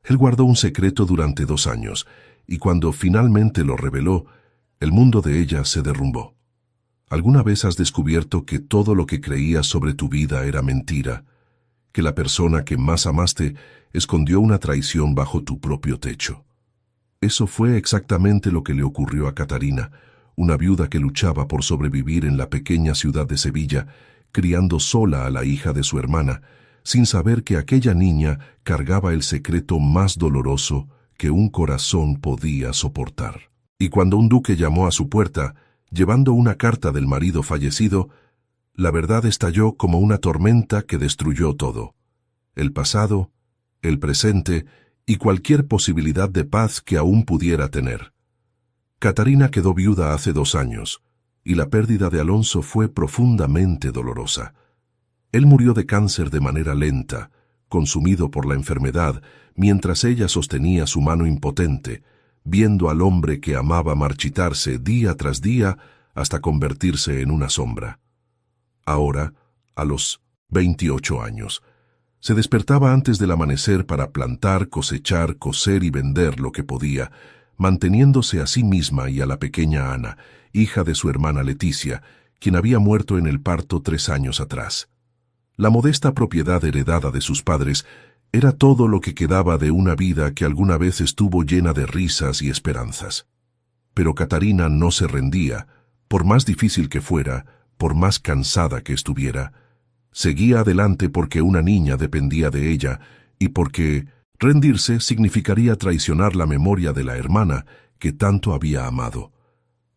Él guardó un secreto durante 2 años, y cuando finalmente lo reveló, el mundo de ella se derrumbó. ¿Alguna vez has descubierto que todo lo que creías sobre tu vida era mentira? Que la persona que más amaste escondió una traición bajo tu propio techo. Eso fue exactamente lo que le ocurrió a Catarina, una viuda que luchaba por sobrevivir en la pequeña ciudad de Sevilla, criando sola a la hija de su hermana, sin saber que aquella niña cargaba el secreto más doloroso que un corazón podía soportar. Y cuando un duque llamó a su puerta, llevando una carta del marido fallecido, la verdad estalló como una tormenta que destruyó todo: el pasado, el presente y cualquier posibilidad de paz que aún pudiera tener. Catarina quedó viuda hace 2 años, y la pérdida de Alonso fue profundamente dolorosa. Él murió de cáncer de manera lenta, consumido por la enfermedad, mientras ella sostenía su mano impotente, viendo al hombre que amaba marchitarse día tras día hasta convertirse en una sombra. Ahora, a los 28 años, se despertaba antes del amanecer para plantar, cosechar, coser y vender lo que podía, manteniéndose a sí misma y a la pequeña Ana, hija de su hermana Leticia, quien había muerto en el parto 3 años atrás. La modesta propiedad heredada de sus padres era todo lo que quedaba de una vida que alguna vez estuvo llena de risas y esperanzas. Pero Catarina no se rendía, por más difícil que fuera, por más cansada que estuviera. Seguía adelante porque una niña dependía de ella y porque rendirse significaría traicionar la memoria de la hermana que tanto había amado.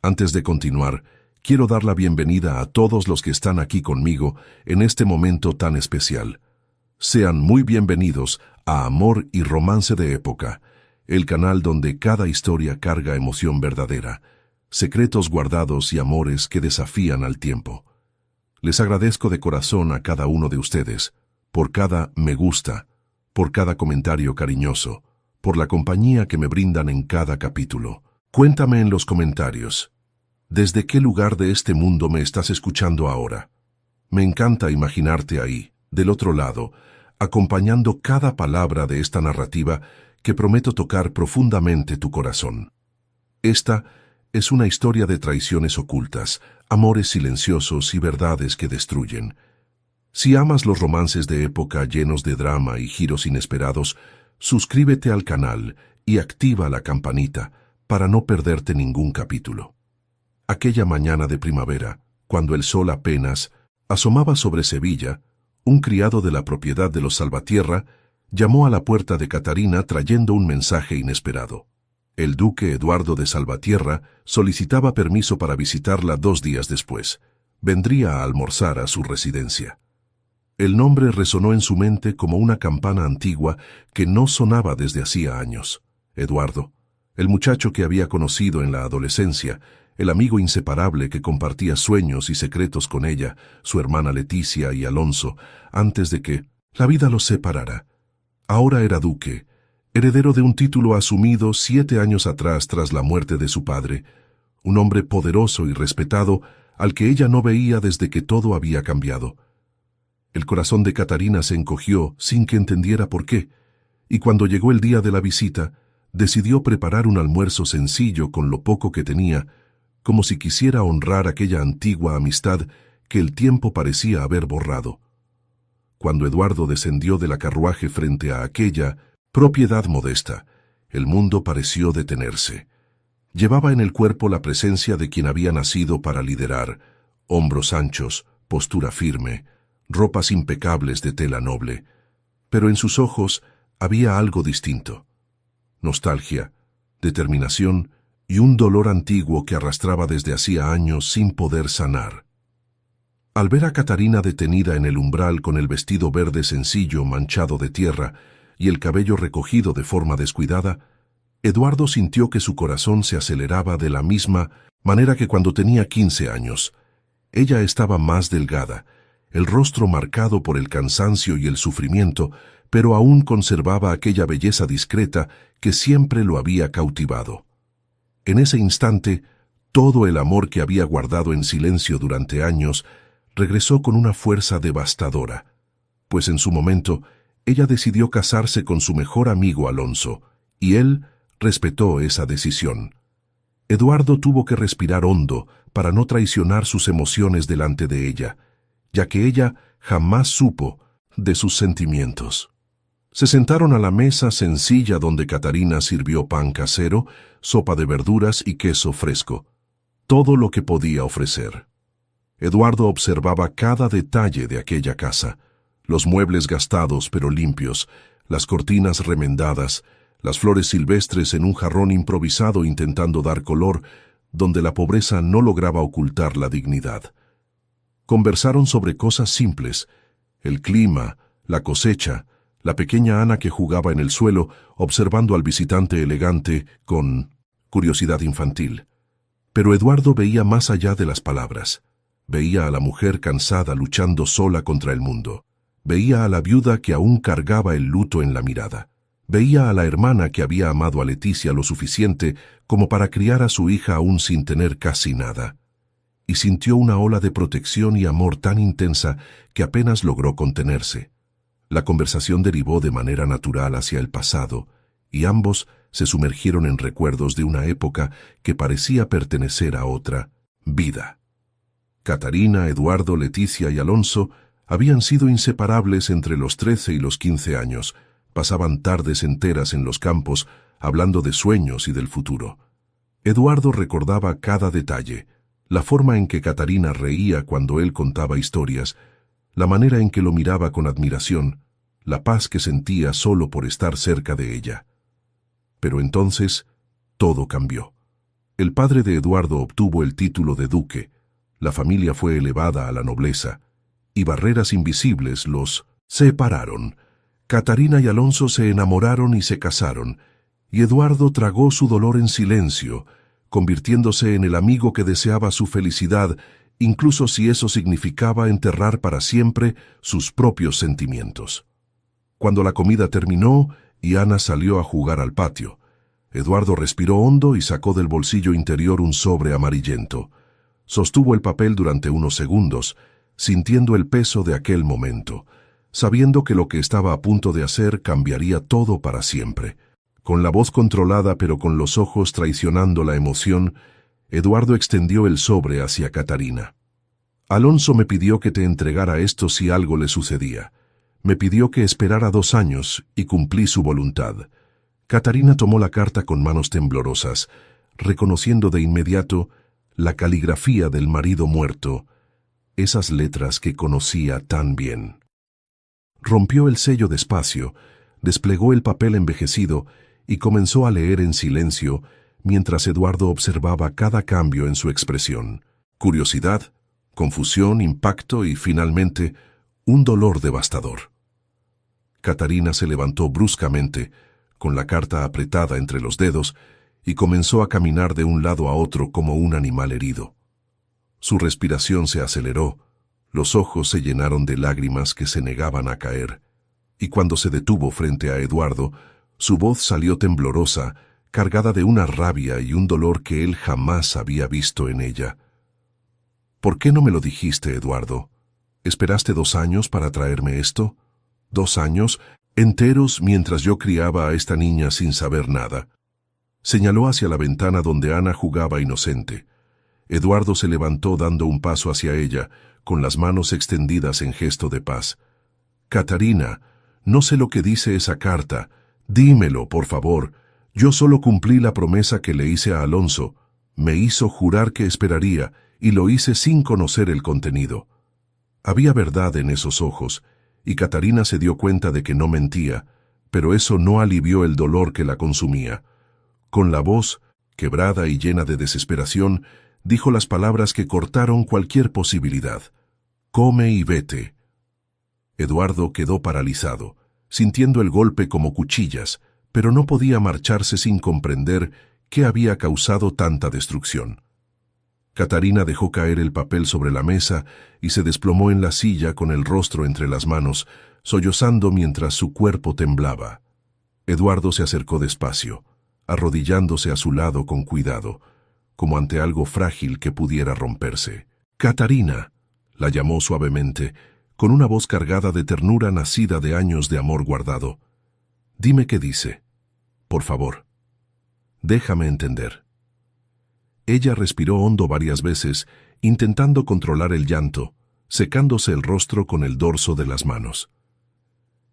Antes de continuar, quiero dar la bienvenida a todos los que están aquí conmigo en este momento tan especial. Sean muy bienvenidos a Amor y Romance de Época, el canal donde cada historia carga emoción verdadera, secretos guardados y amores que desafían al tiempo. Les agradezco de corazón a cada uno de ustedes, por cada me gusta, por cada comentario cariñoso, por la compañía que me brindan en cada capítulo. Cuéntame en los comentarios, ¿desde qué lugar de este mundo me estás escuchando ahora? Me encanta imaginarte ahí, del otro lado, acompañando cada palabra de esta narrativa que prometo tocar profundamente tu corazón. Esta es una historia de traiciones ocultas, amores silenciosos y verdades que destruyen. Si amas los romances de época llenos de drama y giros inesperados, suscríbete al canal y activa la campanita para no perderte ningún capítulo. Aquella mañana de primavera, cuando el sol apenas asomaba sobre Sevilla, un criado de la propiedad de los Salvatierra llamó a la puerta de Catarina trayendo un mensaje inesperado. El duque Eduardo de Salvatierra solicitaba permiso para visitarla 2 días después. Vendría a almorzar a su residencia. El nombre resonó en su mente como una campana antigua que no sonaba desde hacía años. Eduardo, el muchacho que había conocido en la adolescencia, el amigo inseparable que compartía sueños y secretos con ella, su hermana Leticia y Alonso, antes de que la vida los separara. Ahora era duque, heredero de un título asumido 7 años atrás tras la muerte de su padre, un hombre poderoso y respetado al que ella no veía desde que todo había cambiado. El corazón de Catarina se encogió sin que entendiera por qué, y cuando llegó el día de la visita, decidió preparar un almuerzo sencillo con lo poco que tenía, como si quisiera honrar aquella antigua amistad que el tiempo parecía haber borrado. Cuando Eduardo descendió de la carruaje frente a aquella propiedad modesta, el mundo pareció detenerse. Llevaba en el cuerpo la presencia de quien había nacido para liderar: hombros anchos, postura firme, ropas impecables de tela noble. Pero en sus ojos había algo distinto: nostalgia, determinación y un dolor antiguo que arrastraba desde hacía años sin poder sanar. Al ver a Catarina detenida en el umbral con el vestido verde sencillo manchado de tierra y el cabello recogido de forma descuidada, Eduardo sintió que su corazón se aceleraba de la misma manera que cuando tenía 15 años. Ella estaba más delgada, el rostro marcado por el cansancio y el sufrimiento, pero aún conservaba aquella belleza discreta que siempre lo había cautivado. En ese instante, todo el amor que había guardado en silencio durante años regresó con una fuerza devastadora, pues en su momento ella decidió casarse con su mejor amigo Alonso, y él respetó esa decisión. Eduardo tuvo que respirar hondo para no traicionar sus emociones delante de ella, ya que ella jamás supo de sus sentimientos. Se sentaron a la mesa sencilla donde Catarina sirvió pan casero, sopa de verduras y queso fresco, todo lo que podía ofrecer. Eduardo observaba cada detalle de aquella casa, los muebles gastados pero limpios, las cortinas remendadas, las flores silvestres en un jarrón improvisado intentando dar color, donde la pobreza no lograba ocultar la dignidad. Conversaron sobre cosas simples, el clima, la cosecha, la pequeña Ana que jugaba en el suelo, observando al visitante elegante con curiosidad infantil. Pero Eduardo veía más allá de las palabras. Veía a la mujer cansada luchando sola contra el mundo. Veía a la viuda que aún cargaba el luto en la mirada. Veía a la hermana que había amado a Leticia lo suficiente como para criar a su hija aún sin tener casi nada. Y sintió una ola de protección y amor tan intensa que apenas logró contenerse. La conversación derivó de manera natural hacia el pasado, y ambos se sumergieron en recuerdos de una época que parecía pertenecer a otra vida. Catarina, Eduardo, Leticia y Alonso habían sido inseparables entre los 13 y los 15 años. Pasaban tardes enteras en los campos, hablando de sueños y del futuro. Eduardo recordaba cada detalle, la forma en que Catarina reía cuando él contaba historias, la manera en que lo miraba con admiración, la paz que sentía solo por estar cerca de ella. Pero entonces, todo cambió. El padre de Eduardo obtuvo el título de duque, la familia fue elevada a la nobleza, y barreras invisibles los separaron. Catarina y Alonso se enamoraron y se casaron, y Eduardo tragó su dolor en silencio, convirtiéndose en el amigo que deseaba su felicidad, incluso si eso significaba enterrar para siempre sus propios sentimientos. Cuando la comida terminó y Ana salió a jugar al patio, Eduardo respiró hondo y sacó del bolsillo interior un sobre amarillento. Sostuvo el papel durante unos segundos, sintiendo el peso de aquel momento, sabiendo que lo que estaba a punto de hacer cambiaría todo para siempre. Con la voz controlada pero con los ojos traicionando la emoción, Eduardo extendió el sobre hacia Catarina. Alonso me pidió que te entregara esto si algo le sucedía. Me pidió que esperara 2 años y cumplí su voluntad. Catarina tomó la carta con manos temblorosas, reconociendo de inmediato la caligrafía del marido muerto, esas letras que conocía tan bien. Rompió el sello despacio, desplegó el papel envejecido y comenzó a leer en silencio mientras Eduardo observaba cada cambio en su expresión. Curiosidad, confusión, impacto y, finalmente, un dolor devastador. Catarina se levantó bruscamente, con la carta apretada entre los dedos, y comenzó a caminar de un lado a otro como un animal herido. Su respiración se aceleró, los ojos se llenaron de lágrimas que se negaban a caer, y cuando se detuvo frente a Eduardo, su voz salió temblorosa, cargada de una rabia y un dolor que él jamás había visto en ella. ¿Por qué no me lo dijiste, Eduardo? ¿Esperaste 2 años para traerme esto? 2 años enteros mientras yo criaba a esta niña sin saber nada. Señaló hacia la ventana donde Ana jugaba inocente. Eduardo se levantó dando un paso hacia ella, con las manos extendidas en gesto de paz. Catarina, no sé lo que dice esa carta. Dímelo, por favor. Yo solo cumplí la promesa que le hice a Alonso. Me hizo jurar que esperaría, y lo hice sin conocer el contenido. Había verdad en esos ojos, y Catarina se dio cuenta de que no mentía, pero eso no alivió el dolor que la consumía. Con la voz, quebrada y llena de desesperación, dijo las palabras que cortaron cualquier posibilidad. «Come y vete». Eduardo quedó paralizado, sintiendo el golpe como cuchillas, pero no podía marcharse sin comprender qué había causado tanta destrucción. Catarina dejó caer el papel sobre la mesa y se desplomó en la silla con el rostro entre las manos, sollozando mientras su cuerpo temblaba. Eduardo se acercó despacio, arrodillándose a su lado con cuidado, como ante algo frágil que pudiera romperse. «Catarina», la llamó suavemente, con una voz cargada de ternura nacida de años de amor guardado. «Dime qué dice. Por favor. Déjame entender». Ella respiró hondo varias veces, intentando controlar el llanto, secándose el rostro con el dorso de las manos.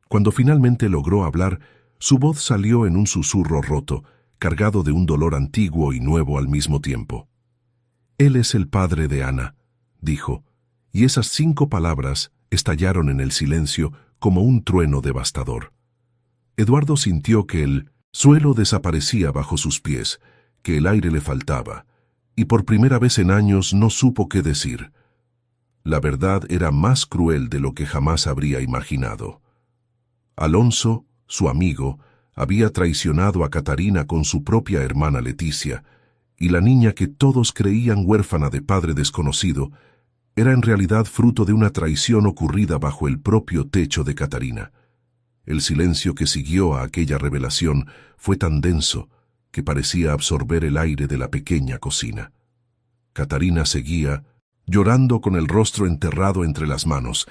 Cuando finalmente logró hablar, su voz salió en un susurro roto, cargado de un dolor antiguo y nuevo al mismo tiempo. «Él es el padre de Ana», dijo, y esas 5 palabras estallaron en el silencio como un trueno devastador. Eduardo sintió que el suelo desaparecía bajo sus pies, que el aire le faltaba, y por primera vez en años no supo qué decir. La verdad era más cruel de lo que jamás habría imaginado. Alonso, su amigo, había traicionado a Catarina con su propia hermana Leticia, y la niña que todos creían huérfana de padre desconocido era en realidad fruto de una traición ocurrida bajo el propio techo de Catarina. El silencio que siguió a aquella revelación fue tan denso que parecía absorber el aire de la pequeña cocina. Catarina seguía, llorando con el rostro enterrado entre las manos,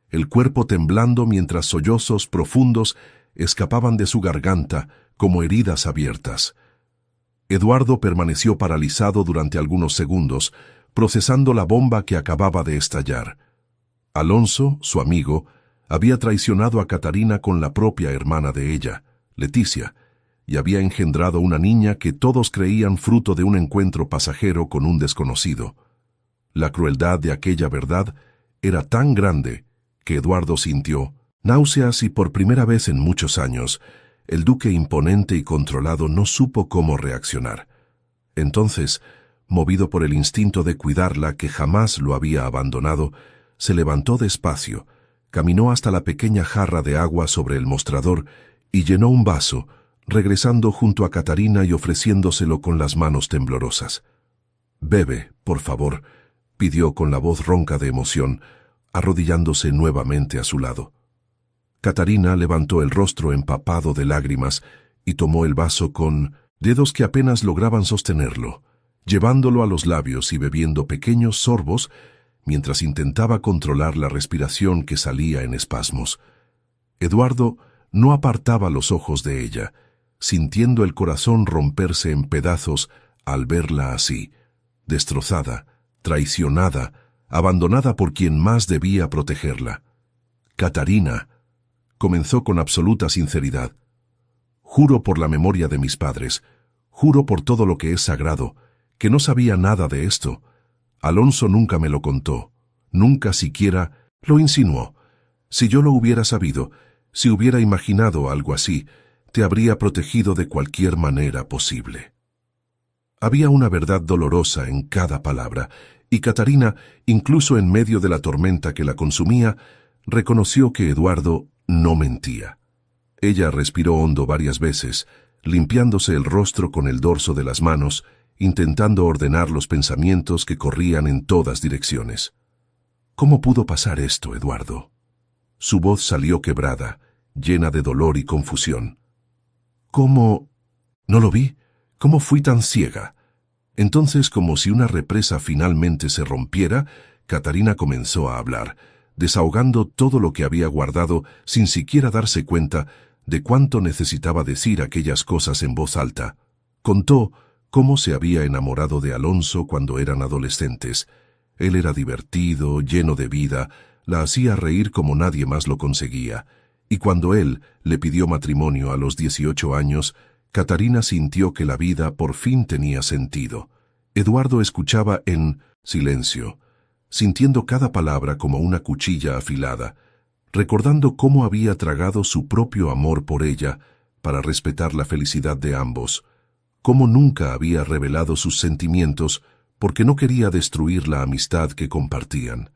el cuerpo temblando mientras sollozos profundos escapaban de su garganta como heridas abiertas. Eduardo permaneció paralizado durante algunos segundos, procesando la bomba que acababa de estallar. Alonso, su amigo, había traicionado a Catarina con la propia hermana de ella, Leticia, y había engendrado una niña que todos creían fruto de un encuentro pasajero con un desconocido. La crueldad de aquella verdad era tan grande que Eduardo sintió náuseas y por primera vez en muchos años, el duque imponente y controlado no supo cómo reaccionar. Entonces, movido por el instinto de cuidarla que jamás lo había abandonado, se levantó despacio, caminó hasta la pequeña jarra de agua sobre el mostrador y llenó un vaso, regresando junto a Catarina y ofreciéndoselo con las manos temblorosas. «Bebe, por favor», pidió con la voz ronca de emoción, arrodillándose nuevamente a su lado. Catarina levantó el rostro empapado de lágrimas y tomó el vaso con dedos que apenas lograban sostenerlo, llevándolo a los labios y bebiendo pequeños sorbos mientras intentaba controlar la respiración que salía en espasmos. Eduardo no apartaba los ojos de ella, sintiendo el corazón romperse en pedazos al verla así, destrozada, traicionada, abandonada por quien más debía protegerla. «Catarina», comenzó con absoluta sinceridad, «juro por la memoria de mis padres, juro por todo lo que es sagrado, que no sabía nada de esto. Alonso nunca me lo contó, nunca siquiera lo insinuó. Si yo lo hubiera sabido, si hubiera imaginado algo así, te habría protegido de cualquier manera posible». Había una verdad dolorosa en cada palabra, y Catarina, incluso en medio de la tormenta que la consumía, reconoció que Eduardo no mentía. Ella respiró hondo varias veces, limpiándose el rostro con el dorso de las manos, intentando ordenar los pensamientos que corrían en todas direcciones. «¿Cómo pudo pasar esto, Eduardo?». Su voz salió quebrada, llena de dolor y confusión. «¿Cómo? ¿No lo vi? ¿Cómo fui tan ciega?». Entonces, como si una represa finalmente se rompiera, Catarina comenzó a hablar, desahogando todo lo que había guardado sin siquiera darse cuenta de cuánto necesitaba decir aquellas cosas en voz alta. Contó cómo se había enamorado de Alonso cuando eran adolescentes. Él era divertido, lleno de vida, la hacía reír como nadie más lo conseguía, y cuando él le pidió matrimonio a los 18 años, Catarina sintió que la vida por fin tenía sentido. Eduardo escuchaba en silencio, sintiendo cada palabra como una cuchilla afilada, recordando cómo había tragado su propio amor por ella para respetar la felicidad de ambos, cómo nunca había revelado sus sentimientos porque no quería destruir la amistad que compartían.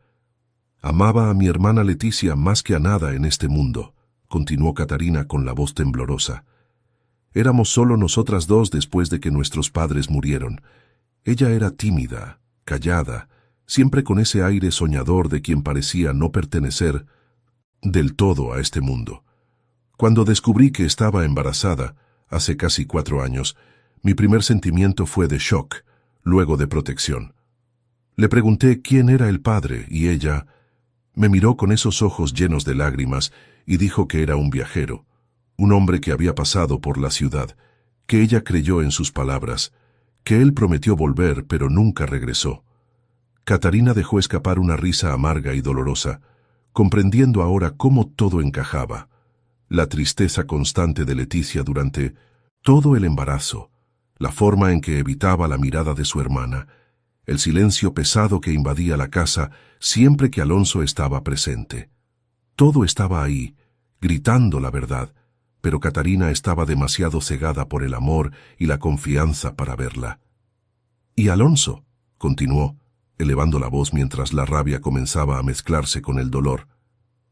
«Amaba a mi hermana Leticia más que a nada en este mundo», continuó Catarina con la voz temblorosa. «Éramos solo nosotras dos después de que nuestros padres murieron. Ella era tímida, callada, siempre con ese aire soñador de quien parecía no pertenecer del todo a este mundo. Cuando descubrí que estaba embarazada, hace casi 4 años, mi primer sentimiento fue de shock, luego de protección. Le pregunté quién era el padre y ella Me miró con esos ojos llenos de lágrimas y dijo que era un viajero, un hombre que había pasado por la ciudad, que ella creyó en sus palabras, que él prometió volver pero nunca regresó. Catarina dejó escapar una risa amarga y dolorosa, comprendiendo ahora cómo todo encajaba. La tristeza constante de Leticia durante todo el embarazo, la forma en que evitaba la mirada de su hermana, el silencio pesado que invadía la casa siempre que Alonso estaba presente. Todo estaba ahí, gritando la verdad, pero Catarina estaba demasiado cegada por el amor y la confianza para verla. «¿Y Alonso?», continuó, elevando la voz mientras la rabia comenzaba a mezclarse con el dolor.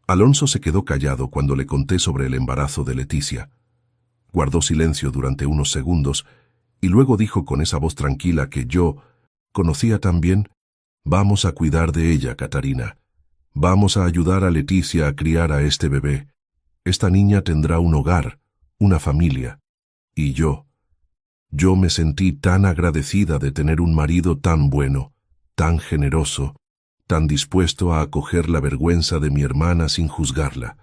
Alonso se quedó callado cuando le conté sobre el embarazo de Leticia. Guardó silencio durante unos segundos y luego dijo con esa voz tranquila que yo conocía tan bien: «Vamos a cuidar de ella, Catarina. Vamos a ayudar a Leticia a criar a este bebé. Esta niña tendrá un hogar, una familia. Y yo me sentí tan agradecida de tener un marido tan bueno, tan generoso, tan dispuesto a acoger la vergüenza de mi hermana sin juzgarla».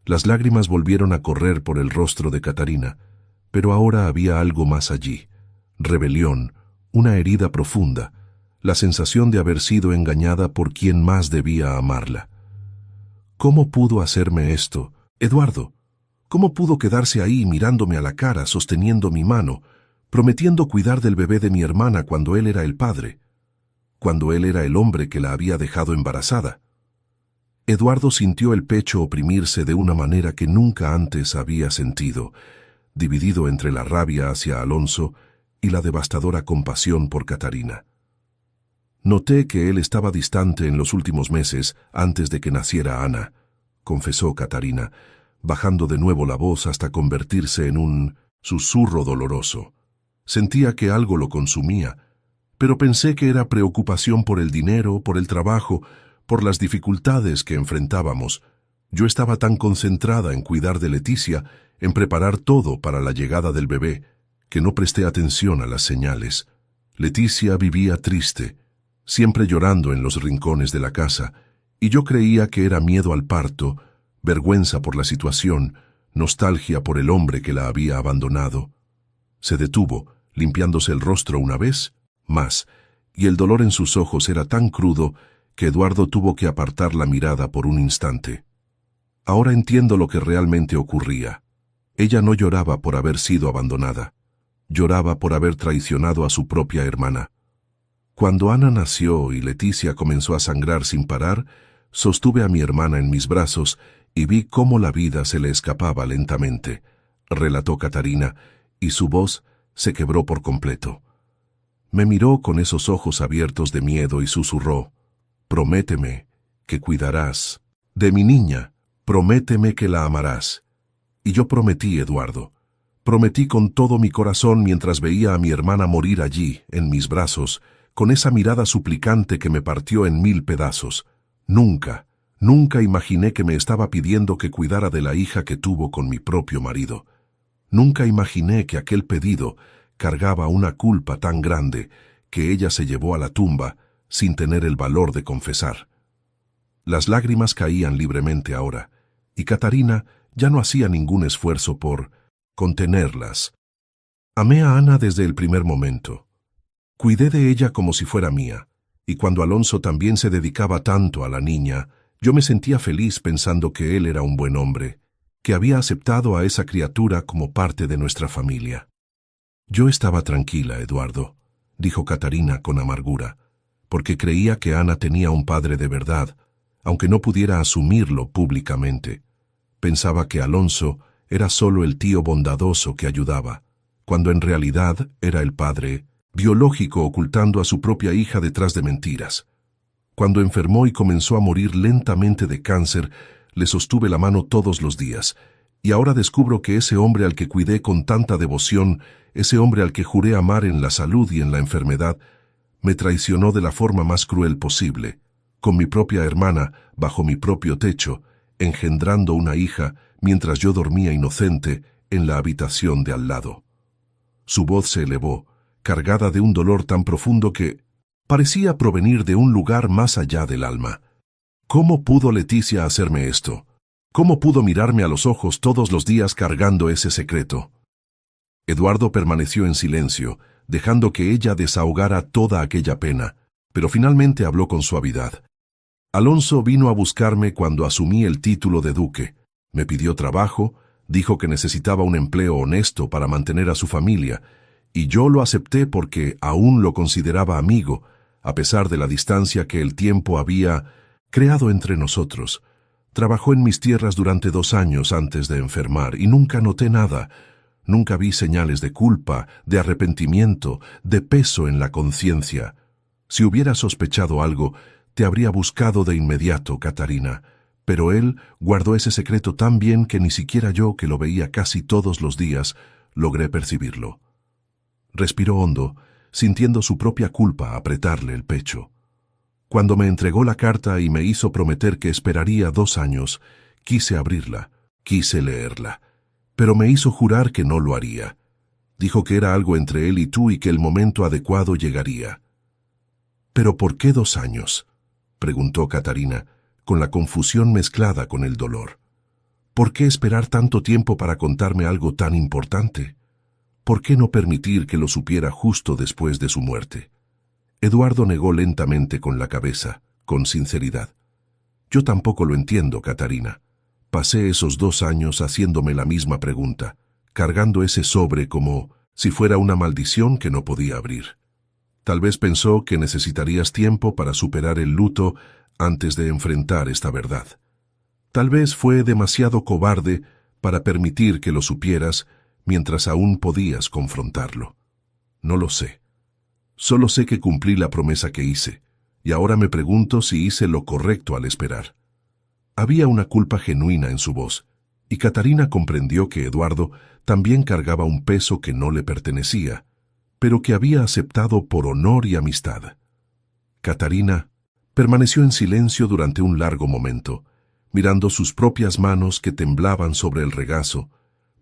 Las lágrimas volvieron a correr por el rostro de Catarina, pero ahora había algo más allí: rebelión, una herida profunda, la sensación de haber sido engañada por quien más debía amarla. «¿Cómo pudo hacerme esto, Eduardo? ¿Cómo pudo quedarse ahí mirándome a la cara, sosteniendo mi mano, prometiendo cuidar del bebé de mi hermana cuando él era el padre, cuando él era el hombre que la había dejado embarazada?» Eduardo sintió el pecho oprimirse de una manera que nunca antes había sentido, dividido entre la rabia hacia Alonso y la devastadora compasión por Catarina. «Noté que él estaba distante en los últimos meses antes de que naciera Ana», confesó Catarina, bajando de nuevo la voz hasta convertirse en un susurro doloroso. Sentía que algo lo consumía, pero pensé que era preocupación por el dinero, por el trabajo, por las dificultades que enfrentábamos. Yo estaba tan concentrada en cuidar de Leticia, en preparar todo para la llegada del bebé, que no presté atención a las señales. Leticia vivía triste, siempre llorando en los rincones de la casa, y yo creía que era miedo al parto, vergüenza por la situación, nostalgia por el hombre que la había abandonado. Se detuvo, limpiándose el rostro una vez más, y el dolor en sus ojos era tan crudo que Eduardo tuvo que apartar la mirada por un instante. «Ahora entiendo lo que realmente ocurría. Ella no lloraba por haber sido abandonada. Lloraba por haber traicionado a su propia hermana. Cuando Ana nació y Leticia comenzó a sangrar sin parar, sostuve a mi hermana en mis brazos y vi cómo la vida se le escapaba lentamente», relató Catarina, y su voz se quebró por completo. Me miró con esos ojos abiertos de miedo y susurró: «Prométeme que cuidarás de mi niña, prométeme que la amarás». Y yo prometí, Eduardo. Prometí con todo mi corazón mientras veía a mi hermana morir allí, en mis brazos, con esa mirada suplicante que me partió en 1000 pedazos. Nunca imaginé que me estaba pidiendo que cuidara de la hija que tuvo con mi propio marido. Nunca imaginé que aquel pedido cargaba una culpa tan grande que ella se llevó a la tumba sin tener el valor de confesar. Las lágrimas caían libremente ahora, y Catarina ya no hacía ningún esfuerzo por contenerlas. Amé a Ana desde el primer momento. Cuidé de ella como si fuera mía, y cuando Alonso también se dedicaba tanto a la niña, yo me sentía feliz pensando que él era un buen hombre, que había aceptado a esa criatura como parte de nuestra familia. «Yo estaba tranquila, Eduardo», dijo Catarina con amargura, «porque creía que Ana tenía un padre de verdad, aunque no pudiera asumirlo públicamente. Pensaba que Alonso era solo el tío bondadoso que ayudaba, cuando en realidad era el padre biológico ocultando a su propia hija detrás de mentiras. Cuando enfermó y comenzó a morir lentamente de cáncer, le sostuve la mano todos los días, y ahora descubro que ese hombre al que cuidé con tanta devoción, ese hombre al que juré amar en la salud y en la enfermedad, me traicionó de la forma más cruel posible, con mi propia hermana, bajo mi propio techo, engendrando una hija mientras yo dormía inocente en la habitación de al lado». Su voz se elevó, cargada de un dolor tan profundo que parecía provenir de un lugar más allá del alma. ¿Cómo pudo Leticia hacerme esto? ¿Cómo pudo mirarme a los ojos todos los días cargando ese secreto? Eduardo permaneció en silencio, dejando que ella desahogara toda aquella pena, pero finalmente habló con suavidad. Alonso vino a buscarme cuando asumí el título de duque. Me pidió trabajo, dijo que necesitaba un empleo honesto para mantener a su familia, y yo lo acepté porque aún lo consideraba amigo, a pesar de la distancia que el tiempo había creado entre nosotros. Trabajó en mis tierras durante 2 años antes de enfermar y nunca noté nada. Nunca vi señales de culpa, de arrepentimiento, de peso en la conciencia. Si hubiera sospechado algo, te habría buscado de inmediato, Catarina, pero él guardó ese secreto tan bien que ni siquiera yo, que lo veía casi todos los días, logré percibirlo. Respiró hondo, sintiendo su propia culpa apretarle el pecho. Cuando me entregó la carta y me hizo prometer que esperaría 2 años, quise abrirla, quise leerla, pero me hizo jurar que no lo haría. Dijo que era algo entre él y tú y que el momento adecuado llegaría. ¿Pero por qué 2 años?, preguntó Catarina, con la confusión mezclada con el dolor. ¿Por qué esperar tanto tiempo para contarme algo tan importante? ¿Por qué no permitir que lo supiera justo después de su muerte? Eduardo negó lentamente con la cabeza, con sinceridad. Yo tampoco lo entiendo, Catarina. Pasé esos 2 años haciéndome la misma pregunta, cargando ese sobre como si fuera una maldición que no podía abrir. Tal vez pensó que necesitarías tiempo para superar el luto antes de enfrentar esta verdad. Tal vez fue demasiado cobarde para permitir que lo supieras mientras aún podías confrontarlo. No lo sé. Solo sé que cumplí la promesa que hice, y ahora me pregunto si hice lo correcto al esperar. Había una culpa genuina en su voz, y Catarina comprendió que Eduardo también cargaba un peso que no le pertenecía, pero que había aceptado por honor y amistad. Catarina permaneció en silencio durante un largo momento, mirando sus propias manos que temblaban sobre el regazo,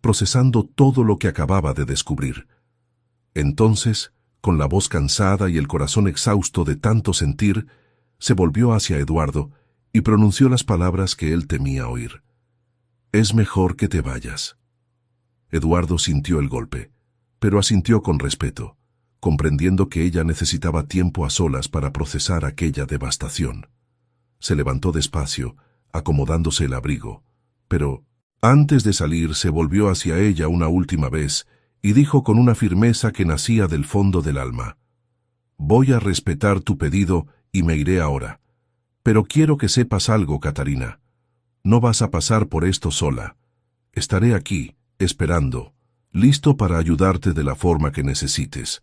procesando todo lo que acababa de descubrir. Entonces, con la voz cansada y el corazón exhausto de tanto sentir, se volvió hacia Eduardo y pronunció las palabras que él temía oír. «Es mejor que te vayas». Eduardo sintió el golpe, pero asintió con respeto, comprendiendo que ella necesitaba tiempo a solas para procesar aquella devastación. Se levantó despacio, acomodándose el abrigo, pero antes de salir se volvió hacia ella una última vez y dijo con una firmeza que nacía del fondo del alma: «Voy a respetar tu pedido y me iré ahora. Pero quiero que sepas algo, Catarina. No vas a pasar por esto sola. Estaré aquí, esperando, listo para ayudarte de la forma que necesites».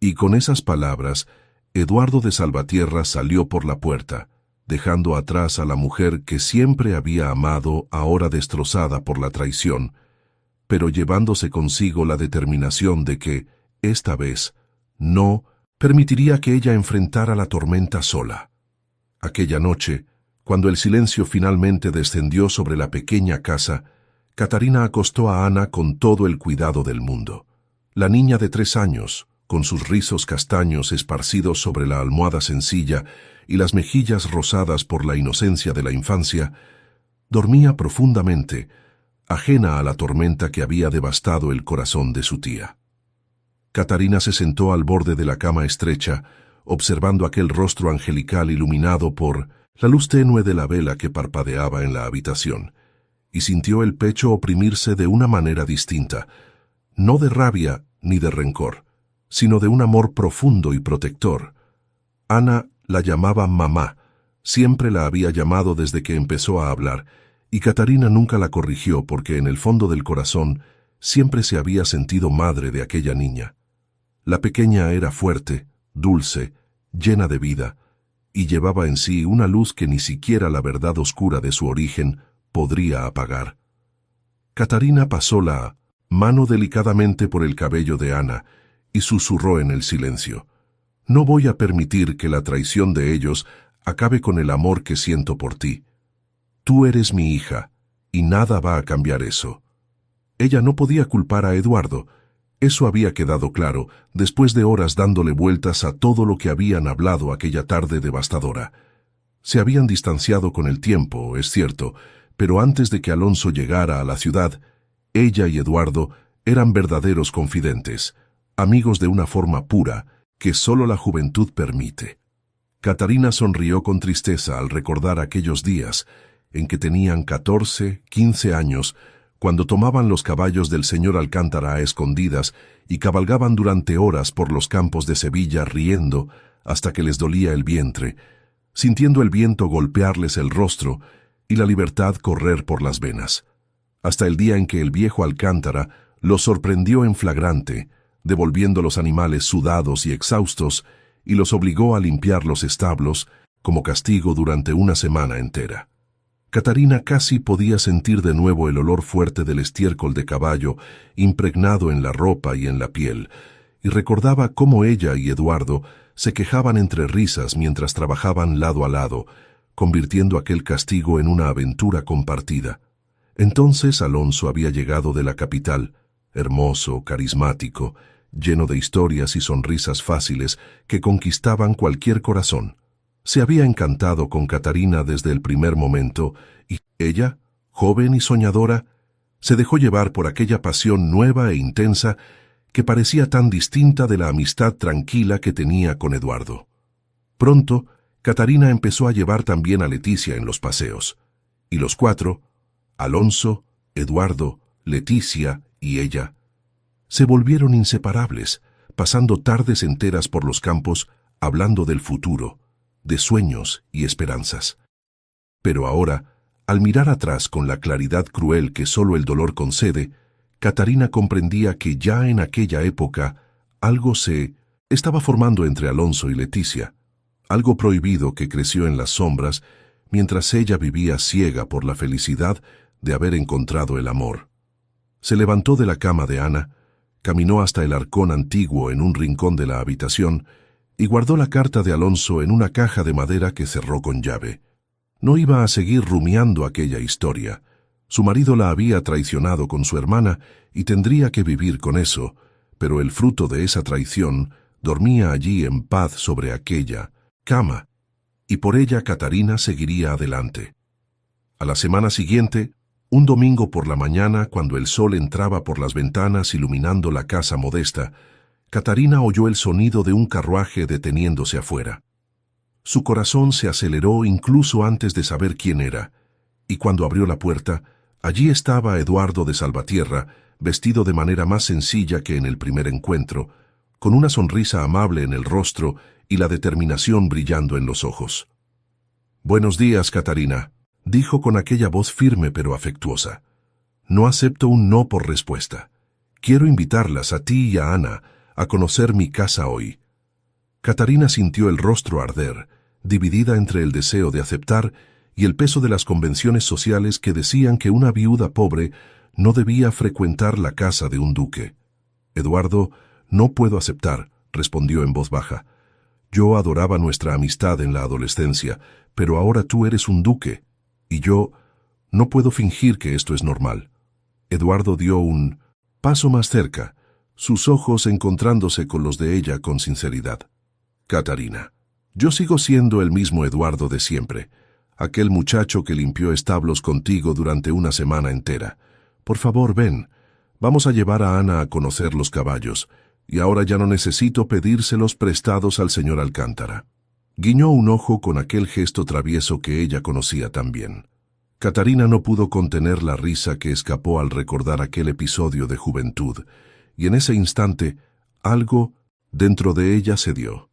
Y con esas palabras, Eduardo de Salvatierra salió por la puerta, dejando atrás a la mujer que siempre había amado, ahora destrozada por la traición, pero llevándose consigo la determinación de que, esta vez, no permitiría que ella enfrentara la tormenta sola. Aquella noche, cuando el silencio finalmente descendió sobre la pequeña casa, Catarina acostó a Ana con todo el cuidado del mundo. La niña de 3 años, con sus rizos castaños esparcidos sobre la almohada sencilla y las mejillas rosadas por la inocencia de la infancia, dormía profundamente, ajena a la tormenta que había devastado el corazón de su tía. Catarina se sentó al borde de la cama estrecha, observando aquel rostro angelical iluminado por la luz tenue de la vela que parpadeaba en la habitación, y sintió el pecho oprimirse de una manera distinta, no de rabia ni de rencor, sino de un amor profundo y protector. Ana la llamaba mamá, siempre la había llamado desde que empezó a hablar, y Catarina nunca la corrigió porque en el fondo del corazón siempre se había sentido madre de aquella niña. La pequeña era fuerte, dulce, llena de vida, y llevaba en sí una luz que ni siquiera la verdad oscura de su origen podría apagar. Catarina pasó la mano delicadamente por el cabello de Ana y susurró en el silencio: «No voy a permitir que la traición de ellos acabe con el amor que siento por ti. Tú eres mi hija, y nada va a cambiar eso». Ella no podía culpar a Eduardo. Eso había quedado claro después de horas dándole vueltas a todo lo que habían hablado aquella tarde devastadora. Se habían distanciado con el tiempo, es cierto, pero antes de que Alonso llegara a la ciudad, ella y Eduardo eran verdaderos confidentes, amigos de una forma pura que solo la juventud permite. Catarina sonrió con tristeza al recordar aquellos días en que tenían 14, 15 años, cuando tomaban los caballos del señor Alcántara a escondidas y cabalgaban durante horas por los campos de Sevilla riendo hasta que les dolía el vientre, sintiendo el viento golpearles el rostro y la libertad correr por las venas. Hasta el día en que el viejo Alcántara los sorprendió en flagrante, devolviendo los animales sudados y exhaustos, y los obligó a limpiar los establos como castigo durante una semana entera. Catarina casi podía sentir de nuevo el olor fuerte del estiércol de caballo impregnado en la ropa y en la piel, y recordaba cómo ella y Eduardo se quejaban entre risas mientras trabajaban lado a lado, convirtiendo aquel castigo en una aventura compartida. Entonces Alonso había llegado de la capital, hermoso, carismático, lleno de historias y sonrisas fáciles que conquistaban cualquier corazón. Se había encantado con Catarina desde el primer momento y ella, joven y soñadora, se dejó llevar por aquella pasión nueva e intensa que parecía tan distinta de la amistad tranquila que tenía con Eduardo. Pronto, Catarina empezó a llevar también a Leticia en los paseos, y los cuatro, Alonso, Eduardo, Leticia y ella, se volvieron inseparables, pasando tardes enteras por los campos hablando del futuro, de sueños y esperanzas. Pero ahora, al mirar atrás con la claridad cruel que solo el dolor concede, Catarina comprendía que ya en aquella época algo se estaba formando entre Alonso y Leticia, algo prohibido que creció en las sombras mientras ella vivía ciega por la felicidad de haber encontrado el amor. Se levantó de la cama de Ana, caminó hasta el arcón antiguo en un rincón de la habitación y guardó la carta de Alonso en una caja de madera que cerró con llave. No iba a seguir rumiando aquella historia. Su marido la había traicionado con su hermana y tendría que vivir con eso, pero el fruto de esa traición dormía allí en paz sobre aquella cama, y por ella Catarina seguiría adelante. A la semana siguiente, un domingo por la mañana, cuando el sol entraba por las ventanas iluminando la casa modesta, Catarina oyó el sonido de un carruaje deteniéndose afuera. Su corazón se aceleró incluso antes de saber quién era, y cuando abrió la puerta, allí estaba Eduardo de Salvatierra, vestido de manera más sencilla que en el primer encuentro, con una sonrisa amable en el rostro y la determinación brillando en los ojos. «Buenos días, Catarina», dijo con aquella voz firme pero afectuosa. «No acepto un no por respuesta. Quiero invitarlas a ti y a Ana a conocer mi casa hoy». Catarina sintió el rostro arder, dividida entre el deseo de aceptar y el peso de las convenciones sociales que decían que una viuda pobre no debía frecuentar la casa de un duque. «Eduardo, no puedo aceptar», respondió en voz baja. «Yo adoraba nuestra amistad en la adolescencia, pero ahora tú eres un duque, y yo no puedo fingir que esto es normal». Eduardo dio un paso más cerca, sus ojos encontrándose con los de ella con sinceridad. «Catarina, yo sigo siendo el mismo Eduardo de siempre, aquel muchacho que limpió establos contigo durante una semana entera. Por favor, ven, vamos a llevar a Ana a conocer los caballos, y ahora ya no necesito pedírselos prestados al señor Alcántara». Guiñó un ojo con aquel gesto travieso que ella conocía tan bien. Catarina no pudo contener la risa que escapó al recordar aquel episodio de juventud, y en ese instante algo dentro de ella cedió.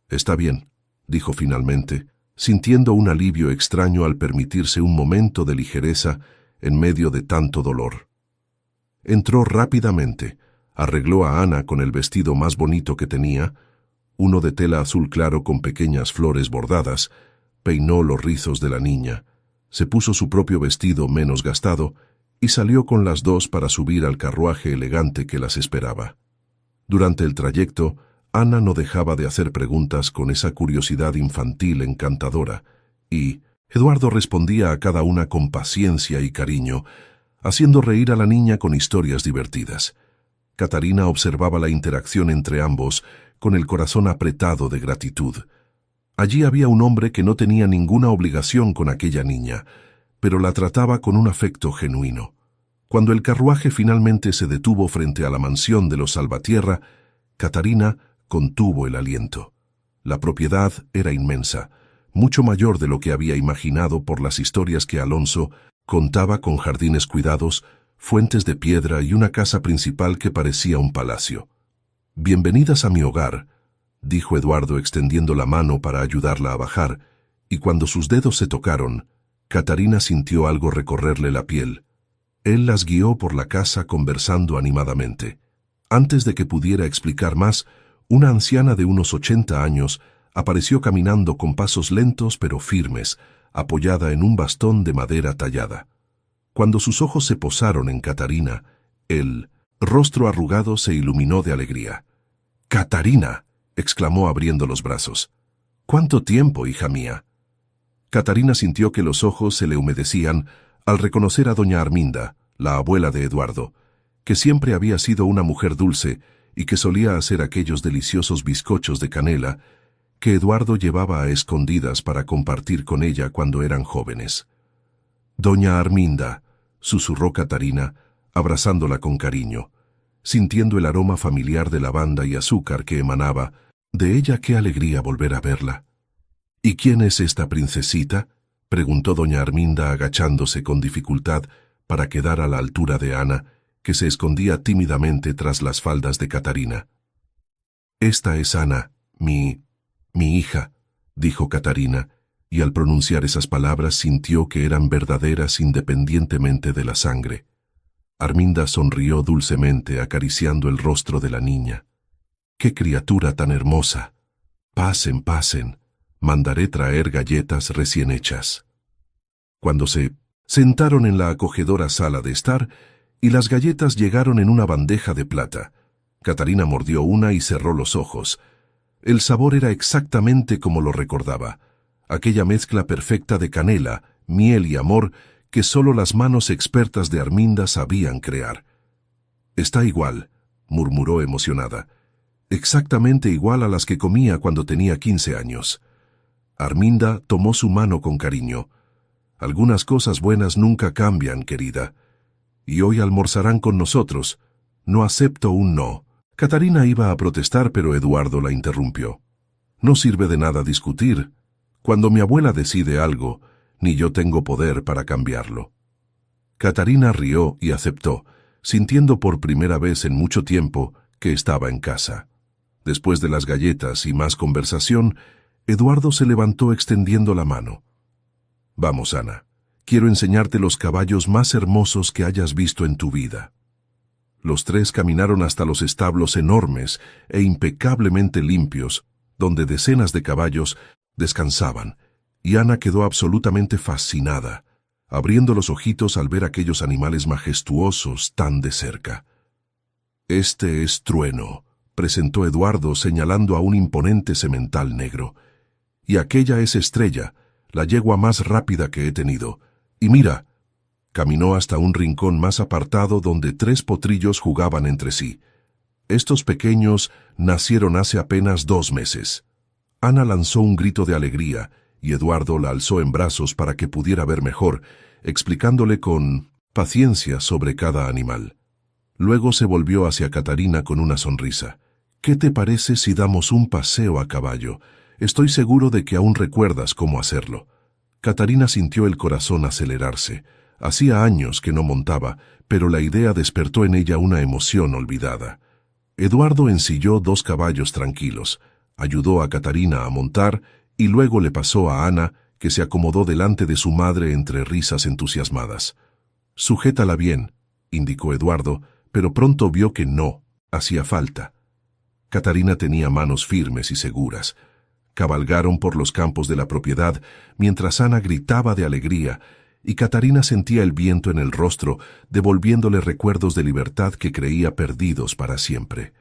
«Está bien», dijo finalmente, sintiendo un alivio extraño al permitirse un momento de ligereza en medio de tanto dolor. Entró rápidamente, arregló a Ana con el vestido más bonito que tenía, uno de tela azul claro con pequeñas flores bordadas, peinó los rizos de la niña, se puso su propio vestido menos gastado y salió con las dos para subir al carruaje elegante que las esperaba. Durante el trayecto, Ana no dejaba de hacer preguntas con esa curiosidad infantil encantadora, y Eduardo respondía a cada una con paciencia y cariño, haciendo reír a la niña con historias divertidas. Catarina observaba la interacción entre ambos con el corazón apretado de gratitud. Allí había un hombre que no tenía ninguna obligación con aquella niña, pero la trataba con un afecto genuino. Cuando el carruaje finalmente se detuvo frente a la mansión de los Salvatierra, Catarina contuvo el aliento. La propiedad era inmensa, mucho mayor de lo que había imaginado por las historias que Alonso contaba, con jardines cuidados, fuentes de piedra y una casa principal que parecía un palacio. «Bienvenidas a mi hogar», dijo Eduardo extendiendo la mano para ayudarla a bajar, y cuando sus dedos se tocaron, Catarina sintió algo recorrerle la piel. Él las guió por la casa conversando animadamente. Antes de que pudiera explicar más, una anciana de unos 80 años apareció caminando con pasos lentos pero firmes, apoyada en un bastón de madera tallada. Cuando sus ojos se posaron en Catarina, el rostro arrugado se iluminó de alegría. «¡Catarina!», exclamó abriendo los brazos. «¿Cuánto tiempo, hija mía?». Catarina sintió que los ojos se le humedecían al reconocer a doña Arminda, la abuela de Eduardo, que siempre había sido una mujer dulce y que solía hacer aquellos deliciosos bizcochos de canela que Eduardo llevaba a escondidas para compartir con ella cuando eran jóvenes. «Doña Arminda», susurró Catarina, abrazándola con cariño, sintiendo el aroma familiar de lavanda y azúcar que emanaba de ella. «Qué alegría volver a verla». «¿Y quién es esta princesita?», preguntó doña Arminda agachándose con dificultad para quedar a la altura de Ana, que se escondía tímidamente tras las faldas de Catarina. «Esta es Ana, mi hija», dijo Catarina, y al pronunciar esas palabras sintió que eran verdaderas independientemente de la sangre. Arminda sonrió dulcemente acariciando el rostro de la niña. «¡Qué criatura tan hermosa! Pasen, pasen. Mandaré traer galletas recién hechas». Cuando se sentaron en la acogedora sala de estar, y las galletas llegaron en una bandeja de plata, Catarina mordió una y cerró los ojos. El sabor era exactamente como lo recordaba, aquella mezcla perfecta de canela, miel y amor que solo las manos expertas de Arminda sabían crear. «Está igual», murmuró emocionada, «exactamente igual a las que comía cuando tenía 15 años». Arminda tomó su mano con cariño. «Algunas cosas buenas nunca cambian, querida. Y hoy almorzarán con nosotros. No acepto un no». Catarina iba a protestar, pero Eduardo la interrumpió. «No sirve de nada discutir. Cuando mi abuela decide algo, ni yo tengo poder para cambiarlo». Catarina rió y aceptó, sintiendo por primera vez en mucho tiempo que estaba en casa. Después de las galletas y más conversación, Eduardo se levantó extendiendo la mano. «Vamos, Ana. Quiero enseñarte los caballos más hermosos que hayas visto en tu vida». Los tres caminaron hasta los establos enormes e impecablemente limpios, donde decenas de caballos descansaban, y Ana quedó absolutamente fascinada, abriendo los ojitos al ver aquellos animales majestuosos tan de cerca. «Este es Trueno», presentó Eduardo señalando a un imponente semental negro. «Y aquella es Estrella, la yegua más rápida que he tenido. Y mira». Caminó hasta un rincón más apartado donde 3 potrillos jugaban entre sí. Estos pequeños nacieron hace apenas 2 meses. Ana lanzó un grito de alegría y Eduardo la alzó en brazos para que pudiera ver mejor, explicándole con paciencia sobre cada animal. Luego se volvió hacia Catarina con una sonrisa. «¿Qué te parece si damos un paseo a caballo? Estoy seguro de que aún recuerdas cómo hacerlo». Catarina sintió el corazón acelerarse. Hacía años que no montaba, pero la idea despertó en ella una emoción olvidada. Eduardo ensilló 2 caballos tranquilos, ayudó a Catarina a montar y luego le pasó a Ana, que se acomodó delante de su madre entre risas entusiasmadas. «Sujétala bien», indicó Eduardo, pero pronto vio que no hacía falta. Catarina tenía manos firmes y seguras. Cabalgaron por los campos de la propiedad mientras Ana gritaba de alegría, y Catarina sentía el viento en el rostro, devolviéndole recuerdos de libertad que creía perdidos para siempre.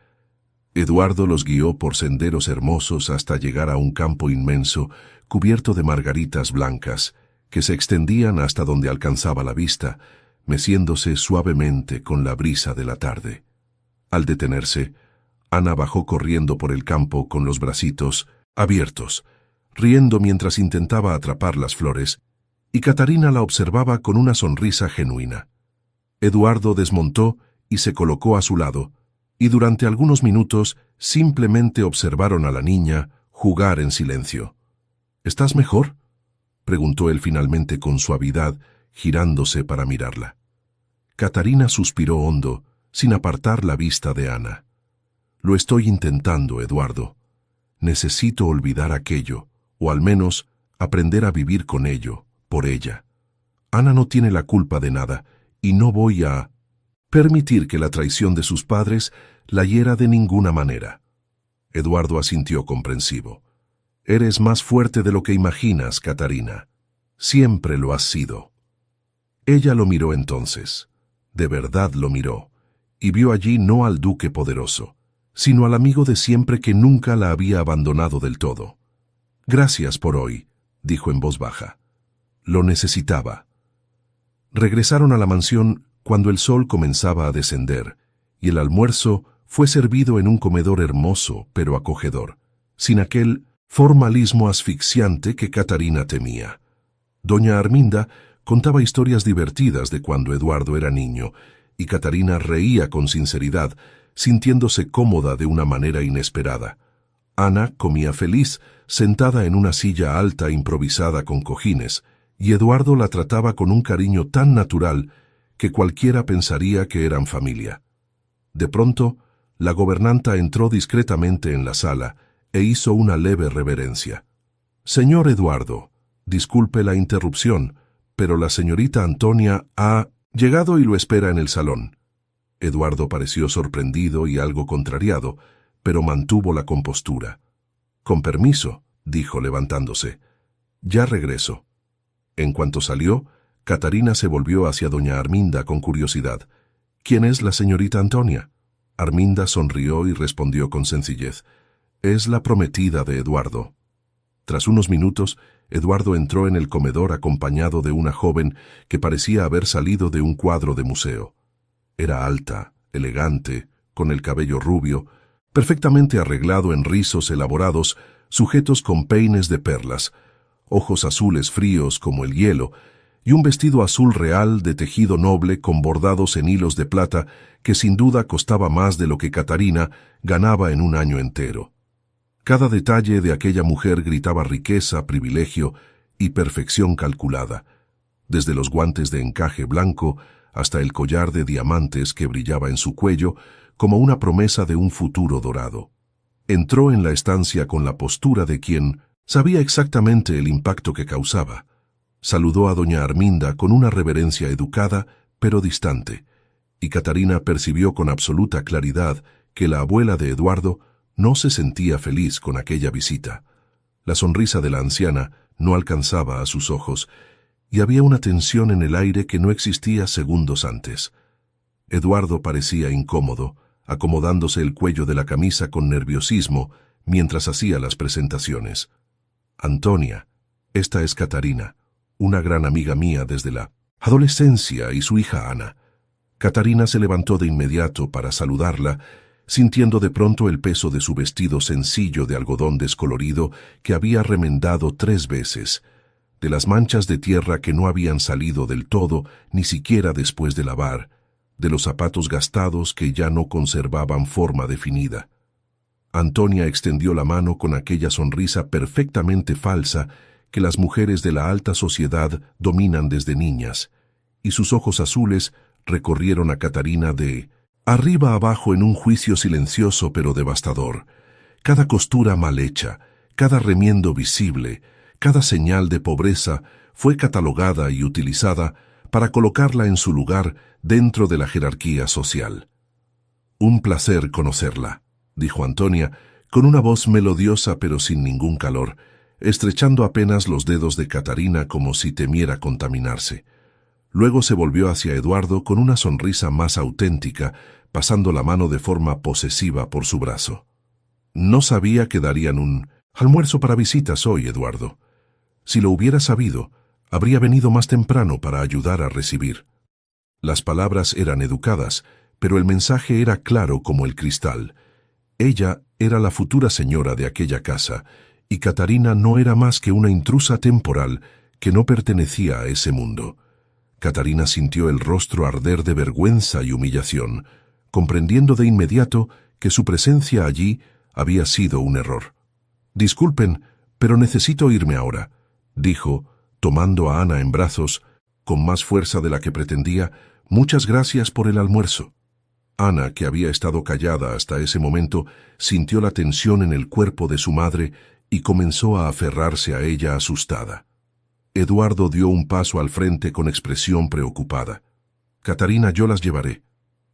Eduardo los guió por senderos hermosos hasta llegar a un campo inmenso, cubierto de margaritas blancas, que se extendían hasta donde alcanzaba la vista, meciéndose suavemente con la brisa de la tarde. Al detenerse, Ana bajó corriendo por el campo con los bracitos abiertos. riendo mientras intentaba atrapar las flores, y Catarina la observaba con una sonrisa genuina. Eduardo desmontó y se colocó a su lado, y durante algunos minutos simplemente observaron a la niña jugar en silencio. ¿Estás mejor?, preguntó él finalmente con suavidad, girándose para mirarla. Catarina suspiró hondo, sin apartar la vista de Ana. Lo estoy intentando, Eduardo. Necesito olvidar aquello, o al menos aprender a vivir con ello, por ella. Ana no tiene la culpa de nada, y no voy a permitir que la traición de sus padres la hiera de ninguna manera. Eduardo asintió comprensivo. Eres más fuerte de lo que imaginas, Catarina. Siempre lo has sido. Ella lo miró entonces. De verdad lo miró, y vio allí no al duque poderoso, sino al amigo de siempre que nunca la había abandonado del todo. Gracias por hoy, dijo en voz baja. Lo necesitaba. Regresaron a la mansión cuando el sol comenzaba a descender, y el almuerzo fue servido en un comedor hermoso pero acogedor, sin aquel formalismo asfixiante que Catarina temía. Doña Arminda contaba historias divertidas de cuando Eduardo era niño, y Catarina reía con sinceridad, sintiéndose cómoda de una manera inesperada. Ana comía feliz, sentada en una silla alta improvisada con cojines, y Eduardo la trataba con un cariño tan natural que cualquiera pensaría que eran familia. De pronto, la gobernanta entró discretamente en la sala e hizo una leve reverencia. «Señor Eduardo, disculpe la interrupción, pero la señorita Antonia ha llegado y lo espera en el salón». Eduardo pareció sorprendido y algo contrariado, pero mantuvo la compostura. «Con permiso», dijo levantándose. «Ya regreso». En cuanto salió, Catarina se volvió hacia doña Arminda con curiosidad. «¿Quién es la señorita Antonia?». Arminda sonrió y respondió con sencillez. «Es la prometida de Eduardo». Tras unos minutos, Eduardo entró en el comedor acompañado de una joven que parecía haber salido de un cuadro de museo. Era alta, elegante, con el cabello rubio, perfectamente arreglado en rizos elaborados, sujetos con peines de perlas, ojos azules fríos como el hielo, y un vestido azul real de tejido noble con bordados en hilos de plata que sin duda costaba más de lo que Catarina ganaba en un año entero. Cada detalle de aquella mujer gritaba riqueza, privilegio y perfección calculada, desde los guantes de encaje blanco hasta el collar de diamantes que brillaba en su cuello como una promesa de un futuro dorado. Entró en la estancia con la postura de quien sabía exactamente el impacto que causaba. Saludó a doña Arminda con una reverencia educada pero distante, y Catarina percibió con absoluta claridad que la abuela de Eduardo no se sentía feliz con aquella visita. La sonrisa de la anciana no alcanzaba a sus ojos, y había una tensión en el aire que no existía segundos antes. Eduardo parecía incómodo, acomodándose el cuello de la camisa con nerviosismo mientras hacía las presentaciones. «Antonia, esta es Catarina, una gran amiga mía desde la adolescencia, y su hija Ana». Catarina se levantó de inmediato para saludarla, sintiendo de pronto el peso de su vestido sencillo de algodón descolorido que había remendado 3 veces, de las manchas de tierra que no habían salido del todo ni siquiera después de lavar, de los zapatos gastados que ya no conservaban forma definida. Antonia extendió la mano con aquella sonrisa perfectamente falsa que las mujeres de la alta sociedad dominan desde niñas, y sus ojos azules recorrieron a Catarina de arriba abajo en un juicio silencioso pero devastador. Cada costura mal hecha, cada remiendo visible, cada señal de pobreza fue catalogada y utilizada para colocarla en su lugar dentro de la jerarquía social. «Un placer conocerla», dijo Antonia, con una voz melodiosa pero sin ningún calor, estrechando apenas los dedos de Catarina como si temiera contaminarse. Luego se volvió hacia Eduardo con una sonrisa más auténtica, pasando la mano de forma posesiva por su brazo. «No sabía que darían un almuerzo para visitas hoy, Eduardo. Si lo hubiera sabido, habría venido más temprano para ayudar a recibir». Las palabras eran educadas, pero el mensaje era claro como el cristal. Ella era la futura señora de aquella casa, y Catarina no era más que una intrusa temporal que no pertenecía a ese mundo. Catarina sintió el rostro arder de vergüenza y humillación, comprendiendo de inmediato que su presencia allí había sido un error. «Disculpen, pero necesito irme ahora», dijo, tomando a Ana en brazos, con más fuerza de la que pretendía. «Muchas gracias por el almuerzo». Ana, que había estado callada hasta ese momento, sintió la tensión en el cuerpo de su madre y comenzó a aferrarse a ella asustada. Eduardo dio un paso al frente con expresión preocupada. «Catarina, yo las llevaré».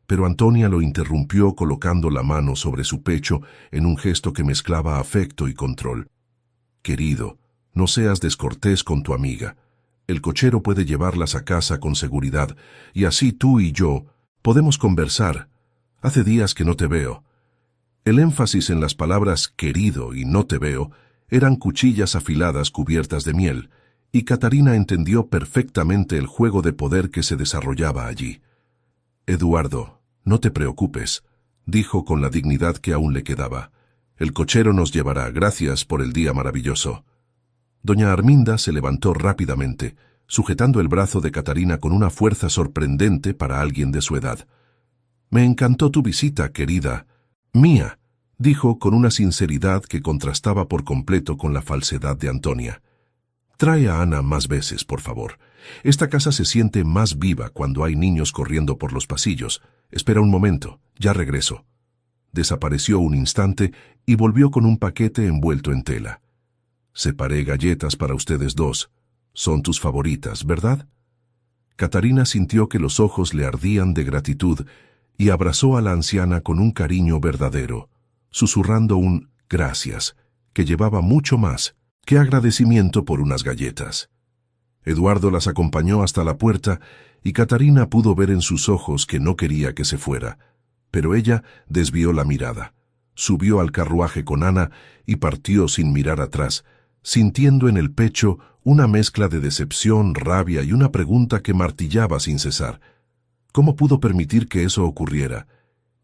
Pero Antonia lo interrumpió colocando la mano sobre su pecho en un gesto que mezclaba afecto y control. «Querido, no seas descortés con tu amiga. El cochero puede llevarlas a casa con seguridad, y así tú y yo podemos conversar. Hace días que no te veo». El énfasis en las palabras «querido» y «no te veo» eran cuchillas afiladas cubiertas de miel, y Catarina entendió perfectamente el juego de poder que se desarrollaba allí. «Eduardo, no te preocupes», dijo con la dignidad que aún le quedaba. «El cochero nos llevará. Gracias por el día maravilloso». Doña Arminda se levantó rápidamente, sujetando el brazo de Catarina con una fuerza sorprendente para alguien de su edad. «Me encantó tu visita, querida mía», dijo con una sinceridad que contrastaba por completo con la falsedad de Antonia. «Trae a Ana más veces, por favor. Esta casa se siente más viva cuando hay niños corriendo por los pasillos. Espera un momento, ya regreso». Desapareció un instante y volvió con un paquete envuelto en tela. «Separé galletas para ustedes dos. Son tus favoritas, ¿verdad?». Catarina sintió que los ojos le ardían de gratitud y abrazó a la anciana con un cariño verdadero, susurrando un «gracias», que llevaba mucho más que agradecimiento por unas galletas. Eduardo las acompañó hasta la puerta y Catarina pudo ver en sus ojos que no quería que se fuera, pero ella desvió la mirada, subió al carruaje con Ana y partió sin mirar atrás, sintiendo en el pecho una mezcla de decepción, rabia y una pregunta que martillaba sin cesar. ¿Cómo pudo permitir que eso ocurriera?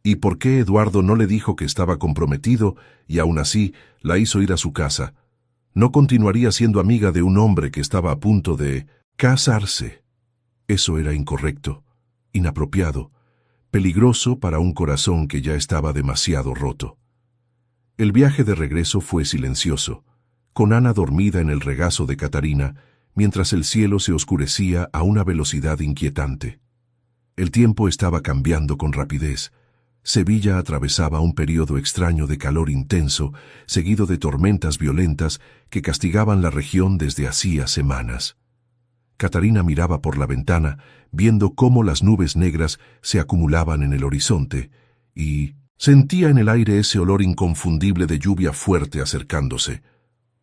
¿Y por qué Eduardo no le dijo que estaba comprometido y aún así la hizo ir a su casa? No continuaría siendo amiga de un hombre que estaba a punto de casarse. Eso era incorrecto, inapropiado, peligroso para un corazón que ya estaba demasiado roto. El viaje de regreso fue silencioso, con Ana dormida en el regazo de Catarina, mientras el cielo se oscurecía a una velocidad inquietante. El tiempo estaba cambiando con rapidez. Sevilla atravesaba un periodo extraño de calor intenso, seguido de tormentas violentas que castigaban la región desde hacía semanas. Catarina miraba por la ventana, viendo cómo las nubes negras se acumulaban en el horizonte, y sentía en el aire ese olor inconfundible de lluvia fuerte acercándose.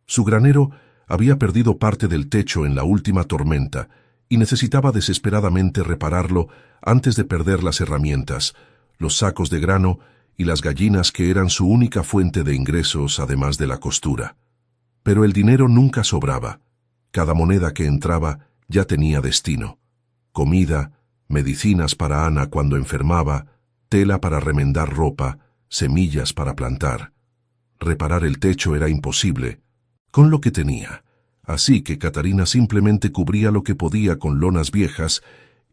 Su granero había perdido parte del techo en la última tormenta y necesitaba desesperadamente repararlo antes de perder las herramientas, los sacos de grano y las gallinas que eran su única fuente de ingresos además de la costura. Pero el dinero nunca sobraba. Cada moneda que entraba ya tenía destino. Comida, medicinas para Ana cuando enfermaba, tela para remendar ropa, semillas para plantar. Reparar el techo era imposible, con lo que tenía. Así que Catarina simplemente cubría lo que podía con lonas viejas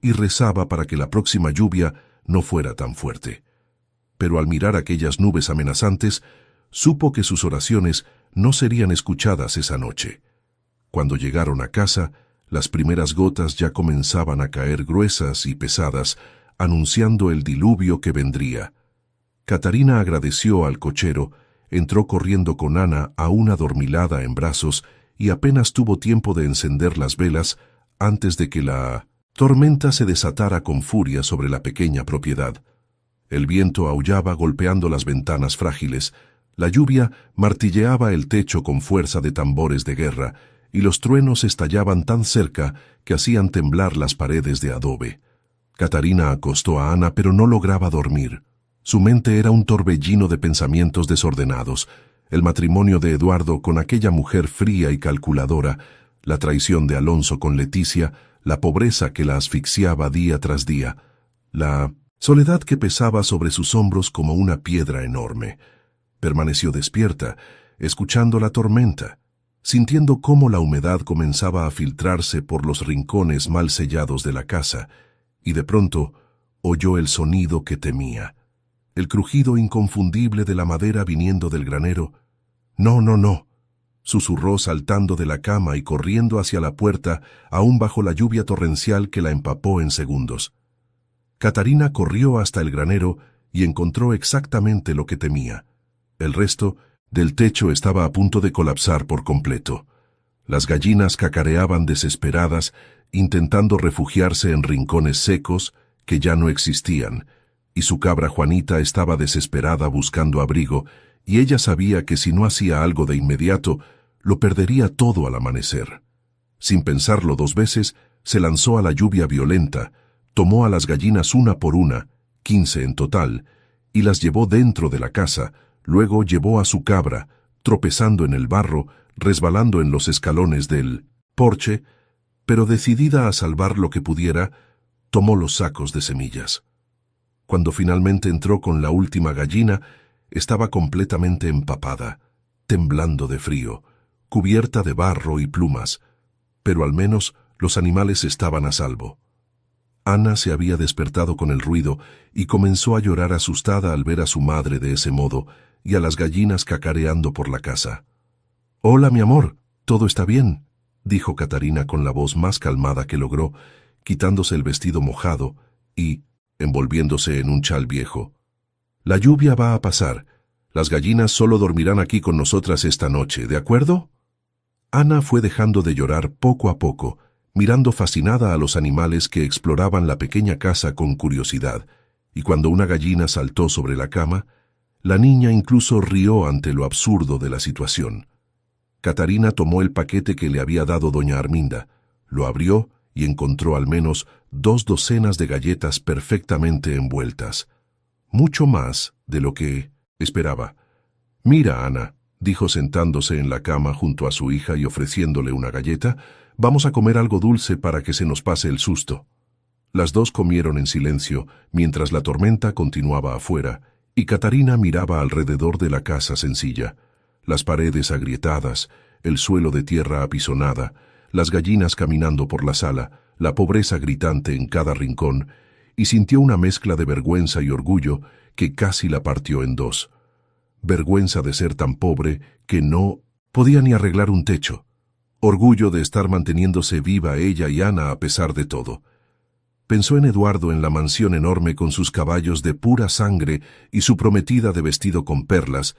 y rezaba para que la próxima lluvia no fuera tan fuerte. Pero al mirar aquellas nubes amenazantes, supo que sus oraciones no serían escuchadas esa noche. Cuando llegaron a casa, las primeras gotas ya comenzaban a caer gruesas y pesadas, anunciando el diluvio que vendría. Catarina agradeció al cochero, entró corriendo con Ana aún adormilada en brazos y apenas tuvo tiempo de encender las velas antes de que la tormenta se desatara con furia sobre la pequeña propiedad. El viento aullaba golpeando las ventanas frágiles, la lluvia martilleaba el techo con fuerza de tambores de guerra, y los truenos estallaban tan cerca que hacían temblar las paredes de adobe. Catarina acostó a Ana, pero no lograba dormir. Su mente era un torbellino de pensamientos desordenados, el matrimonio de Eduardo con aquella mujer fría y calculadora, la traición de Alonso con Leticia, la pobreza que la asfixiaba día tras día, la soledad que pesaba sobre sus hombros como una piedra enorme. Permaneció despierta, escuchando la tormenta, sintiendo cómo la humedad comenzaba a filtrarse por los rincones mal sellados de la casa, y de pronto oyó el sonido que temía, el crujido inconfundible de la madera viniendo del granero. «No, no, no», susurró saltando de la cama y corriendo hacia la puerta, aún bajo la lluvia torrencial que la empapó en segundos. Catarina corrió hasta el granero y encontró exactamente lo que temía. El resto del techo estaba a punto de colapsar por completo. Las gallinas cacareaban desesperadas, intentando refugiarse en rincones secos que ya no existían, y su cabra Juanita estaba desesperada buscando abrigo, y ella sabía que si no hacía algo de inmediato, lo perdería todo al amanecer. Sin pensarlo dos veces, se lanzó a la lluvia violenta, tomó a las gallinas una por una, 15 en total, y las llevó dentro de la casa. Luego llevó a su cabra, tropezando en el barro, resbalando en los escalones del porche, pero decidida a salvar lo que pudiera, tomó los sacos de semillas. Cuando finalmente entró con la última gallina, estaba completamente empapada, temblando de frío, cubierta de barro y plumas, pero al menos los animales estaban a salvo. Ana se había despertado con el ruido y comenzó a llorar asustada al ver a su madre de ese modo y a las gallinas cacareando por la casa. «Hola, mi amor, ¿todo está bien?», dijo Catarina con la voz más calmada que logró, quitándose el vestido mojado y envolviéndose en un chal viejo. «La lluvia va a pasar. Las gallinas solo dormirán aquí con nosotras esta noche, ¿de acuerdo?». Ana fue dejando de llorar poco a poco, mirando fascinada a los animales que exploraban la pequeña casa con curiosidad, y cuando una gallina saltó sobre la cama, la niña incluso rió ante lo absurdo de la situación. Catarina tomó el paquete que le había dado doña Arminda, lo abrió y encontró al menos 2 docenas de galletas perfectamente envueltas. Mucho más de lo que esperaba. «Mira, Ana», dijo sentándose en la cama junto a su hija y ofreciéndole una galleta, «vamos a comer algo dulce para que se nos pase el susto». Las dos comieron en silencio mientras la tormenta continuaba afuera, y Catarina miraba alrededor de la casa sencilla. Las paredes agrietadas, el suelo de tierra apisonada, las gallinas caminando por la sala, la pobreza gritante en cada rincón, y sintió una mezcla de vergüenza y orgullo que casi la partió en dos. Vergüenza de ser tan pobre que no podía ni arreglar un techo. Orgullo de estar manteniéndose viva ella y Ana a pesar de todo. Pensó en Eduardo en la mansión enorme con sus caballos de pura sangre y su prometida de vestido con perlas,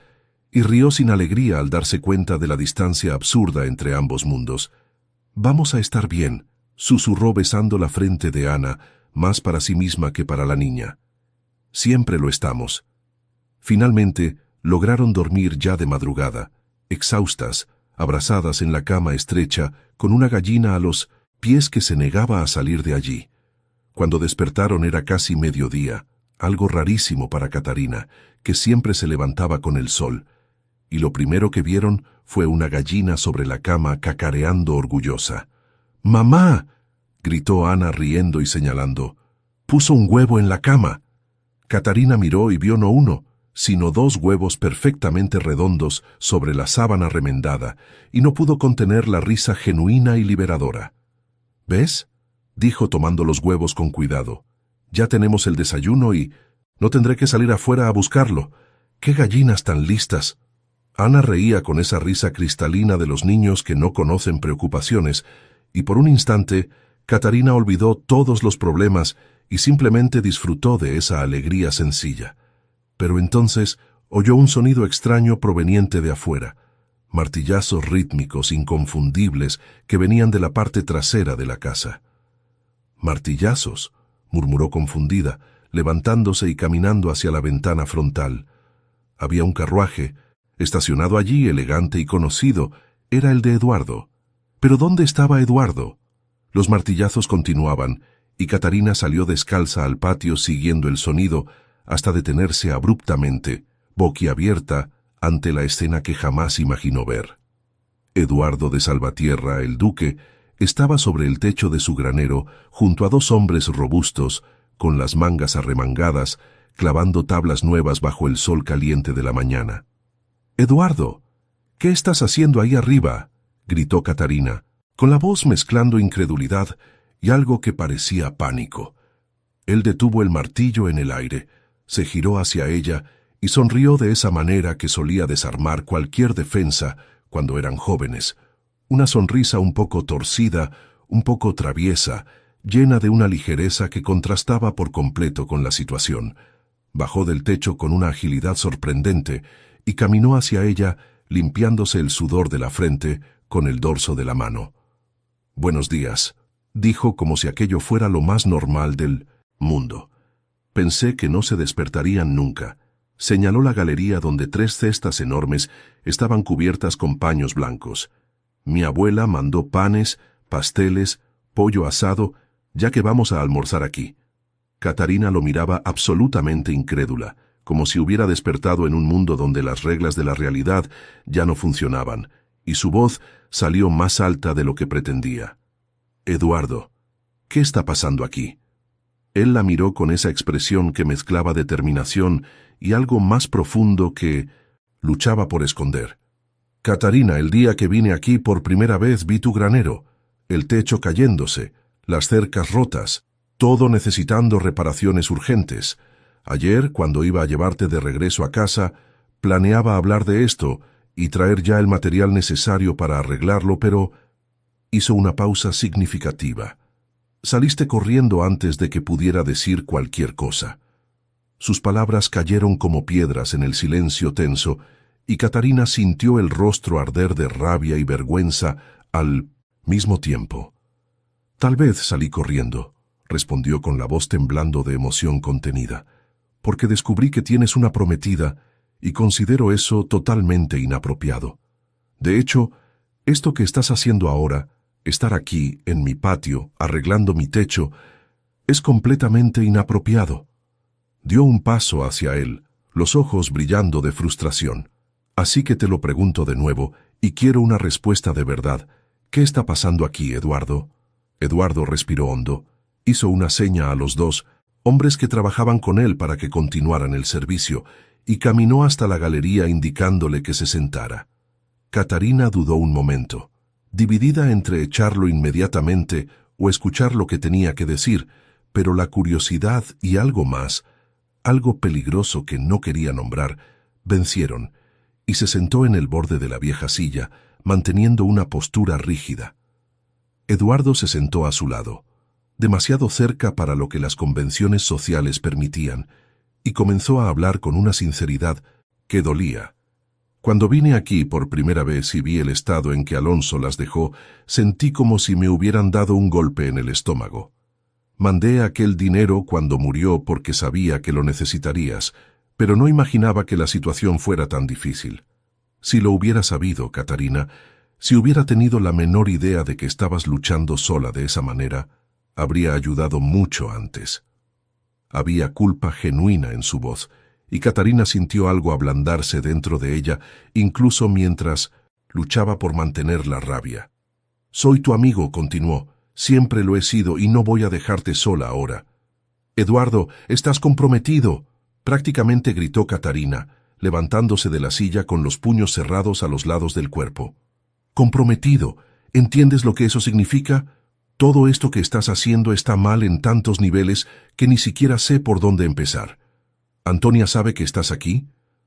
y rió sin alegría al darse cuenta de la distancia absurda entre ambos mundos. «Vamos a estar bien», susurró besando la frente de Ana, más para sí misma que para la niña. «Siempre lo estamos». Finalmente, lograron dormir ya de madrugada, exhaustas, abrazadas en la cama estrecha, con una gallina a los pies que se negaba a salir de allí. Cuando despertaron era casi mediodía, algo rarísimo para Catarina, que siempre se levantaba con el sol, y lo primero que vieron fue una gallina sobre la cama cacareando orgullosa. «¡Mamá!», gritó Ana riendo y señalando. «¡Puso un huevo en la cama!». Catarina miró y vio no uno, sino 2 huevos perfectamente redondos sobre la sábana remendada, y no pudo contener la risa genuina y liberadora. «¿Ves?», dijo tomando los huevos con cuidado. «Ya tenemos el desayuno y no tendré que salir afuera a buscarlo. ¡Qué gallinas tan listas!». Ana reía con esa risa cristalina de los niños que no conocen preocupaciones, y por un instante Catarina olvidó todos los problemas y simplemente disfrutó de esa alegría sencilla. Pero entonces oyó un sonido extraño proveniente de afuera, martillazos rítmicos inconfundibles que venían de la parte trasera de la casa. «¿Martillazos?», murmuró confundida, levantándose y caminando hacia la ventana frontal. Había un carruaje, estacionado allí, elegante y conocido. Era el de Eduardo. ¿Pero dónde estaba Eduardo? Los martillazos continuaban, y Catarina salió descalza al patio siguiendo el sonido, hasta detenerse abruptamente, boquiabierta, ante la escena que jamás imaginó ver. Eduardo de Salvatierra, el duque, estaba sobre el techo de su granero, junto a 2 hombres robustos, con las mangas arremangadas, clavando tablas nuevas bajo el sol caliente de la mañana. «¡Eduardo!». ¿Qué estás haciendo ahí arriba?, gritó Catarina, con la voz mezclando incredulidad y algo que parecía pánico. Él detuvo el martillo en el aire, se giró hacia ella y sonrió de esa manera que solía desarmar cualquier defensa cuando eran jóvenes. Una sonrisa un poco torcida, un poco traviesa, llena de una ligereza que contrastaba por completo con la situación. Bajó del techo con una agilidad sorprendente y caminó hacia ella, limpiándose el sudor de la frente con el dorso de la mano. «Buenos días», dijo como si aquello fuera lo más normal del mundo. «Pensé que no se despertarían nunca». Señaló la galería donde 3 cestas enormes estaban cubiertas con paños blancos. «Mi abuela mandó panes, pasteles, pollo asado, ya que vamos a almorzar aquí». Catarina lo miraba absolutamente incrédula, como si hubiera despertado en un mundo donde las reglas de la realidad ya no funcionaban, y su voz salió más alta de lo que pretendía. «Eduardo, ¿qué está pasando aquí?». Él la miró con esa expresión que mezclaba determinación y algo más profundo que luchaba por esconder. «Catarina, el día que vine aquí por primera vez vi tu granero, el techo cayéndose, las cercas rotas, todo necesitando reparaciones urgentes. Ayer, cuando iba a llevarte de regreso a casa, planeaba hablar de esto y traer ya el material necesario para arreglarlo, pero…». Hizo una pausa significativa. «Saliste corriendo antes de que pudiera decir cualquier cosa». Sus palabras cayeron como piedras en el silencio tenso, y Catarina sintió el rostro arder de rabia y vergüenza al mismo tiempo. «Tal vez salí corriendo», respondió con la voz temblando de emoción contenida, «porque descubrí que tienes una prometida y considero eso totalmente inapropiado. De hecho, esto que estás haciendo ahora, estar aquí, en mi patio, arreglando mi techo, es completamente inapropiado». Dio un paso hacia él, los ojos brillando de frustración. «Así que te lo pregunto de nuevo, y quiero una respuesta de verdad. ¿Qué está pasando aquí, Eduardo?». Eduardo respiró hondo, hizo una seña a los 2 hombres que trabajaban con él para que continuaran el servicio, y caminó hasta la galería indicándole que se sentara. Catarina dudó un momento, dividida entre echarlo inmediatamente o escuchar lo que tenía que decir, pero la curiosidad y algo más, algo peligroso que no quería nombrar, vencieron, y se sentó en el borde de la vieja silla, manteniendo una postura rígida. Eduardo se sentó a su lado, demasiado cerca para lo que las convenciones sociales permitían, y comenzó a hablar con una sinceridad que dolía. «Cuando vine aquí por primera vez y vi el estado en que Alonso las dejó, sentí como si me hubieran dado un golpe en el estómago. Mandé aquel dinero cuando murió porque sabía que lo necesitarías, pero no imaginaba que la situación fuera tan difícil. Si lo hubiera sabido, Catarina, si hubiera tenido la menor idea de que estabas luchando sola de esa manera, habría ayudado mucho antes». Había culpa genuina en su voz, y Catarina sintió algo ablandarse dentro de ella, incluso mientras luchaba por mantener la rabia. «Soy tu amigo», continuó. «Siempre lo he sido y no voy a dejarte sola ahora». «Eduardo, estás comprometido», prácticamente gritó Catarina, levantándose de la silla con los puños cerrados a los lados del cuerpo. «Comprometido, ¿entiendes lo que eso significa? Todo esto que estás haciendo está mal en tantos niveles que ni siquiera sé por dónde empezar. Antonia sabe que estás aquí,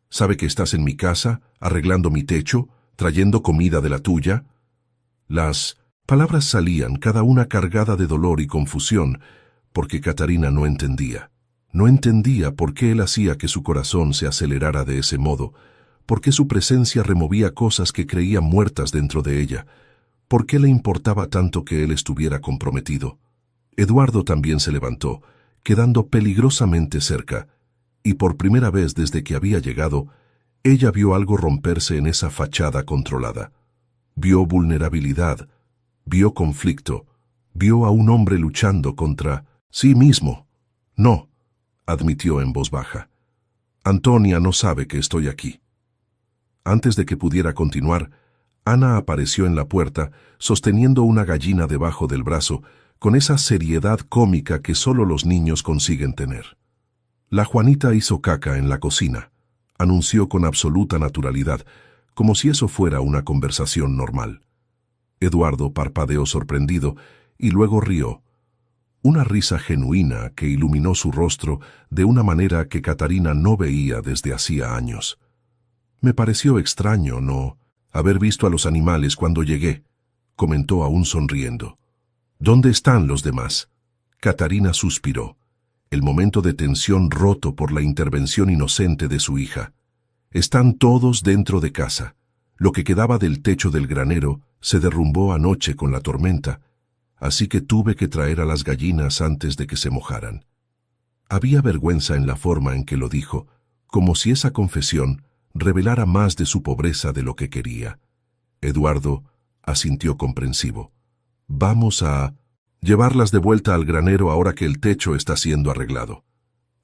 sabe que estás en mi casa, arreglando mi techo, trayendo comida de la tuya». Las palabras salían, cada una cargada de dolor y confusión, porque Catarina no entendía. No entendía por qué él hacía que su corazón se acelerara de ese modo, por qué su presencia removía cosas que creía muertas dentro de ella, por qué le importaba tanto que él estuviera comprometido. Eduardo también se levantó, quedando peligrosamente cerca, y por primera vez desde que había llegado, ella vio algo romperse en esa fachada controlada. Vio vulnerabilidad, vio conflicto, vio a un hombre luchando contra sí mismo. «No», admitió en voz baja. «Antonia no sabe que estoy aquí». Antes de que pudiera continuar, Ana apareció en la puerta, sosteniendo una gallina debajo del brazo, con esa seriedad cómica que solo los niños consiguen tener. «La Juanita hizo caca en la cocina», anunció con absoluta naturalidad, como si eso fuera una conversación normal. Eduardo parpadeó sorprendido y luego rió. Una risa genuina que iluminó su rostro de una manera que Catarina no veía desde hacía años. Me pareció extraño no haber visto a los animales cuando llegué, comentó aún sonriendo. ¿Dónde están los demás? Catarina suspiró. El momento de tensión roto por la intervención inocente de su hija. Están todos dentro de casa. Lo que quedaba del techo del granero se derrumbó anoche con la tormenta, así que tuve que traer a las gallinas antes de que se mojaran. Había vergüenza en la forma en que lo dijo, como si esa confesión revelara más de su pobreza de lo que quería. Eduardo asintió comprensivo. Vamos a llevarlas de vuelta al granero ahora que el techo está siendo arreglado.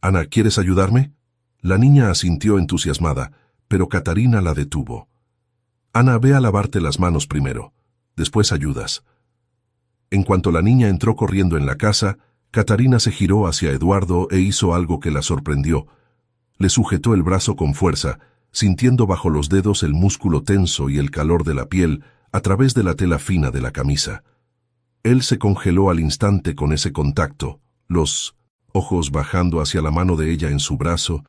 Ana, ¿quieres ayudarme? La niña asintió entusiasmada, pero Catarina la detuvo. Ana, ve a lavarte las manos primero. Después ayudas. En cuanto la niña entró corriendo en la casa, Catarina se giró hacia Eduardo e hizo algo que la sorprendió. Le sujetó el brazo con fuerza, sintiendo bajo los dedos el músculo tenso y el calor de la piel a través de la tela fina de la camisa. Él se congeló al instante con ese contacto, los ojos bajando hacia la mano de ella en su brazo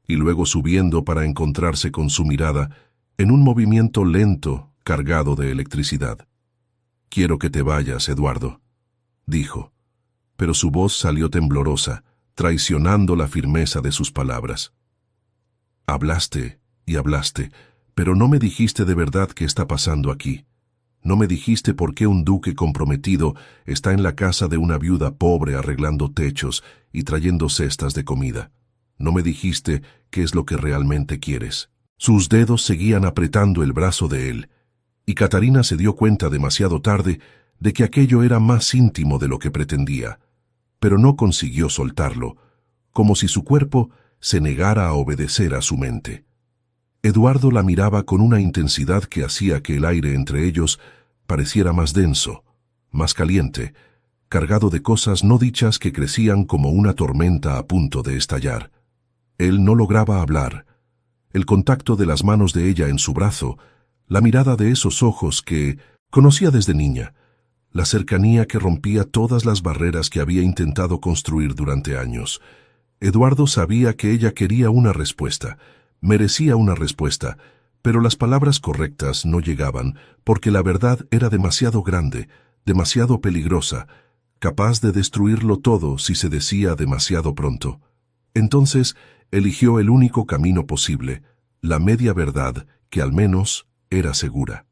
y luego subiendo para encontrarse con su mirada en un movimiento lento, cargado de electricidad. «Quiero que te vayas, Eduardo», dijo, pero su voz salió temblorosa, traicionando la firmeza de sus palabras. «Hablaste y hablaste, pero no me dijiste de verdad qué está pasando aquí. No me dijiste por qué un duque comprometido está en la casa de una viuda pobre arreglando techos y trayendo cestas de comida. No me dijiste qué es lo que realmente quieres». Sus dedos seguían apretando el brazo de él, y Catarina se dio cuenta demasiado tarde de que aquello era más íntimo de lo que pretendía, pero no consiguió soltarlo, como si su cuerpo se negara a obedecer a su mente. Eduardo la miraba con una intensidad que hacía que el aire entre ellos pareciera más denso, más caliente, cargado de cosas no dichas que crecían como una tormenta a punto de estallar. Él no lograba hablar. El contacto de las manos de ella en su brazo, la mirada de esos ojos que conocía desde niña, la cercanía que rompía todas las barreras que había intentado construir durante años. Eduardo sabía que ella quería una respuesta, merecía una respuesta, pero las palabras correctas no llegaban porque la verdad era demasiado grande, demasiado peligrosa, capaz de destruirlo todo si se decía demasiado pronto. Entonces eligió el único camino posible, la media verdad que al menos era segura.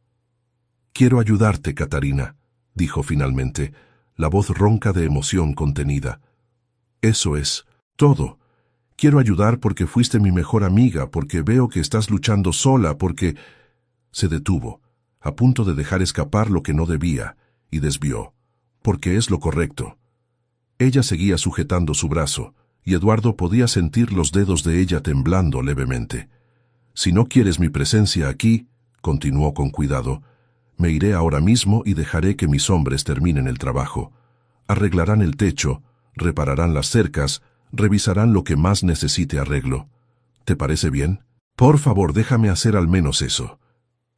«Quiero ayudarte, Catarina», dijo finalmente, la voz ronca de emoción contenida. «Eso es todo. Quiero ayudar porque fuiste mi mejor amiga, porque veo que estás luchando sola, porque...» Se detuvo, a punto de dejar escapar lo que no debía, y desvió. «Porque es lo correcto». Ella seguía sujetando su brazo, y Eduardo podía sentir los dedos de ella temblando levemente. «Si no quieres mi presencia aquí», continuó con cuidado, «me iré ahora mismo y dejaré que mis hombres terminen el trabajo. Arreglarán el techo, repararán las cercas, revisarán lo que más necesite arreglo. ¿Te parece bien? Por favor, déjame hacer al menos eso».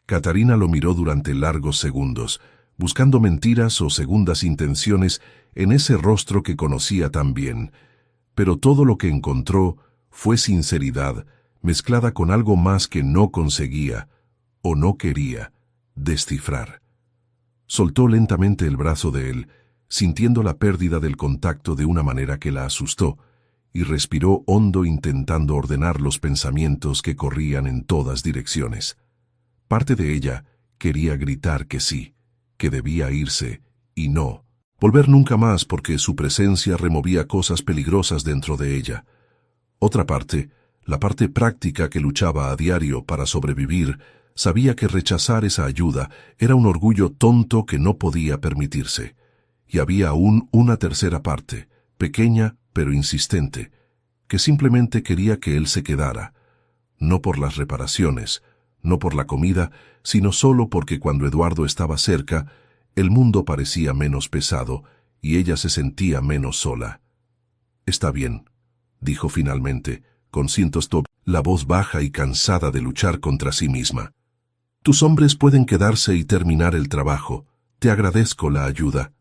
Catarina lo miró durante largos segundos, buscando mentiras o segundas intenciones en ese rostro que conocía tan bien, pero todo lo que encontró fue sinceridad, mezclada con algo más que no conseguía, o no quería, descifrar. Soltó lentamente el brazo de él, sintiendo la pérdida del contacto de una manera que la asustó, y respiró hondo intentando ordenar los pensamientos que corrían en todas direcciones. Parte de ella quería gritar que sí, que debía irse, y no volver nunca más porque su presencia removía cosas peligrosas dentro de ella. Otra parte, la parte práctica que luchaba a diario para sobrevivir, sabía que rechazar esa ayuda era un orgullo tonto que no podía permitirse. Y había aún una tercera parte, pequeña pero insistente, que simplemente quería que él se quedara, no por las reparaciones, no por la comida, sino solo porque cuando Eduardo estaba cerca, el mundo parecía menos pesado y ella se sentía menos sola. «Está bien», dijo finalmente, con la voz baja y cansada de luchar contra sí misma. Tus hombres pueden quedarse y terminar el trabajo. Te agradezco la ayuda.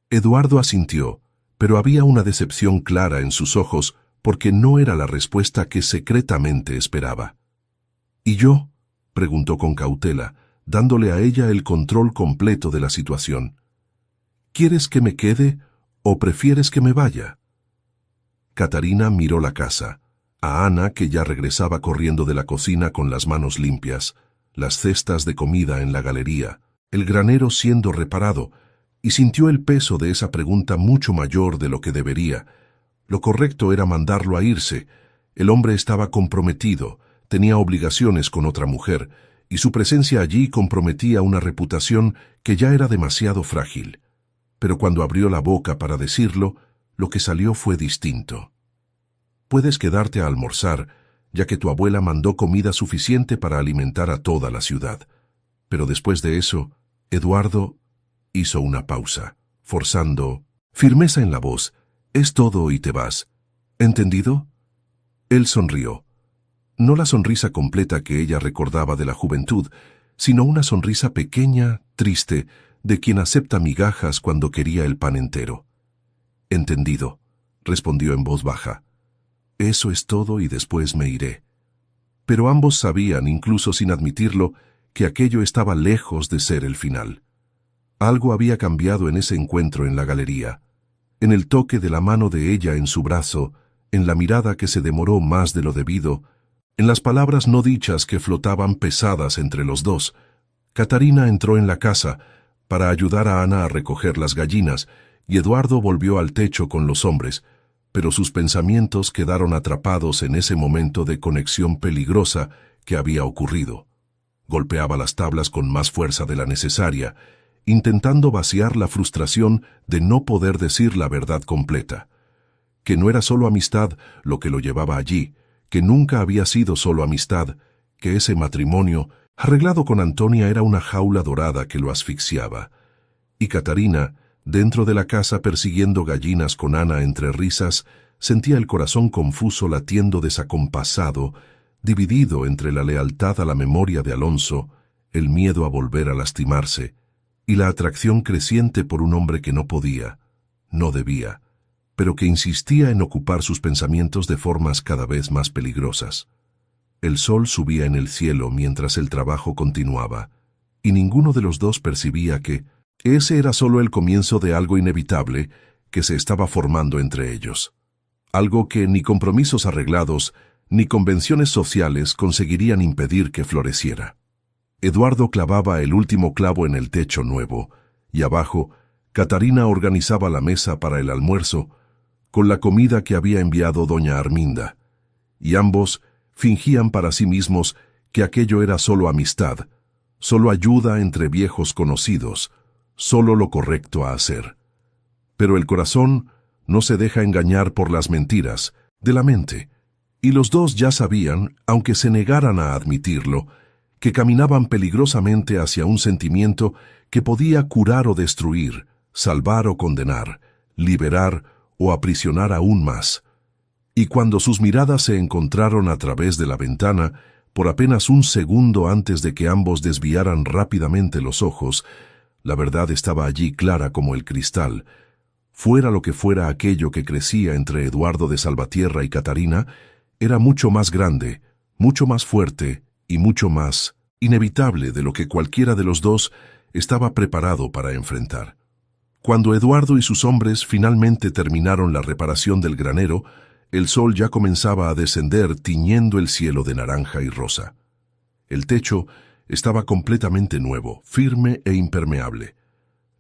Eduardo asintió, pero había una decepción clara en sus ojos porque no era la respuesta que secretamente esperaba. ¿Y yo?, preguntó con cautela, dándole a ella el control completo de la situación. ¿Quieres que me quede o prefieres que me vaya? Catarina miró la casa, a Ana, que ya regresaba corriendo de la cocina con las manos limpias, las cestas de comida en la galería, el granero siendo reparado, y sintió el peso de esa pregunta mucho mayor de lo que debería. Lo correcto era mandarlo a irse. El hombre estaba comprometido, tenía obligaciones con otra mujer, y su presencia allí comprometía una reputación que ya era demasiado frágil. Pero cuando abrió la boca para decirlo, lo que salió fue distinto. Puedes quedarte a almorzar, ya que tu abuela mandó comida suficiente para alimentar a toda la ciudad. Pero después de eso, Eduardo hizo una pausa, forzando firmeza en la voz. Es todo y te vas. ¿Entendido? Él sonrió. No la sonrisa completa que ella recordaba de la juventud, sino una sonrisa pequeña, triste, de quien acepta migajas cuando quería el pan entero. Entendido, respondió en voz baja. Eso es todo y después me iré. Pero ambos sabían, incluso sin admitirlo, que aquello estaba lejos de ser el final. Algo había cambiado en ese encuentro en la galería, en el toque de la mano de ella en su brazo, en la mirada que se demoró más de lo debido, en las palabras no dichas que flotaban pesadas entre los dos. Catarina entró en la casa para ayudar a Ana a recoger las gallinas, y Eduardo volvió al techo con los hombres, pero sus pensamientos quedaron atrapados en ese momento de conexión peligrosa que había ocurrido. Golpeaba las tablas con más fuerza de la necesaria, intentando vaciar la frustración de no poder decir la verdad completa. Que no era solo amistad lo que lo llevaba allí, que nunca había sido solo amistad, que ese matrimonio, arreglado con Antonia, era una jaula dorada que lo asfixiaba. Y Catarina, dentro de la casa persiguiendo gallinas con Ana entre risas, sentía el corazón confuso latiendo desacompasado, dividido entre la lealtad a la memoria de Alonso, el miedo a volver a lastimarse, y la atracción creciente por un hombre que no podía, no debía, pero que insistía en ocupar sus pensamientos de formas cada vez más peligrosas. El sol subía en el cielo mientras el trabajo continuaba, y ninguno de los dos percibía que ese era solo el comienzo de algo inevitable que se estaba formando entre ellos. Algo que ni compromisos arreglados ni convenciones sociales conseguirían impedir que floreciera. Eduardo clavaba el último clavo en el techo nuevo, y abajo, Catarina organizaba la mesa para el almuerzo, con la comida que había enviado doña Arminda, y ambos fingían para sí mismos que aquello era solo amistad, solo ayuda entre viejos conocidos, solo lo correcto a hacer. Pero el corazón no se deja engañar por las mentiras de la mente, y los dos ya sabían, aunque se negaran a admitirlo, que caminaban peligrosamente hacia un sentimiento que podía curar o destruir, salvar o condenar, liberar o aprisionar aún más. Y cuando sus miradas se encontraron a través de la ventana, por apenas un segundo antes de que ambos desviaran rápidamente los ojos, la verdad estaba allí clara como el cristal. Fuera lo que fuera aquello que crecía entre Eduardo de Salvatierra y Catarina, era mucho más grande, mucho más fuerte y mucho más inevitable de lo que cualquiera de los dos estaba preparado para enfrentar. Cuando Eduardo y sus hombres finalmente terminaron la reparación del granero, el sol ya comenzaba a descender tiñendo el cielo de naranja y rosa. El techo estaba completamente nuevo, firme e impermeable.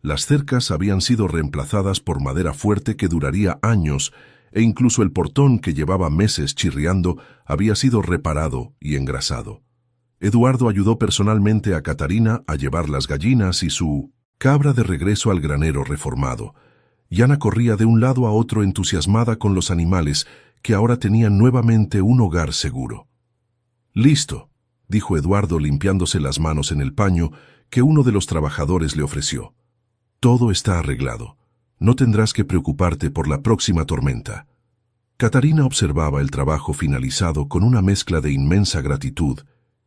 Las cercas habían sido reemplazadas por madera fuerte que duraría años, e incluso el portón, que llevaba meses chirriando, había sido reparado y engrasado. Eduardo ayudó personalmente a Catarina a llevar las gallinas y su cabra de regreso al granero reformado. Y Ana corría de un lado a otro entusiasmada con los animales, que ahora tenían nuevamente un hogar seguro. «Listo», dijo Eduardo limpiándose las manos en el paño que uno de los trabajadores le ofreció. «Todo está arreglado. No tendrás que preocuparte por la próxima tormenta». Catarina observaba el trabajo finalizado con una mezcla de inmensa gratitud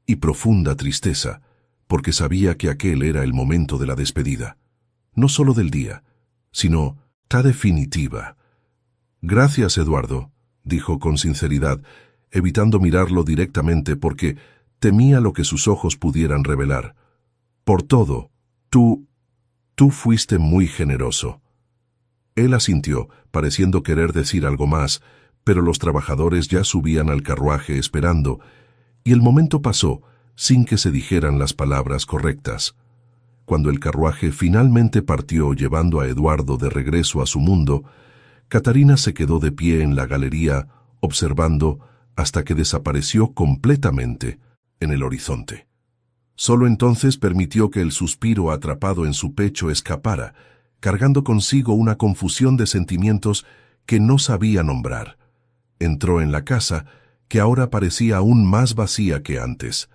y profunda tristeza, porque sabía que aquel era el momento de la despedida, no solo del día, sino la definitiva. «Gracias, Eduardo», dijo con sinceridad, evitando mirarlo directamente porque temía lo que sus ojos pudieran revelar. «Por todo, tú fuiste muy generoso». Él asintió, pareciendo querer decir algo más, pero los trabajadores ya subían al carruaje esperando, y el momento pasó sin que se dijeran las palabras correctas. Cuando el carruaje finalmente partió llevando a Eduardo de regreso a su mundo, Catarina se quedó de pie en la galería, observando hasta que desapareció completamente en el horizonte. Solo entonces permitió que el suspiro atrapado en su pecho escapara, cargando consigo una confusión de sentimientos que no sabía nombrar. Entró en la casa, que ahora parecía aún más vacía que antes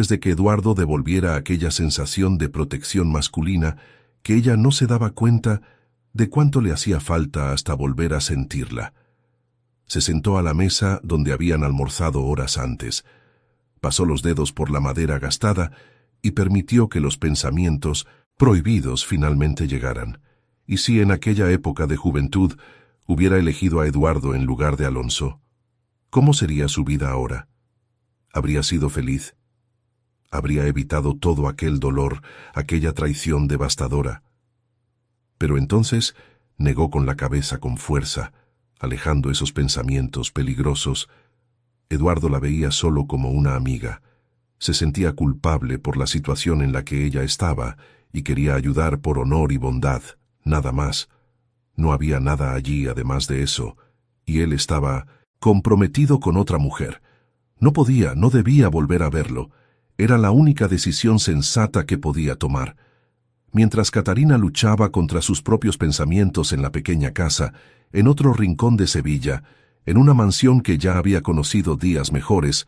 de que Eduardo devolviera aquella sensación de protección masculina que ella no se daba cuenta de cuánto le hacía falta hasta volver a sentirla. Se sentó a la mesa donde habían almorzado horas antes, pasó los dedos por la madera gastada y permitió que los pensamientos prohibidos finalmente llegaran. ¿Y si en aquella época de juventud hubiera elegido a Eduardo en lugar de Alonso? ¿Cómo sería su vida ahora? ¿Habría sido feliz? ¿Habría evitado todo aquel dolor, aquella traición devastadora? Pero entonces negó con la cabeza con fuerza, alejando esos pensamientos peligrosos. Eduardo la veía solo como una amiga. Se sentía culpable por la situación en la que ella estaba y quería ayudar por honor y bondad, nada más. No había nada allí además de eso, y él estaba comprometido con otra mujer. No debía volver a verlo. Era la única decisión sensata que podía tomar. Mientras Catarina luchaba contra sus propios pensamientos en la pequeña casa, en otro rincón de Sevilla, en una mansión que ya había conocido días mejores,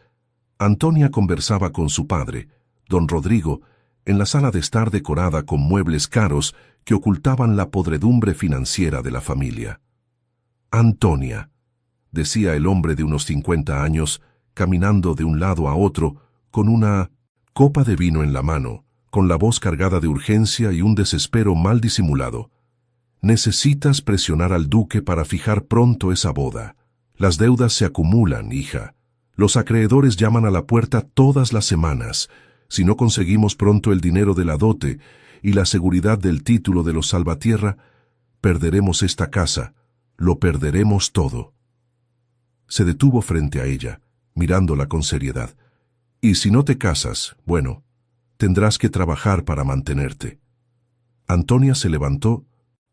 Antonia conversaba con su padre, don Rodrigo, en la sala de estar decorada con muebles caros que ocultaban la podredumbre financiera de la familia. «Antonia», decía el hombre de unos 50 años, caminando de un lado a otro, con una copa de vino en la mano, con la voz cargada de urgencia y un desespero mal disimulado. «Necesitas presionar al duque para fijar pronto esa boda. Las deudas se acumulan, hija. Los acreedores llaman a la puerta todas las semanas. Si no conseguimos pronto el dinero de la dote y la seguridad del título de los Salvatierra, perderemos esta casa, lo perderemos todo». Se detuvo frente a ella, mirándola con seriedad. «Y si no te casas, bueno, tendrás que trabajar para mantenerte». Antonia se levantó,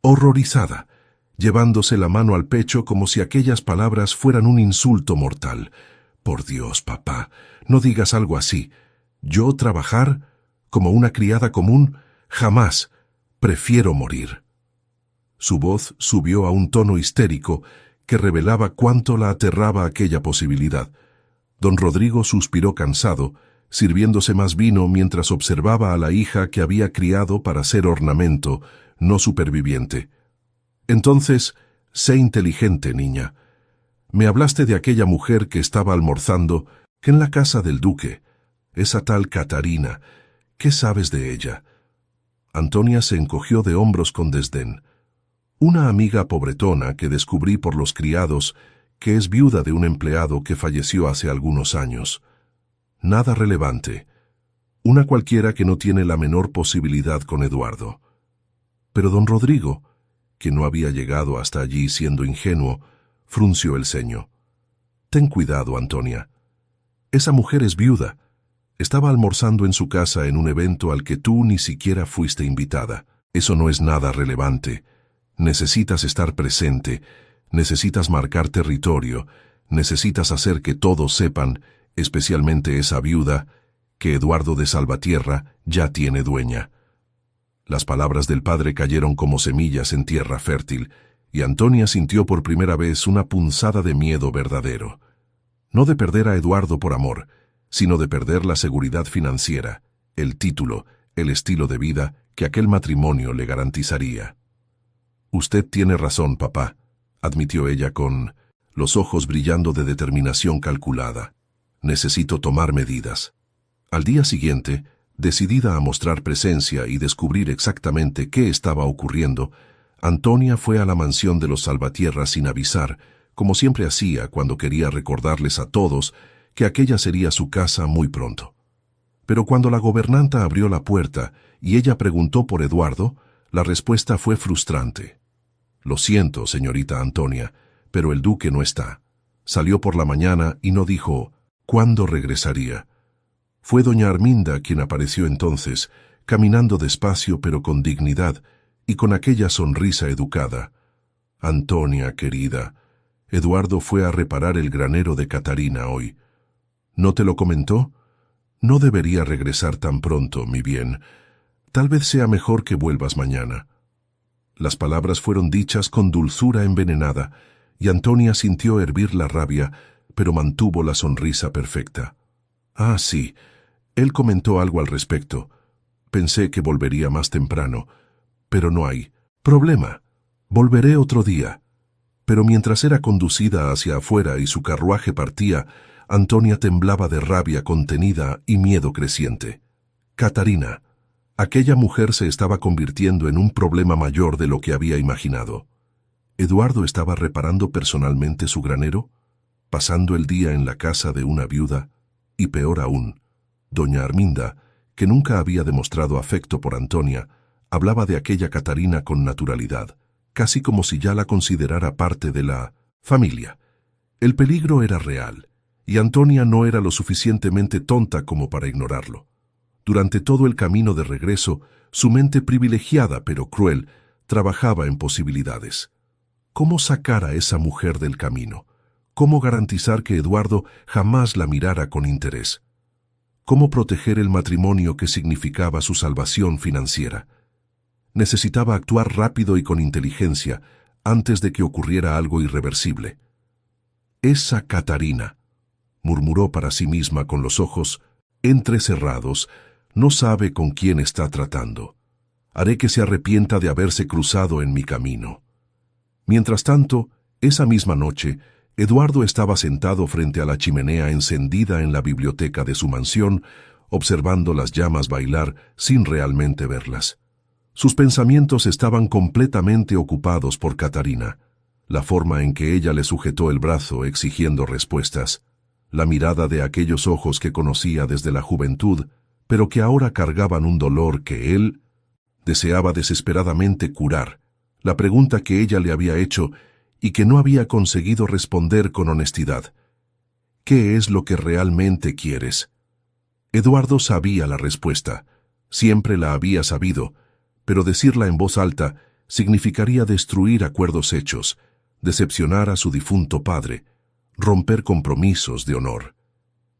horrorizada, llevándose la mano al pecho como si aquellas palabras fueran un insulto mortal. «Por Dios, papá, no digas algo así. ¿Yo trabajar? ¿Como una criada común? Jamás. Prefiero morir». Su voz subió a un tono histérico que revelaba cuánto la aterraba aquella posibilidad. Don Rodrigo suspiró cansado, sirviéndose más vino mientras observaba a la hija que había criado para ser ornamento, no superviviente. «Entonces, sé inteligente, niña. Me hablaste de aquella mujer que estaba almorzando en la casa del duque, esa tal Catarina. ¿Qué sabes de ella?» Antonia se encogió de hombros con desdén. «Una amiga pobretona que descubrí por los criados, que es viuda de un empleado que falleció hace algunos años. Nada relevante. Una cualquiera que no tiene la menor posibilidad con Eduardo». Pero don Rodrigo, que no había llegado hasta allí siendo ingenuo, frunció el ceño. «Ten cuidado, Antonia. Esa mujer es viuda. Estaba almorzando en su casa en un evento al que tú ni siquiera fuiste invitada. Eso no es nada relevante. Necesitas estar presente, necesitas marcar territorio, necesitas hacer que todos sepan, especialmente esa viuda, que Eduardo de Salvatierra ya tiene dueña». Las palabras del padre cayeron como semillas en tierra fértil, y Antonia sintió por primera vez una punzada de miedo verdadero. No de perder a Eduardo por amor, sino de perder la seguridad financiera, el título, el estilo de vida que aquel matrimonio le garantizaría. «Usted tiene razón, papá», admitió ella con los ojos brillando de determinación calculada. «Necesito tomar medidas». Al día siguiente, Decidida a mostrar presencia y descubrir exactamente qué estaba ocurriendo, Antonia fue a la mansión de los Salvatierra sin avisar, como siempre hacía cuando quería recordarles a todos que aquella sería su casa muy pronto. Pero cuando la gobernanta abrió la puerta y ella preguntó por Eduardo, la respuesta fue frustrante. «Lo siento, señorita Antonia, pero el duque no está. Salió por la mañana y no dijo cuándo regresaría». Fue doña Arminda quien apareció entonces, caminando despacio pero con dignidad y con aquella sonrisa educada. «Antonia, querida, Eduardo fue a reparar el granero de Catarina hoy. ¿No te lo comentó? No debería regresar tan pronto, mi bien. Tal vez sea mejor que vuelvas mañana». Las palabras fueron dichas con dulzura envenenada, y Antonia sintió hervir la rabia, pero mantuvo la sonrisa perfecta. «Ah, sí, él comentó algo al respecto. Pensé que volvería más temprano, pero no hay problema. Volveré otro día». Pero mientras era conducida hacia afuera y su carruaje partía, Antonia temblaba de rabia contenida y miedo creciente. Catarina. Aquella mujer se estaba convirtiendo en un problema mayor de lo que había imaginado. ¿Eduardo estaba reparando personalmente su granero? ¿Pasando el día en la casa de una viuda? Y peor aún, doña Arminda, que nunca había demostrado afecto por Antonia, hablaba de aquella Catarina con naturalidad, casi como si ya la considerara parte de la familia. El peligro era real, y Antonia no era lo suficientemente tonta como para ignorarlo. Durante todo el camino de regreso, su mente privilegiada pero cruel trabajaba en posibilidades. ¿Cómo sacar a esa mujer del camino? ¿Cómo garantizar que Eduardo jamás la mirara con interés? ¿Cómo proteger el matrimonio que significaba su salvación financiera? Necesitaba actuar rápido y con inteligencia antes de que ocurriera algo irreversible. «Esa Catarina», murmuró para sí misma con los ojos entrecerrados, «no sabe con quién está tratando. Haré que se arrepienta de haberse cruzado en mi camino». Mientras tanto, esa misma noche, Eduardo estaba sentado frente a la chimenea encendida en la biblioteca de su mansión, observando las llamas bailar sin realmente verlas. Sus pensamientos estaban completamente ocupados por Catarina, la forma en que ella le sujetó el brazo exigiendo respuestas, la mirada de aquellos ojos que conocía desde la juventud, pero que ahora cargaban un dolor que él deseaba desesperadamente curar, la pregunta que ella le había hecho y que no había conseguido responder con honestidad. ¿Qué es lo que realmente quieres? Eduardo sabía la respuesta, siempre la había sabido, pero decirla en voz alta significaría destruir acuerdos hechos, decepcionar a su difunto padre, romper compromisos de honor.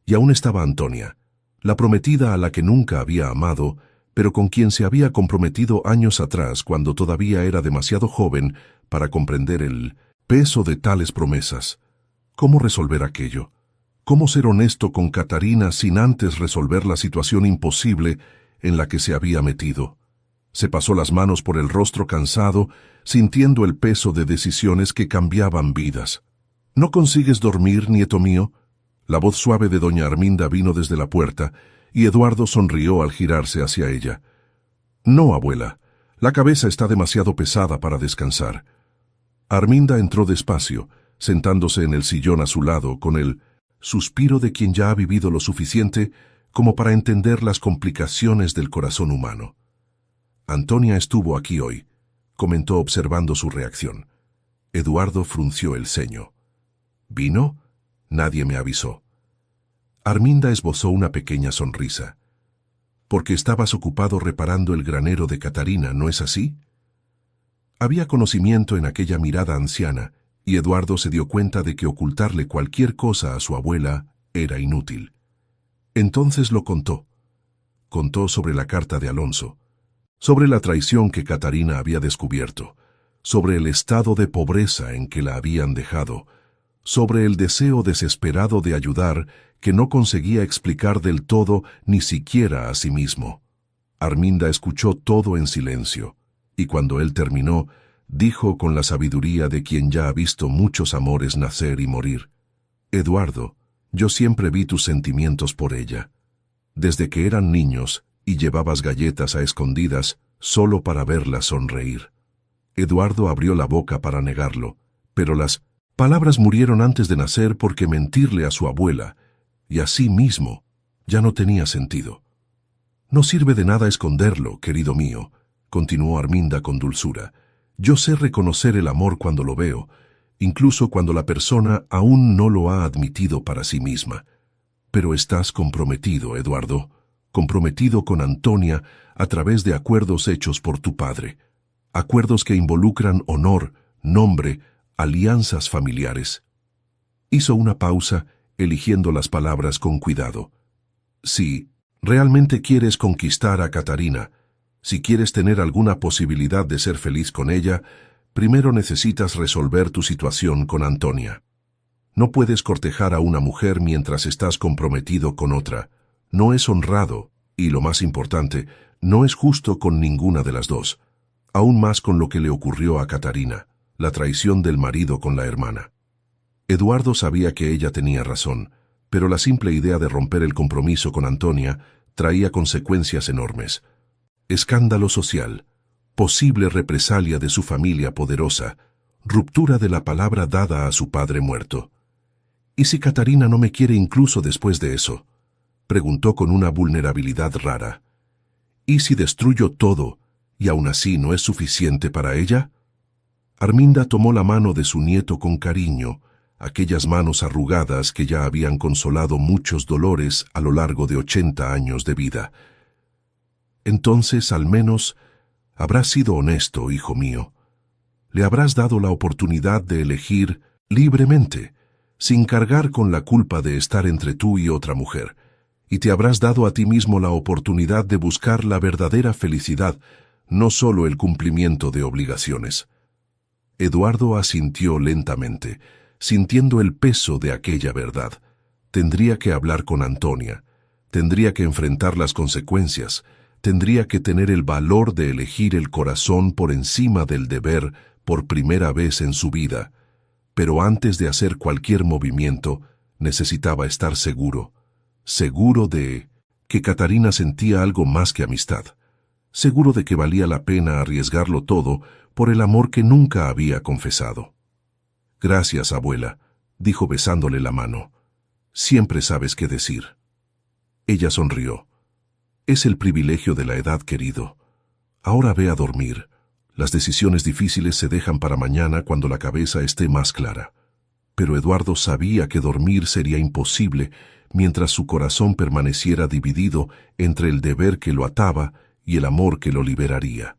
Y aún estaba Antonia, la prometida a la que nunca había amado, pero con quien se había comprometido años atrás cuando todavía era demasiado joven para comprender el peso de tales promesas. ¿Cómo resolver aquello? ¿Cómo ser honesto con Catarina sin antes resolver la situación imposible en la que se había metido? Se pasó las manos por el rostro cansado, sintiendo el peso de decisiones que cambiaban vidas. «¿No consigues dormir, nieto mío?». La voz suave de doña Arminda vino desde la puerta, y Eduardo sonrió al girarse hacia ella. «No, abuela, la cabeza está demasiado pesada para descansar». Arminda entró despacio, sentándose en el sillón a su lado, con el suspiro de quien ya ha vivido lo suficiente como para entender las complicaciones del corazón humano. «Antonia estuvo aquí hoy», comentó observando su reacción. Eduardo frunció el ceño. «¿Vino? Nadie me avisó». Arminda esbozó una pequeña sonrisa. «Porque estabas ocupado reparando el granero de Catarina, ¿no es así?». Había conocimiento en aquella mirada anciana, y Eduardo se dio cuenta de que ocultarle cualquier cosa a su abuela era inútil. Entonces lo contó. Contó sobre la carta de Alonso, sobre la traición que Catarina había descubierto, sobre el estado de pobreza en que la habían dejado, sobre el deseo desesperado de ayudar que no conseguía explicar del todo ni siquiera a sí mismo. Arminda escuchó todo en silencio, y cuando él terminó, dijo con la sabiduría de quien ya ha visto muchos amores nacer y morir: «Eduardo, yo siempre vi tus sentimientos por ella. Desde que eran niños, y llevabas galletas a escondidas solo para verla sonreír. Eduardo abrió la boca para negarlo, pero las palabras murieron antes de nacer porque mentirle a su abuela, y a sí mismo, ya no tenía sentido. No sirve de nada esconderlo, querido mío, continuó Arminda con dulzura. Yo sé reconocer el amor cuando lo veo, incluso cuando la persona aún no lo ha admitido para sí misma. Pero estás comprometido, Eduardo, comprometido con Antonia a través de acuerdos hechos por tu padre. Acuerdos que involucran honor, nombre, alianzas familiares. Hizo una pausa, eligiendo las palabras con cuidado. Si realmente quieres conquistar a Catarina, si quieres tener alguna posibilidad de ser feliz con ella, primero necesitas resolver tu situación con Antonia. No puedes cortejar a una mujer mientras estás comprometido con otra. No es honrado, y lo más importante, no es justo con ninguna de las dos. Aún más con lo que le ocurrió a Catarina, la traición del marido con la hermana. Eduardo sabía que ella tenía razón, pero la simple idea de romper el compromiso con Antonia traía consecuencias enormes. Escándalo social, posible represalia de su familia poderosa, ruptura de la palabra dada a su padre muerto. ¿Y si Catarina no me quiere incluso después de eso?, preguntó con una vulnerabilidad rara. ¿Y si destruyo todo y aún así no es suficiente para ella? Arminda tomó la mano de su nieto con cariño, aquellas manos arrugadas que ya habían consolado muchos dolores a lo largo de 80 años de vida. Entonces, al menos, habrás sido honesto, hijo mío. Le habrás dado la oportunidad de elegir libremente, sin cargar con la culpa de estar entre tú y otra mujer, y te habrás dado a ti mismo la oportunidad de buscar la verdadera felicidad, no solo el cumplimiento de obligaciones. Eduardo asintió lentamente, sintiendo el peso de aquella verdad. Tendría que hablar con Antonia, tendría que enfrentar las consecuencias, tendría que tener el valor de elegir el corazón por encima del deber por primera vez en su vida. Pero antes de hacer cualquier movimiento, necesitaba estar seguro de que Catarina sentía algo más que amistad, seguro de que valía la pena arriesgarlo todo por el amor que nunca había confesado. Gracias, abuela, dijo besándole la mano. Siempre sabes qué decir. Ella sonrió. Es el privilegio de la edad, querido. Ahora ve a dormir. Las decisiones difíciles se dejan para mañana cuando la cabeza esté más clara. Pero Eduardo sabía que dormir sería imposible mientras su corazón permaneciera dividido entre el deber que lo ataba y el amor que lo liberaría.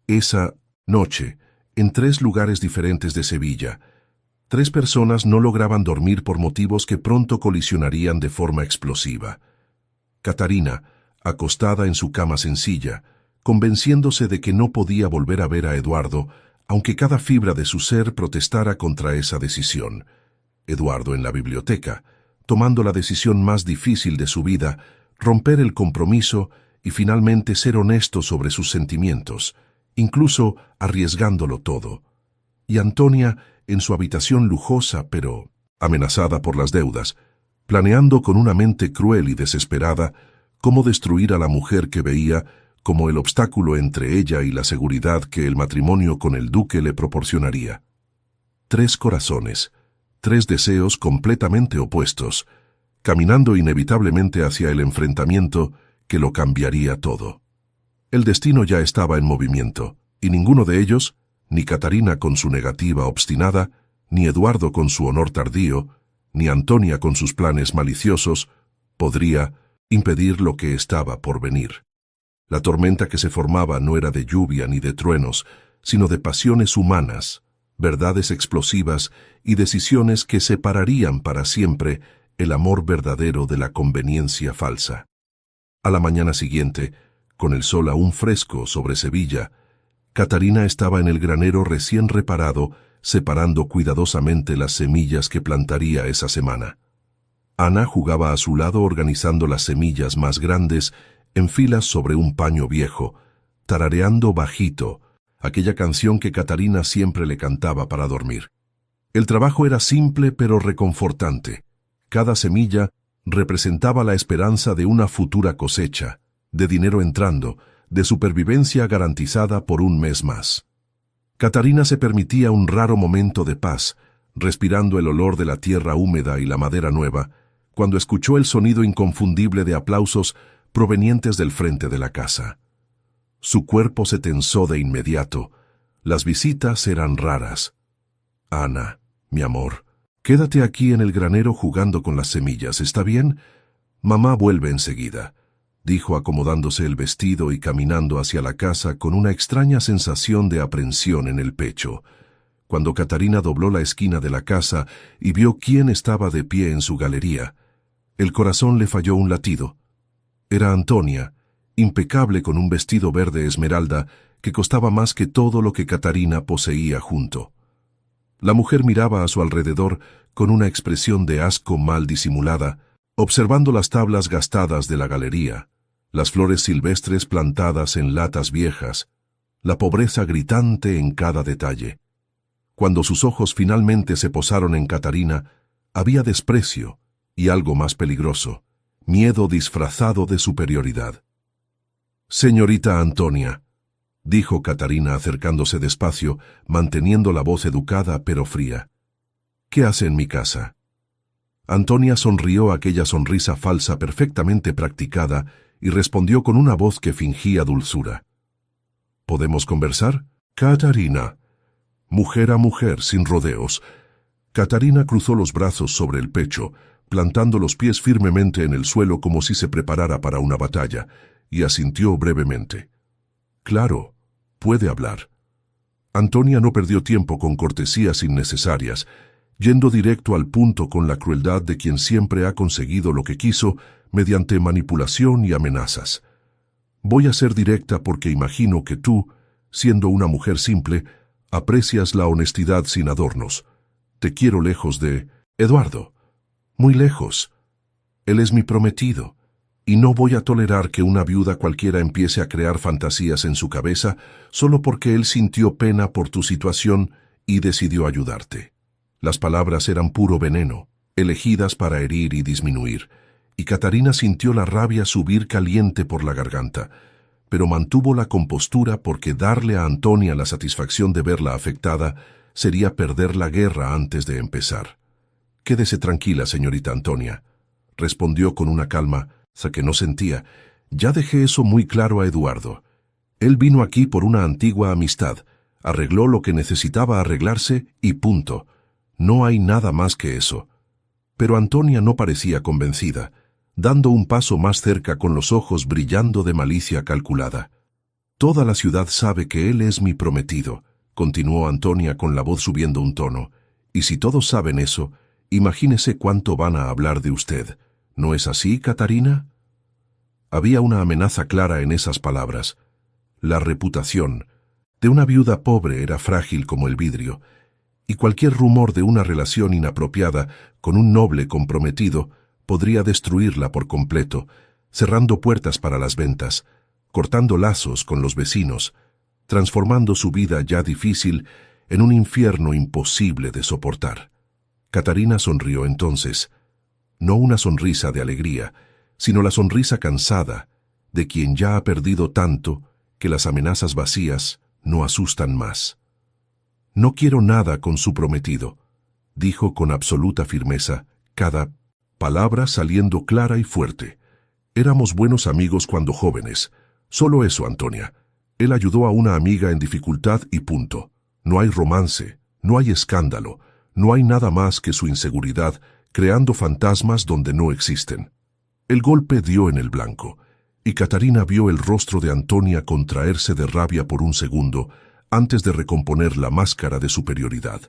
Esa noche, en 3 lugares diferentes de Sevilla, 3 personas no lograban dormir por motivos que pronto colisionarían de forma explosiva. Catarina, acostada en su cama sencilla, convenciéndose de que no podía volver a ver a Eduardo, aunque cada fibra de su ser protestara contra esa decisión. Eduardo en la biblioteca, tomando la decisión más difícil de su vida, romper el compromiso y finalmente ser honesto sobre sus sentimientos, incluso arriesgándolo todo. Y Antonia en su habitación lujosa pero amenazada por las deudas, planeando con una mente cruel y desesperada cómo destruir a la mujer que veía como el obstáculo entre ella y la seguridad que el matrimonio con el duque le proporcionaría. 3 corazones, 3 deseos completamente opuestos, caminando inevitablemente hacia el enfrentamiento que lo cambiaría todo. El destino ya estaba en movimiento, y ninguno de ellos, ni Catarina con su negativa obstinada, ni Eduardo con su honor tardío, ni Antonia con sus planes maliciosos, podría impedir lo que estaba por venir. La tormenta que se formaba no era de lluvia ni de truenos, sino de pasiones humanas, verdades explosivas y decisiones que separarían para siempre el amor verdadero de la conveniencia falsa. A la mañana siguiente, con el sol aún fresco sobre Sevilla, Catarina estaba en el granero recién reparado, separando cuidadosamente las semillas que plantaría esa semana. Ana jugaba a su lado organizando las semillas más grandes en filas sobre un paño viejo, tarareando bajito, aquella canción que Catarina siempre le cantaba para dormir. El trabajo era simple pero reconfortante. Cada semilla representaba la esperanza de una futura cosecha, de dinero entrando, de supervivencia garantizada por un mes más. Catarina se permitía un raro momento de paz, respirando el olor de la tierra húmeda y la madera nueva, cuando escuchó el sonido inconfundible de aplausos provenientes del frente de la casa. Su cuerpo se tensó de inmediato. Las visitas eran raras. «Ana, mi amor, quédate aquí en el granero jugando con las semillas, ¿está bien? Mamá vuelve enseguida», dijo acomodándose el vestido y caminando hacia la casa con una extraña sensación de aprensión en el pecho. Cuando Catarina dobló la esquina de la casa y vio quién estaba de pie en su galería, el corazón le falló un latido. Era Antonia, impecable con un vestido verde esmeralda que costaba más que todo lo que Catarina poseía junto. La mujer miraba a su alrededor con una expresión de asco mal disimulada, observando las tablas gastadas de la galería, las flores silvestres plantadas en latas viejas, la pobreza gritante en cada detalle. Cuando sus ojos finalmente se posaron en Catarina, había desprecio y algo más peligroso, miedo disfrazado de superioridad. «Señorita Antonia», dijo Catarina acercándose despacio, manteniendo la voz educada pero fría. «¿Qué hace en mi casa?» Antonia sonrió aquella sonrisa falsa perfectamente practicada y respondió con una voz que fingía dulzura. «¿Podemos conversar?» «Catarina». Mujer a mujer, sin rodeos. Catarina cruzó los brazos sobre el pecho, plantando los pies firmemente en el suelo como si se preparara para una batalla, y asintió brevemente. «Claro, puede hablar». Antonia no perdió tiempo con cortesías innecesarias, yendo directo al punto con la crueldad de quien siempre ha conseguido lo que quiso mediante manipulación y amenazas. «Voy a ser directa porque imagino que tú, siendo una mujer simple, aprecias la honestidad sin adornos. Te quiero lejos de Eduardo, muy lejos. Él es mi prometido, y no voy a tolerar que una viuda cualquiera empiece a crear fantasías en su cabeza solo porque él sintió pena por tu situación y decidió ayudarte». Las palabras eran puro veneno, elegidas para herir y disminuir, y Catarina sintió la rabia subir caliente por la garganta, pero mantuvo la compostura porque darle a Antonia la satisfacción de verla afectada sería perder la guerra antes de empezar. «Quédese tranquila, señorita Antonia», respondió con una calma que no sentía. «Ya dejé eso muy claro a Eduardo. Él vino aquí por una antigua amistad, arregló lo que necesitaba arreglarse y punto. No hay nada más que eso». Pero Antonia no parecía convencida, dando un paso más cerca con los ojos brillando de malicia calculada. «Toda la ciudad sabe que él es mi prometido», continuó Antonia con la voz subiendo un tono, «y si todos saben eso, imagínese cuánto van a hablar de usted. ¿No es así, Catarina?» Había una amenaza clara en esas palabras. La reputación de una viuda pobre era frágil como el vidrio, y cualquier rumor de una relación inapropiada con un noble comprometido podría destruirla por completo, cerrando puertas para las ventas, cortando lazos con los vecinos, transformando su vida ya difícil en un infierno imposible de soportar. Catarina sonrió entonces, no una sonrisa de alegría, sino la sonrisa cansada de quien ya ha perdido tanto que las amenazas vacías no asustan más. «No quiero nada con su prometido», dijo con absoluta firmeza, cada palabra saliendo clara y fuerte. «Éramos buenos amigos cuando jóvenes. Solo eso, Antonia. Él ayudó a una amiga en dificultad y punto. No hay romance, no hay escándalo, no hay nada más que su inseguridad creando fantasmas donde no existen». El golpe dio en el blanco, y Catarina vio el rostro de Antonia contraerse de rabia por un segundo antes de recomponer la máscara de superioridad.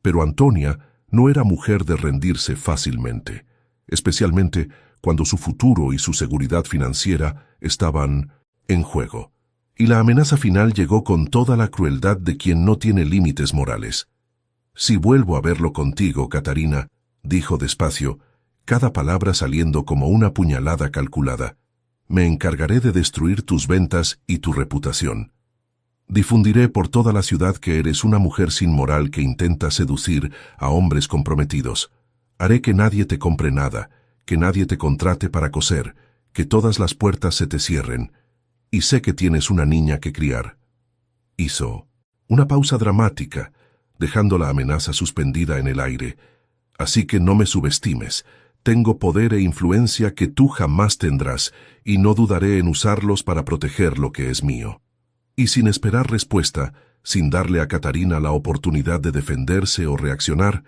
Pero Antonia no era mujer de rendirse fácilmente, especialmente cuando su futuro y su seguridad financiera estaban en juego. Y la amenaza final llegó con toda la crueldad de quien no tiene límites morales. «Si vuelvo a verlo contigo, Catarina», dijo despacio, cada palabra saliendo como una puñalada calculada, «me encargaré de destruir tus ventas y tu reputación. Difundiré por toda la ciudad que eres una mujer sin moral que intenta seducir a hombres comprometidos. Haré que nadie te compre nada, que nadie te contrate para coser, que todas las puertas se te cierren, y sé que tienes una niña que criar. Hizo una pausa dramática, dejando la amenaza suspendida en el aire. Así que no me subestimes. Tengo poder e influencia que tú jamás tendrás, y no dudaré en usarlos para proteger lo que es mío. Y sin esperar respuesta, sin darle a Catarina la oportunidad de defenderse o reaccionar,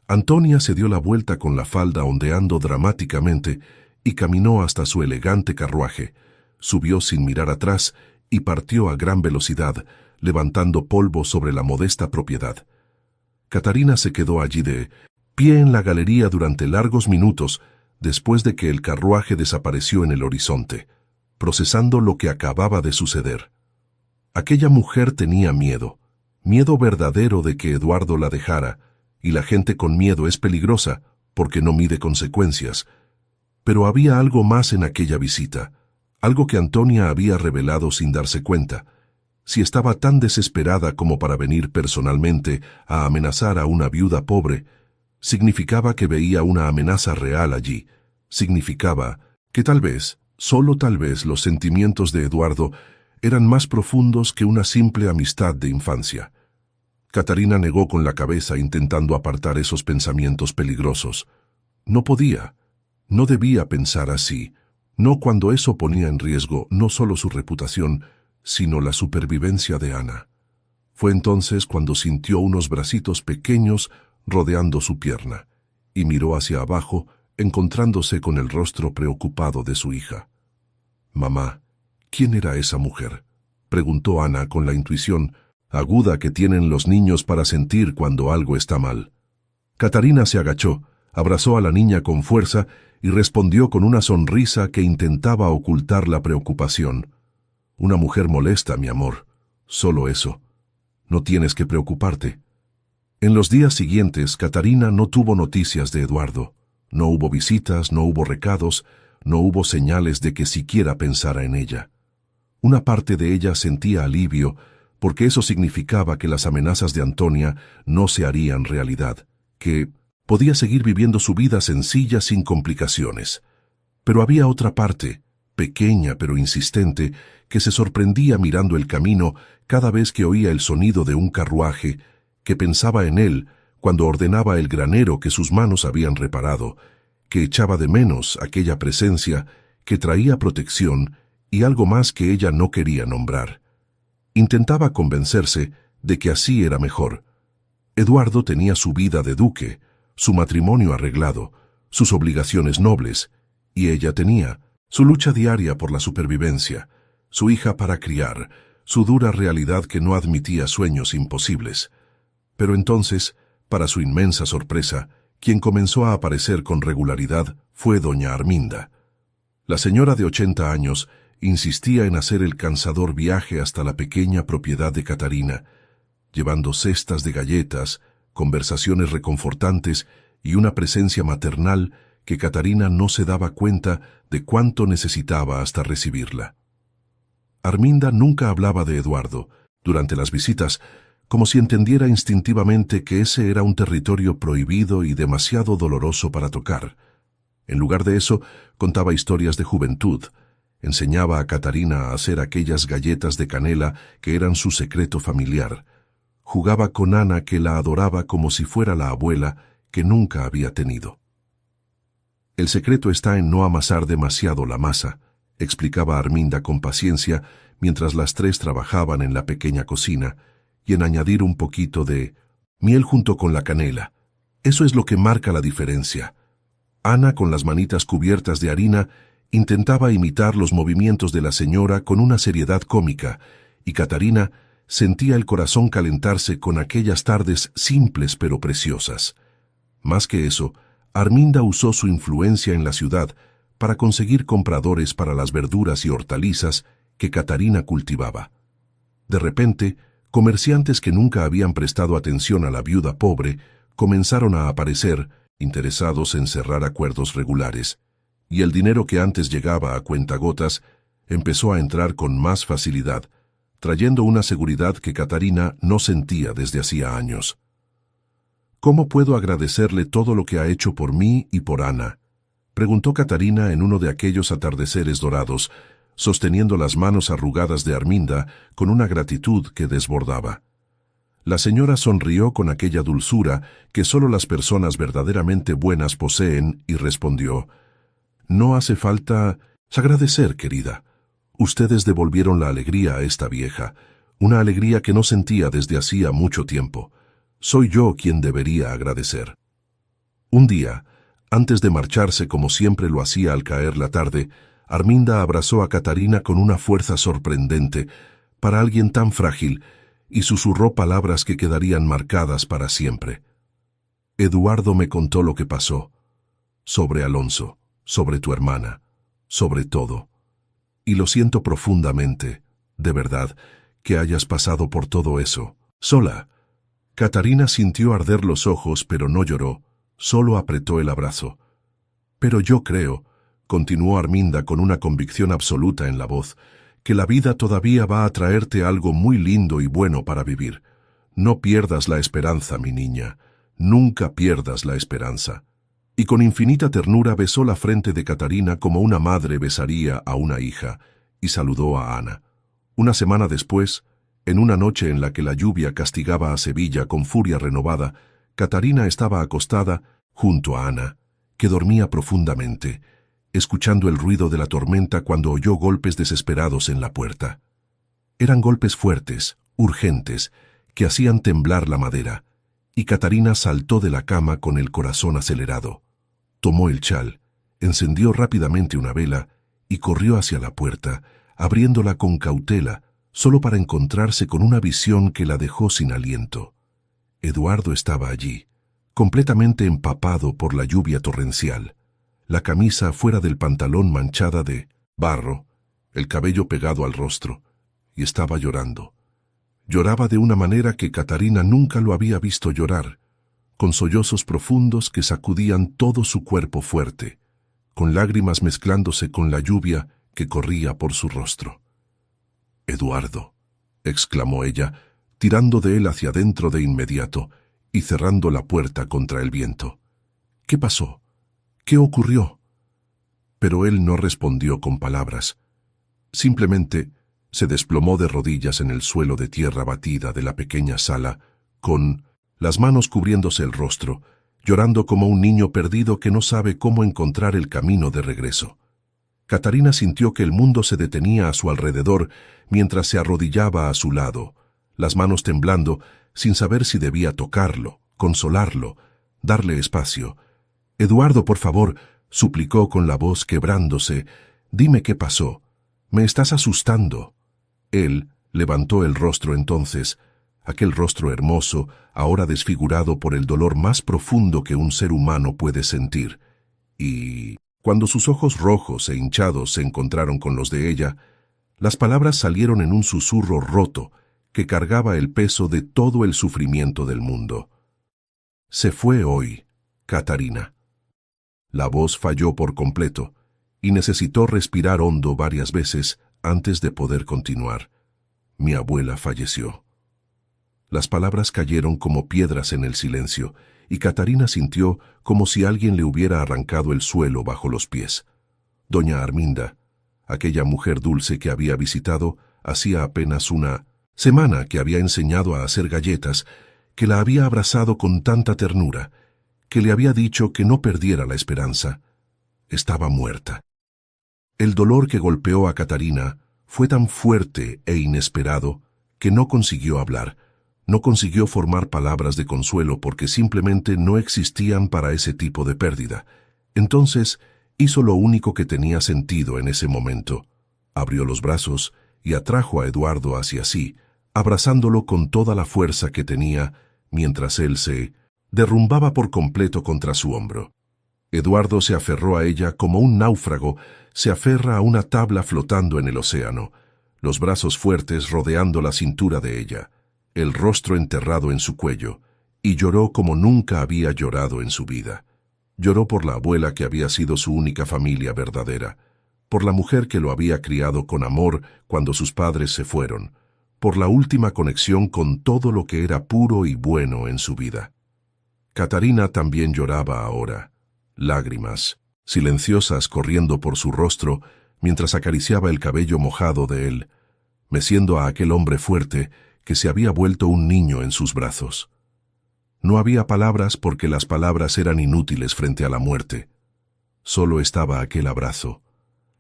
Antonia se dio la vuelta con la falda ondeando dramáticamente y caminó hasta su elegante carruaje, subió sin mirar atrás y partió a gran velocidad, levantando polvo sobre la modesta propiedad. Catarina se quedó allí de pie en la galería durante largos minutos después de que el carruaje desapareció en el horizonte, procesando lo que acababa de suceder. Aquella mujer tenía miedo, miedo verdadero de que Eduardo la dejara, y la gente con miedo es peligrosa porque no mide consecuencias. Pero había algo más en aquella visita, algo que Antonia había revelado sin darse cuenta. Si estaba tan desesperada como para venir personalmente a amenazar a una viuda pobre, significaba que veía una amenaza real allí. Significaba que tal vez, solo tal vez, los sentimientos de Eduardo eran más profundos que una simple amistad de infancia. Catarina negó con la cabeza intentando apartar esos pensamientos peligrosos. No podía, no debía pensar así, no cuando eso ponía en riesgo no solo su reputación, sino la supervivencia de Ana. Fue entonces cuando sintió unos bracitos pequeños rodeando su pierna, y miró hacia abajo, encontrándose con el rostro preocupado de su hija. «Mamá, ¿quién era esa mujer?», preguntó Ana con la intuición aguda que tienen los niños para sentir cuando algo está mal. Catarina se agachó, abrazó a la niña con fuerza y respondió con una sonrisa que intentaba ocultar la preocupación. «Una mujer molesta, mi amor. Solo eso. No tienes que preocuparte». En los días siguientes, Catarina no tuvo noticias de Eduardo. No hubo visitas, no hubo recados, no hubo señales de que siquiera pensara en ella. Una parte de ella sentía alivio, porque eso significaba que las amenazas de Antonia no se harían realidad, que podía seguir viviendo su vida sencilla sin complicaciones. Pero había otra parte, pequeña pero insistente, que se sorprendía mirando el camino cada vez que oía el sonido de un carruaje, que pensaba en él cuando ordenaba el granero que sus manos habían reparado, que echaba de menos aquella presencia, que traía protección y algo más que ella no quería nombrar. Intentaba convencerse de que así era mejor. Eduardo tenía su vida de duque, su matrimonio arreglado, sus obligaciones nobles, y ella tenía su lucha diaria por la supervivencia, su hija para criar, su dura realidad que no admitía sueños imposibles. Pero entonces, para su inmensa sorpresa, quien comenzó a aparecer con regularidad fue doña Arminda. La señora de 80 años insistía en hacer el cansador viaje hasta la pequeña propiedad de Catarina, llevando cestas de galletas, conversaciones reconfortantes y una presencia maternal que Catarina no se daba cuenta de cuánto necesitaba hasta recibirla. Arminda nunca hablaba de Eduardo durante las visitas, como si entendiera instintivamente que ese era un territorio prohibido y demasiado doloroso para tocar. En lugar de eso, contaba historias de juventud, enseñaba a Catarina a hacer aquellas galletas de canela que eran su secreto familiar, jugaba con Ana que la adoraba como si fuera la abuela que nunca había tenido. «El secreto está en no amasar demasiado la masa», explicaba Arminda con paciencia mientras las tres trabajaban en la pequeña cocina, y en añadir un poquito de miel junto con la canela. Eso es lo que marca la diferencia. Ana, con las manitas cubiertas de harina, intentaba imitar los movimientos de la señora con una seriedad cómica, y Catarina sentía el corazón calentarse con aquellas tardes simples pero preciosas. Más que eso, Arminda usó su influencia en la ciudad para conseguir compradores para las verduras y hortalizas que Catarina cultivaba. De repente, comerciantes que nunca habían prestado atención a la viuda pobre comenzaron a aparecer, interesados en cerrar acuerdos regulares, y el dinero que antes llegaba a cuentagotas empezó a entrar con más facilidad, trayendo una seguridad que Catarina no sentía desde hacía años. «¿Cómo puedo agradecerle todo lo que ha hecho por mí y por Ana?», Preguntó Catarina en uno de aquellos atardeceres dorados, sosteniendo las manos arrugadas de Arminda con una gratitud que desbordaba. La señora sonrió con aquella dulzura que solo las personas verdaderamente buenas poseen y respondió: «No hace falta agradecer, querida. Ustedes devolvieron la alegría a esta vieja, una alegría que no sentía desde hacía mucho tiempo. Soy yo quien debería agradecer». Un día, antes de marcharse como siempre lo hacía al caer la tarde, Arminda abrazó a Catarina con una fuerza sorprendente para alguien tan frágil y susurró palabras que quedarían marcadas para siempre. «Eduardo me contó lo que pasó, sobre Alonso, sobre tu hermana, sobre todo. Y lo siento profundamente, de verdad, que hayas pasado por todo eso, sola». Catarina sintió arder los ojos, pero no lloró, solo apretó el abrazo. «Pero yo creo», continuó Arminda con una convicción absoluta en la voz, «que la vida todavía va a traerte algo muy lindo y bueno para vivir. No pierdas la esperanza, mi niña, nunca pierdas la esperanza». Y con infinita ternura besó la frente de Catarina como una madre besaría a una hija, y saludó a Ana. Una semana después, en una noche en la que la lluvia castigaba a Sevilla con furia renovada, Catarina estaba acostada junto a Ana, que dormía profundamente, escuchando el ruido de la tormenta cuando oyó golpes desesperados en la puerta. Eran golpes fuertes, urgentes, que hacían temblar la madera, y Catarina saltó de la cama con el corazón acelerado. Tomó el chal, encendió rápidamente una vela y corrió hacia la puerta, abriéndola con cautela, solo para encontrarse con una visión que la dejó sin aliento. Eduardo estaba allí, completamente empapado por la lluvia torrencial, la camisa fuera del pantalón manchada de barro, el cabello pegado al rostro, y estaba llorando. Lloraba de una manera que Catarina nunca lo había visto llorar, con sollozos profundos que sacudían todo su cuerpo fuerte, con lágrimas mezclándose con la lluvia que corría por su rostro. «Eduardo», exclamó ella, tirando de él hacia adentro de inmediato y cerrando la puerta contra el viento. «¿Qué pasó? ¿Qué ocurrió?». Pero él no respondió con palabras. Simplemente se desplomó de rodillas en el suelo de tierra batida de la pequeña sala, con las manos cubriéndose el rostro, llorando como un niño perdido que no sabe cómo encontrar el camino de regreso. Catarina sintió que el mundo se detenía a su alrededor mientras se arrodillaba a su lado, las manos temblando, sin saber si debía tocarlo, consolarlo, darle espacio. «Eduardo, por favor», suplicó con la voz quebrándose, «dime qué pasó. Me estás asustando». Él levantó el rostro entonces, aquel rostro hermoso, ahora desfigurado por el dolor más profundo que un ser humano puede sentir, y cuando sus ojos rojos e hinchados se encontraron con los de ella, las palabras salieron en un susurro roto que cargaba el peso de todo el sufrimiento del mundo. «Se fue hoy, Catarina». La voz falló por completo, y necesitó respirar hondo varias veces antes de poder continuar. «Mi abuela falleció». Las palabras cayeron como piedras en el silencio, y Catarina sintió como si alguien le hubiera arrancado el suelo bajo los pies. Doña Arminda, aquella mujer dulce que había visitado hacía apenas una semana que había enseñado a hacer galletas, que la había abrazado con tanta ternura, que le había dicho que no perdiera la esperanza, estaba muerta. El dolor que golpeó a Catarina fue tan fuerte e inesperado que no consiguió hablar. No consiguió formar palabras de consuelo porque simplemente no existían para ese tipo de pérdida. Entonces hizo lo único que tenía sentido en ese momento. Abrió los brazos y atrajo a Eduardo hacia sí, abrazándolo con toda la fuerza que tenía, mientras él se derrumbaba por completo contra su hombro. Eduardo se aferró a ella como un náufrago se aferra a una tabla flotando en el océano, los brazos fuertes rodeando la cintura de ella, el rostro enterrado en su cuello, y lloró como nunca había llorado en su vida. Lloró por la abuela que había sido su única familia verdadera, por la mujer que lo había criado con amor cuando sus padres se fueron, por la última conexión con todo lo que era puro y bueno en su vida. Catarina también lloraba ahora, lágrimas, silenciosas corriendo por su rostro mientras acariciaba el cabello mojado de él, meciendo a aquel hombre fuerte que se había vuelto un niño en sus brazos. No había palabras porque las palabras eran inútiles frente a la muerte. Solo estaba aquel abrazo,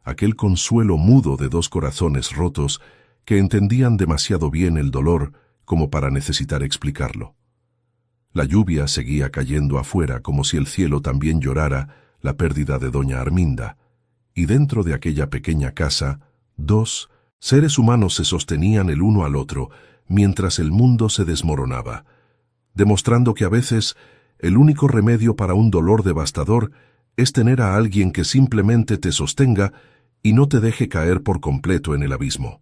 aquel consuelo mudo de dos corazones rotos que entendían demasiado bien el dolor como para necesitar explicarlo. La lluvia seguía cayendo afuera como si el cielo también llorara la pérdida de doña Arminda, y dentro de aquella pequeña casa, dos seres humanos se sostenían el uno al otro mientras el mundo se desmoronaba, demostrando que a veces el único remedio para un dolor devastador es tener a alguien que simplemente te sostenga y no te deje caer por completo en el abismo.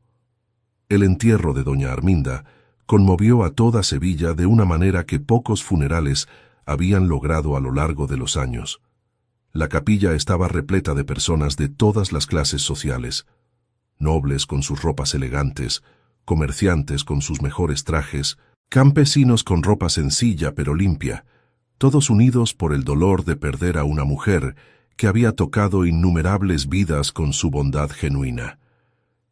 El entierro de doña Arminda conmovió a toda Sevilla de una manera que pocos funerales habían logrado a lo largo de los años. La capilla estaba repleta de personas de todas las clases sociales, nobles con sus ropas elegantes, comerciantes con sus mejores trajes, campesinos con ropa sencilla pero limpia, todos unidos por el dolor de perder a una mujer que había tocado innumerables vidas con su bondad genuina.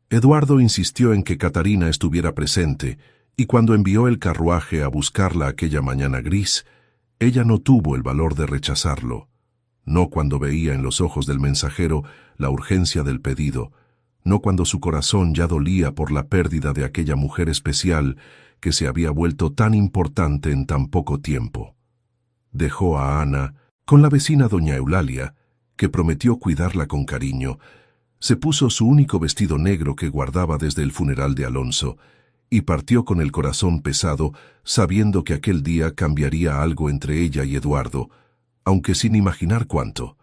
Eduardo insistió en que Catarina estuviera presente, y cuando envió el carruaje a buscarla aquella mañana gris, ella no tuvo el valor de rechazarlo. No cuando veía en los ojos del mensajero la urgencia del pedido, no cuando su corazón ya dolía por la pérdida de aquella mujer especial que se había vuelto tan importante en tan poco tiempo. Dejó a Ana con la vecina doña Eulalia, que prometió cuidarla con cariño. Se puso su único vestido negro que guardaba desde el funeral de Alonso, y partió con el corazón pesado, sabiendo que aquel día cambiaría algo entre ella y Eduardo, aunque sin imaginar cuánto.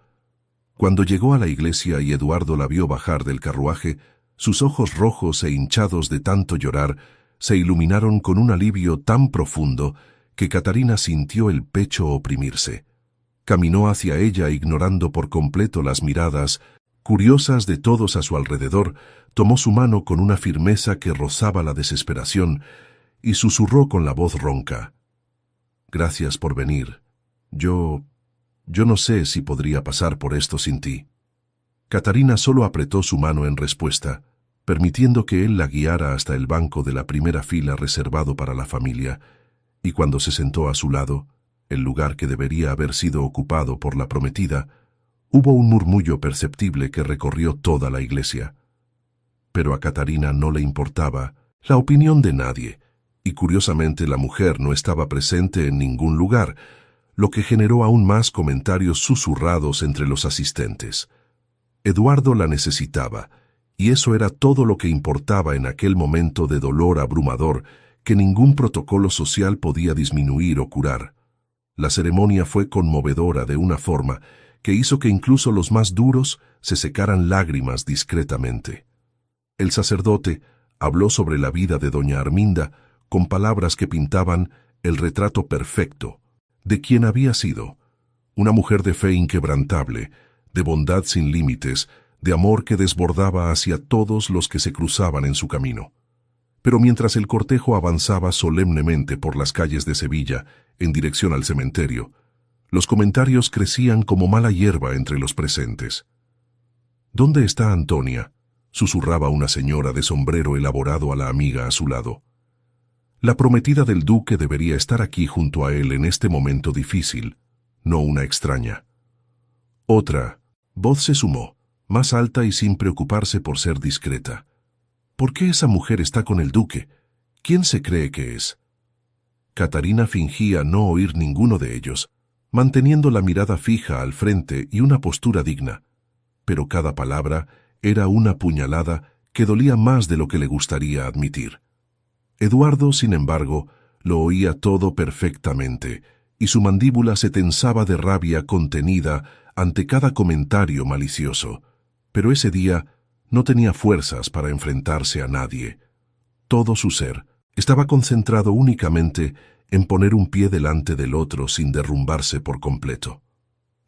Cuando llegó a la iglesia y Eduardo la vio bajar del carruaje, sus ojos rojos e hinchados de tanto llorar se iluminaron con un alivio tan profundo que Catarina sintió el pecho oprimirse. Caminó hacia ella ignorando por completo las miradas curiosas de todos a su alrededor, tomó su mano con una firmeza que rozaba la desesperación y susurró con la voz ronca: «Gracias por venir. Yo no sé si podría pasar por esto sin ti». Catarina solo apretó su mano en respuesta, permitiendo que él la guiara hasta el banco de la primera fila reservado para la familia, y cuando se sentó a su lado, el lugar que debería haber sido ocupado por la prometida, hubo un murmullo perceptible que recorrió toda la iglesia. Pero a Catarina no le importaba la opinión de nadie, y curiosamente la mujer no estaba presente en ningún lugar, lo que generó aún más comentarios susurrados entre los asistentes. Eduardo la necesitaba, y eso era todo lo que importaba en aquel momento de dolor abrumador que ningún protocolo social podía disminuir o curar. La ceremonia fue conmovedora de una forma que hizo que incluso los más duros se secaran lágrimas discretamente. El sacerdote habló sobre la vida de doña Arminda con palabras que pintaban el retrato perfecto de quien había sido: una mujer de fe inquebrantable, de bondad sin límites, de amor que desbordaba hacia todos los que se cruzaban en su camino. Pero mientras el cortejo avanzaba solemnemente por las calles de Sevilla en dirección al cementerio, los comentarios crecían como mala hierba entre los presentes. «¿Dónde está Antonia?», susurraba una señora de sombrero elaborado a la amiga a su lado. La prometida del duque debería estar aquí junto a él en este momento difícil, no una extraña. Otra voz se sumó, más alta y sin preocuparse por ser discreta. «¿Por qué esa mujer está con el duque? ¿Quién se cree que es?». Catarina fingía no oír ninguno de ellos, manteniendo la mirada fija al frente y una postura digna, pero cada palabra era una puñalada que dolía más de lo que le gustaría admitir. Eduardo, sin embargo, lo oía todo perfectamente, y su mandíbula se tensaba de rabia contenida ante cada comentario malicioso, pero ese día no tenía fuerzas para enfrentarse a nadie. Todo su ser estaba concentrado únicamente en poner un pie delante del otro sin derrumbarse por completo.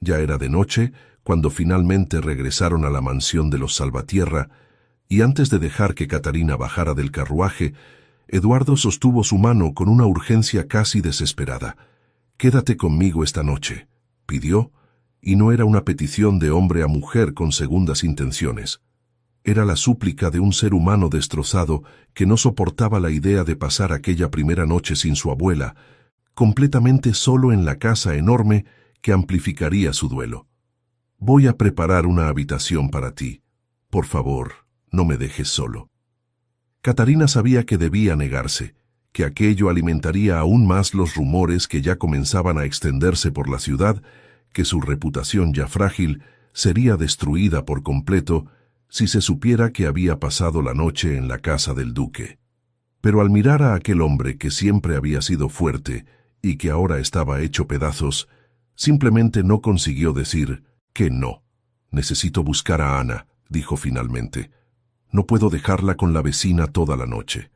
Ya era de noche cuando finalmente regresaron a la mansión de los Salvatierra, y antes de dejar que Catarina bajara del carruaje, Eduardo sostuvo su mano con una urgencia casi desesperada. «Quédate conmigo esta noche», pidió, y no era una petición de hombre a mujer con segundas intenciones. Era la súplica de un ser humano destrozado que no soportaba la idea de pasar aquella primera noche sin su abuela, completamente solo en la casa enorme que amplificaría su duelo. «Voy a preparar una habitación para ti. Por favor, no me dejes solo». Catarina sabía que debía negarse, que aquello alimentaría aún más los rumores que ya comenzaban a extenderse por la ciudad, que su reputación ya frágil sería destruida por completo si se supiera que había pasado la noche en la casa del duque. Pero al mirar a aquel hombre que siempre había sido fuerte y que ahora estaba hecho pedazos, simplemente no consiguió decir que no. «Necesito buscar a Ana», dijo finalmente. «No puedo dejarla con la vecina toda la noche».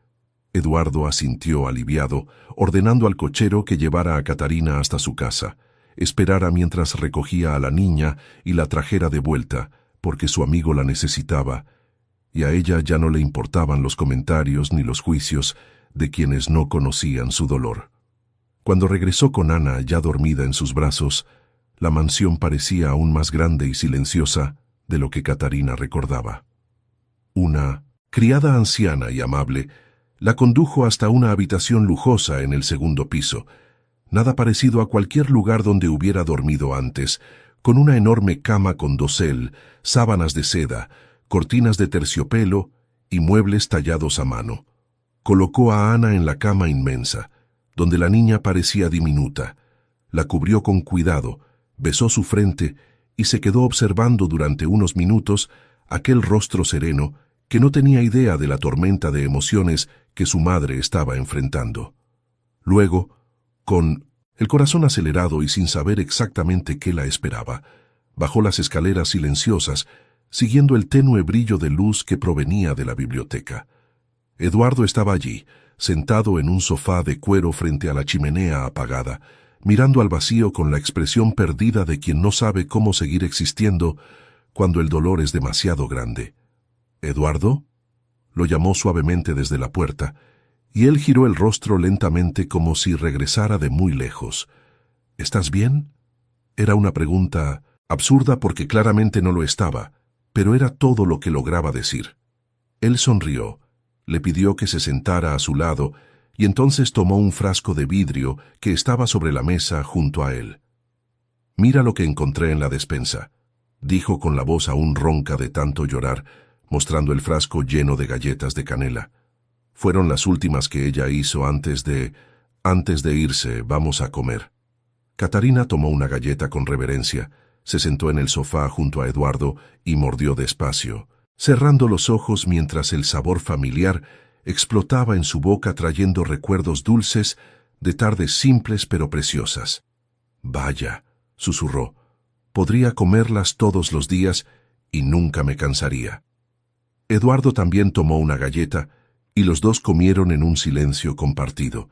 Eduardo asintió aliviado, ordenando al cochero que llevara a Catarina hasta su casa, esperara mientras recogía a la niña y la trajera de vuelta, porque su amigo la necesitaba, y a ella ya no le importaban los comentarios ni los juicios de quienes no conocían su dolor. Cuando regresó con Ana ya dormida en sus brazos, la mansión parecía aún más grande y silenciosa de lo que Catarina recordaba. Una criada anciana y amable la condujo hasta una habitación lujosa en el segundo piso, nada parecido a cualquier lugar donde hubiera dormido antes, con una enorme cama con dosel, sábanas de seda, cortinas de terciopelo y muebles tallados a mano. Colocó a Ana en la cama inmensa, donde la niña parecía diminuta. La cubrió con cuidado, besó su frente y se quedó observando durante unos minutos aquel rostro sereno que no tenía idea de la tormenta de emociones que su madre estaba enfrentando. Luego, con el corazón acelerado y sin saber exactamente qué la esperaba, bajó las escaleras silenciosas, siguiendo el tenue brillo de luz que provenía de la biblioteca. Eduardo estaba allí, sentado en un sofá de cuero frente a la chimenea apagada, mirando al vacío con la expresión perdida de quien no sabe cómo seguir existiendo cuando el dolor es demasiado grande. «¿Eduardo?», lo llamó suavemente desde la puerta, y él giró el rostro lentamente como si regresara de muy lejos. «¿Estás bien?». Era una pregunta absurda porque claramente no lo estaba, pero era todo lo que lograba decir. Él sonrió, le pidió que se sentara a su lado y entonces tomó un frasco de vidrio que estaba sobre la mesa junto a él. «Mira lo que encontré en la despensa», dijo con la voz aún ronca de tanto llorar, mostrando el frasco lleno de galletas de canela. «Fueron las últimas que ella hizo antes de irse. Vamos a comer». Catarina tomó una galleta con reverencia, se sentó en el sofá junto a Eduardo y mordió despacio, cerrando los ojos mientras el sabor familiar explotaba en su boca trayendo recuerdos dulces de tardes simples pero preciosas. «Vaya», susurró, «podría comerlas todos los días y nunca me cansaría». Eduardo también tomó una galleta y los dos comieron en un silencio compartido.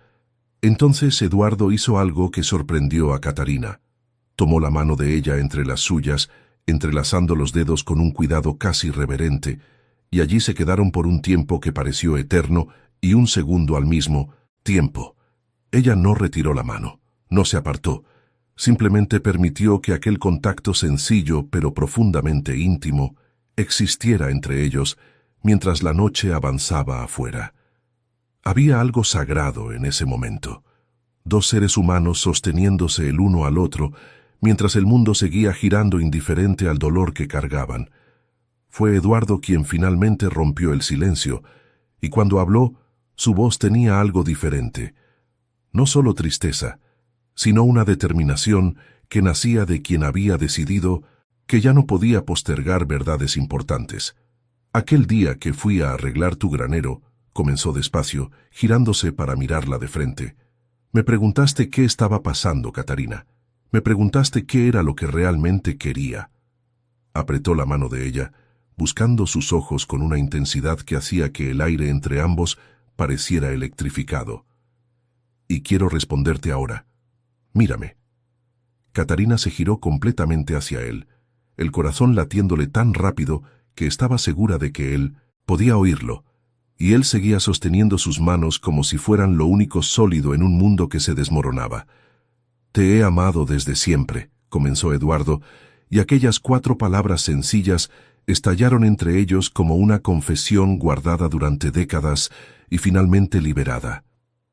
Entonces Eduardo hizo algo que sorprendió a Catarina. Tomó la mano de ella entre las suyas, entrelazando los dedos con un cuidado casi reverente, y allí se quedaron por un tiempo que pareció eterno y un segundo al mismo tiempo. Ella no retiró la mano, no se apartó, simplemente permitió que aquel contacto sencillo pero profundamente íntimo existiera entre ellos mientras la noche avanzaba afuera. Había algo sagrado en ese momento. Dos seres humanos sosteniéndose el uno al otro mientras el mundo seguía girando indiferente al dolor que cargaban. Fue Eduardo quien finalmente rompió el silencio, y cuando habló, su voz tenía algo diferente. No solo tristeza, sino una determinación que nacía de quien había decidido que ya no podía postergar verdades importantes. «Aquel día que fui a arreglar tu granero», comenzó despacio, girándose para mirarla de frente. «Me preguntaste qué estaba pasando, Catarina. Me preguntaste qué era lo que realmente quería». Apretó la mano de ella, buscando sus ojos con una intensidad que hacía que el aire entre ambos pareciera electrificado. «Y quiero responderte ahora. Mírame». Catarina se giró completamente hacia él, el corazón latiéndole tan rápido que estaba segura de que él podía oírlo, y él seguía sosteniendo sus manos como si fueran lo único sólido en un mundo que se desmoronaba. «Te he amado desde siempre», comenzó Eduardo, y aquellas 4 palabras sencillas estallaron entre ellos como una confesión guardada durante décadas y finalmente liberada.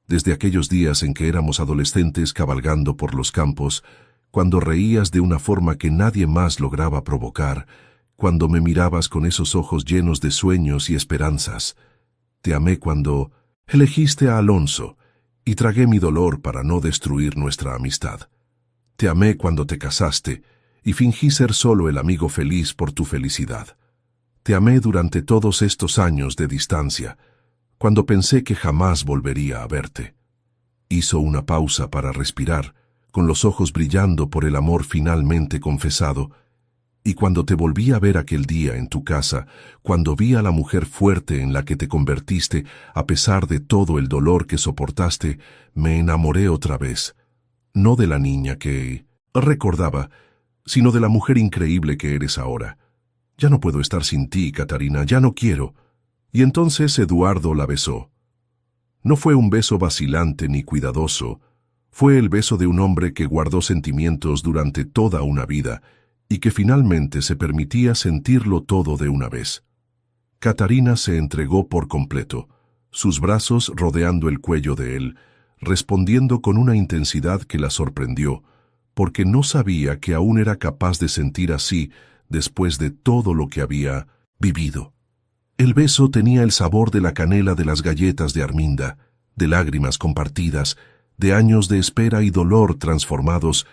Desde aquellos días en que éramos adolescentes cabalgando por los campos, cuando reías de una forma que nadie más lograba provocar, cuando me mirabas con esos ojos llenos de sueños y esperanzas. Te amé cuando elegiste a Alonso y tragué mi dolor para no destruir nuestra amistad. Te amé cuando te casaste y fingí ser solo el amigo feliz por tu felicidad. Te amé durante todos estos años de distancia, cuando pensé que jamás volvería a verte. Hizo una pausa para respirar, con los ojos brillando por el amor finalmente confesado, y cuando te volví a ver aquel día en tu casa, cuando vi a la mujer fuerte en la que te convertiste, a pesar de todo el dolor que soportaste, me enamoré otra vez. No de la niña que recordaba, sino de la mujer increíble que eres ahora. Ya no puedo estar sin ti, Catarina, ya no quiero. Y entonces Eduardo la besó. No fue un beso vacilante ni cuidadoso, fue el beso de un hombre que guardó sentimientos durante toda una vida y que finalmente se permitía sentirlo todo de una vez. Catarina se entregó por completo, sus brazos rodeando el cuello de él, respondiendo con una intensidad que la sorprendió, porque no sabía que aún era capaz de sentir así después de todo lo que había vivido. El beso tenía el sabor de la canela de las galletas de Arminda, de lágrimas compartidas, de años de espera y dolor transformados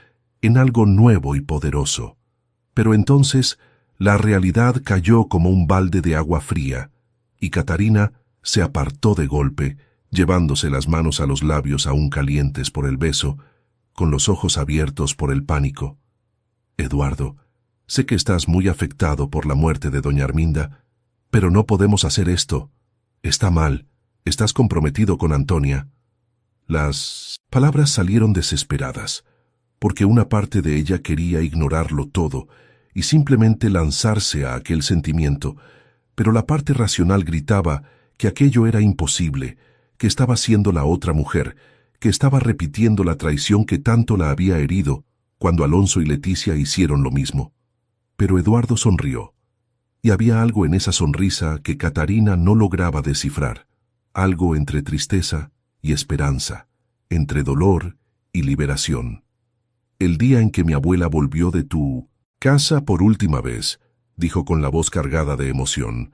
en algo nuevo y poderoso. Pero entonces la realidad cayó como un balde de agua fría, y Catarina se apartó de golpe, llevándose las manos a los labios aún calientes por el beso, con los ojos abiertos por el pánico. Eduardo, sé que estás muy afectado por la muerte de doña Arminda, pero no podemos hacer esto. Está mal, estás comprometido con Antonia. Las palabras salieron desesperadas, porque una parte de ella quería ignorarlo todo y simplemente lanzarse a aquel sentimiento, pero la parte racional gritaba que aquello era imposible, que estaba siendo la otra mujer, que estaba repitiendo la traición que tanto la había herido cuando Alonso y Leticia hicieron lo mismo. Pero Eduardo sonrió, y había algo en esa sonrisa que Catarina no lograba descifrar, algo entre tristeza y esperanza, entre dolor y liberación. El día en que mi abuela volvió de tu casa por última vez, dijo con la voz cargada de emoción,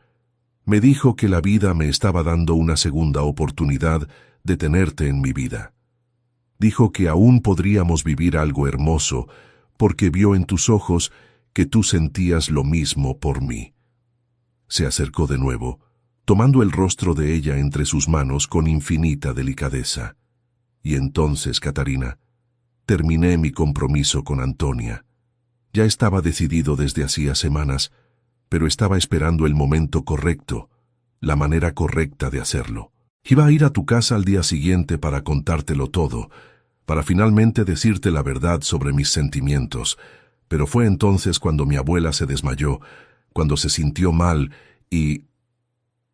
me dijo que la vida me estaba dando una segunda oportunidad de tenerte en mi vida. Dijo que aún podríamos vivir algo hermoso, porque vio en tus ojos que tú sentías lo mismo por mí. Se acercó de nuevo, tomando el rostro de ella entre sus manos con infinita delicadeza. Y entonces, Catarina, terminé mi compromiso con Antonia. Ya estaba decidido desde hacía semanas, pero estaba esperando el momento correcto, la manera correcta de hacerlo. Iba a ir a tu casa al día siguiente para contártelo todo, para finalmente decirte la verdad sobre mis sentimientos, pero fue entonces cuando mi abuela se desmayó, cuando se sintió mal y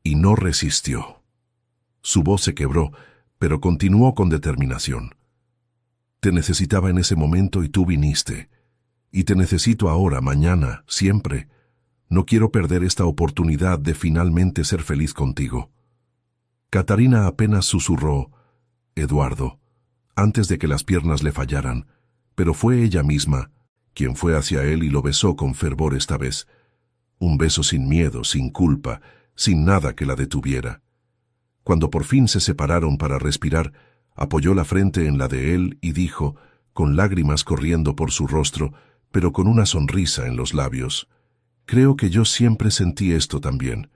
no resistió. Su voz se quebró, pero continuó con determinación. Te necesitaba en ese momento y tú viniste. Y te necesito ahora, mañana, siempre. No quiero perder esta oportunidad de finalmente ser feliz contigo. Catarina apenas susurró, Eduardo, antes de que las piernas le fallaran, pero fue ella misma quien fue hacia él y lo besó con fervor esta vez. Un beso sin miedo, sin culpa, sin nada que la detuviera. Cuando por fin se separaron para respirar, apoyó la frente en la de él y dijo, con lágrimas corriendo por su rostro, pero con una sonrisa en los labios, creo que yo siempre sentí esto también,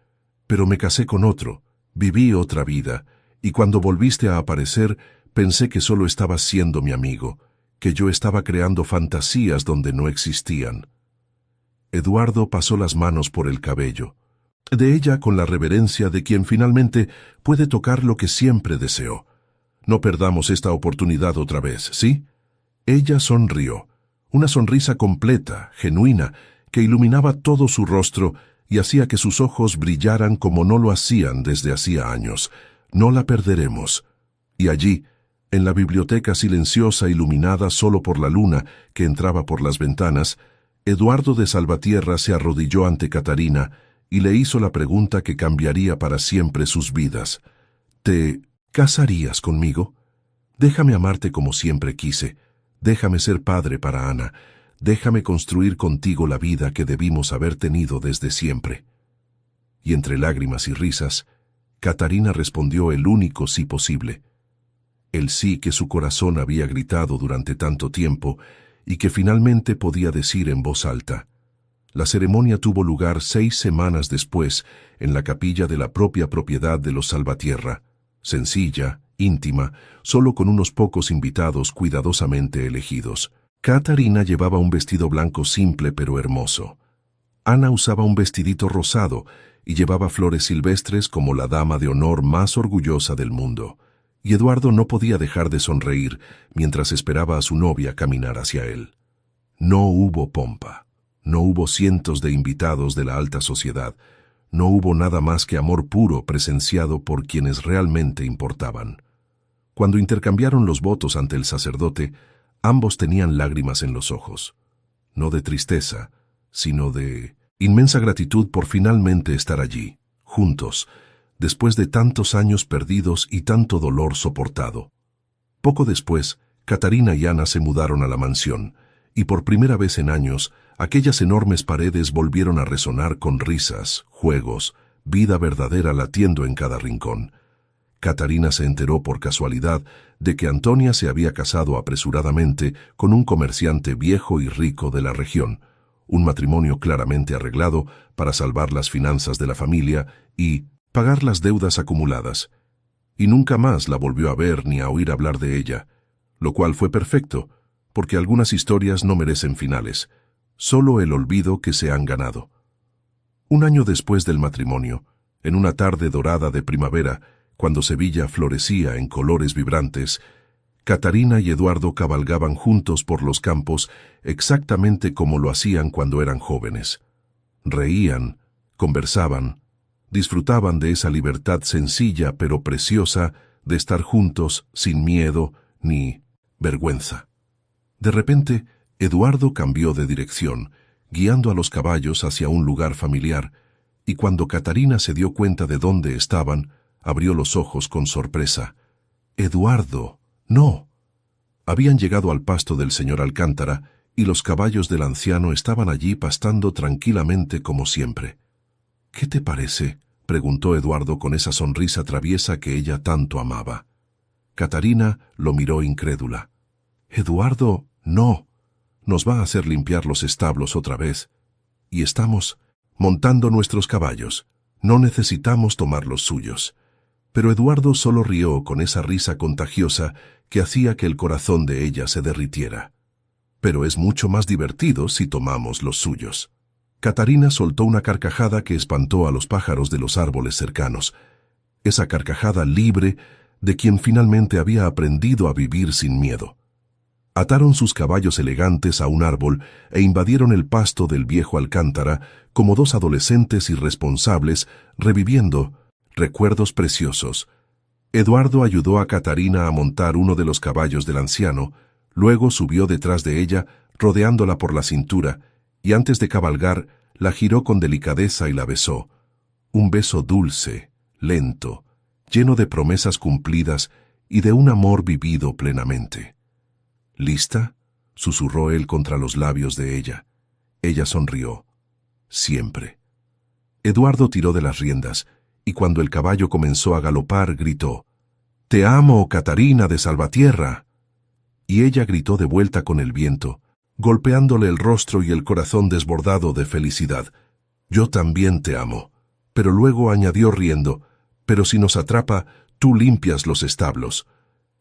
pero me casé con otro, viví otra vida, y cuando volviste a aparecer, pensé que solo estabas siendo mi amigo, que yo estaba creando fantasías donde no existían. Eduardo pasó las manos por el cabello, de ella con la reverencia de quien finalmente puede tocar lo que siempre deseó. No perdamos esta oportunidad otra vez, ¿sí? Ella sonrió, una sonrisa completa, genuina, que iluminaba todo su rostro y hacía que sus ojos brillaran como no lo hacían desde hacía años. No la perderemos. Y allí, En la biblioteca silenciosa iluminada solo por la luna que entraba por las ventanas, Eduardo de Salvatierra se arrodilló ante Catarina y le hizo la pregunta que cambiaría para siempre sus vidas. ¿Te casarías conmigo? Déjame amarte como siempre quise. Déjame ser padre para Ana. Déjame construir contigo la vida que debimos haber tenido desde siempre. Y entre lágrimas y risas, Catarina respondió el único sí posible. El sí que su corazón había gritado durante tanto tiempo y que finalmente podía decir en voz alta. La ceremonia tuvo lugar 6 semanas después en la capilla de la propia propiedad de los Salvatierra, sencilla, íntima, solo con unos pocos invitados cuidadosamente elegidos. Catarina llevaba un vestido blanco simple pero hermoso. Ana usaba un vestidito rosado y llevaba flores silvestres como la dama de honor más orgullosa del mundo. Y Eduardo no podía dejar de sonreír mientras esperaba a su novia caminar hacia él. No hubo pompa, no hubo cientos de invitados de la alta sociedad, no hubo nada más que amor puro presenciado por quienes realmente importaban. Cuando intercambiaron los votos ante el sacerdote, ambos tenían lágrimas en los ojos, no de tristeza, sino de inmensa gratitud por finalmente estar allí, juntos, después de tantos años perdidos y tanto dolor soportado. Poco después, Catarina y Ana se mudaron a la mansión, y por primera vez en años, aquellas enormes paredes volvieron a resonar con risas, juegos, vida verdadera latiendo en cada rincón. Catarina se enteró por casualidad de que Antonia se había casado apresuradamente con un comerciante viejo y rico de la región, un matrimonio claramente arreglado para salvar las finanzas de la familia y pagar las deudas acumuladas, y nunca más la volvió a ver ni a oír hablar de ella, lo cual fue perfecto, porque algunas historias no merecen finales, solo el olvido que se han ganado. Un año después del matrimonio, en una tarde dorada de primavera, cuando Sevilla florecía en colores vibrantes, Catarina y Eduardo cabalgaban juntos por los campos exactamente como lo hacían cuando eran jóvenes. Reían, conversaban, disfrutaban de esa libertad sencilla pero preciosa de estar juntos sin miedo ni vergüenza. De repente, Eduardo cambió de dirección, guiando a los caballos hacia un lugar familiar, y cuando Catarina se dio cuenta de dónde estaban, abrió los ojos con sorpresa. «Eduardo, no». Habían llegado al pasto del señor Alcántara, y los caballos del anciano estaban allí pastando tranquilamente como siempre. «¿Qué te parece?», preguntó Eduardo con esa sonrisa traviesa que ella tanto amaba. Catarina lo miró incrédula. «Eduardo, no. Nos va a hacer limpiar los establos otra vez. Y estamos montando nuestros caballos. No necesitamos tomar los suyos». Pero Eduardo solo rió con esa risa contagiosa que hacía que el corazón de ella se derritiera. «Pero es mucho más divertido si tomamos los suyos». Catarina soltó una carcajada que espantó a los pájaros de los árboles cercanos. Esa carcajada libre de quien finalmente había aprendido a vivir sin miedo. Ataron sus caballos elegantes a un árbol e invadieron el pasto del viejo Alcántara como dos adolescentes irresponsables reviviendo recuerdos preciosos. Eduardo ayudó a Catarina a montar uno de los caballos del anciano, luego subió detrás de ella, rodeándola por la cintura, y antes de cabalgar, la giró con delicadeza y la besó. Un beso dulce, lento, lleno de promesas cumplidas y de un amor vivido plenamente. «¿Lista?», susurró él contra los labios de ella. Ella sonrió. «Siempre». Eduardo tiró de las riendas, y cuando el caballo comenzó a galopar, gritó: «¡Te amo, Catarina de Salvatierra!». Y ella gritó de vuelta con el viento, golpeándole el rostro y el corazón desbordado de felicidad: «Yo también te amo». Pero luego añadió riendo: «Pero si nos atrapa, tú limpias los establos».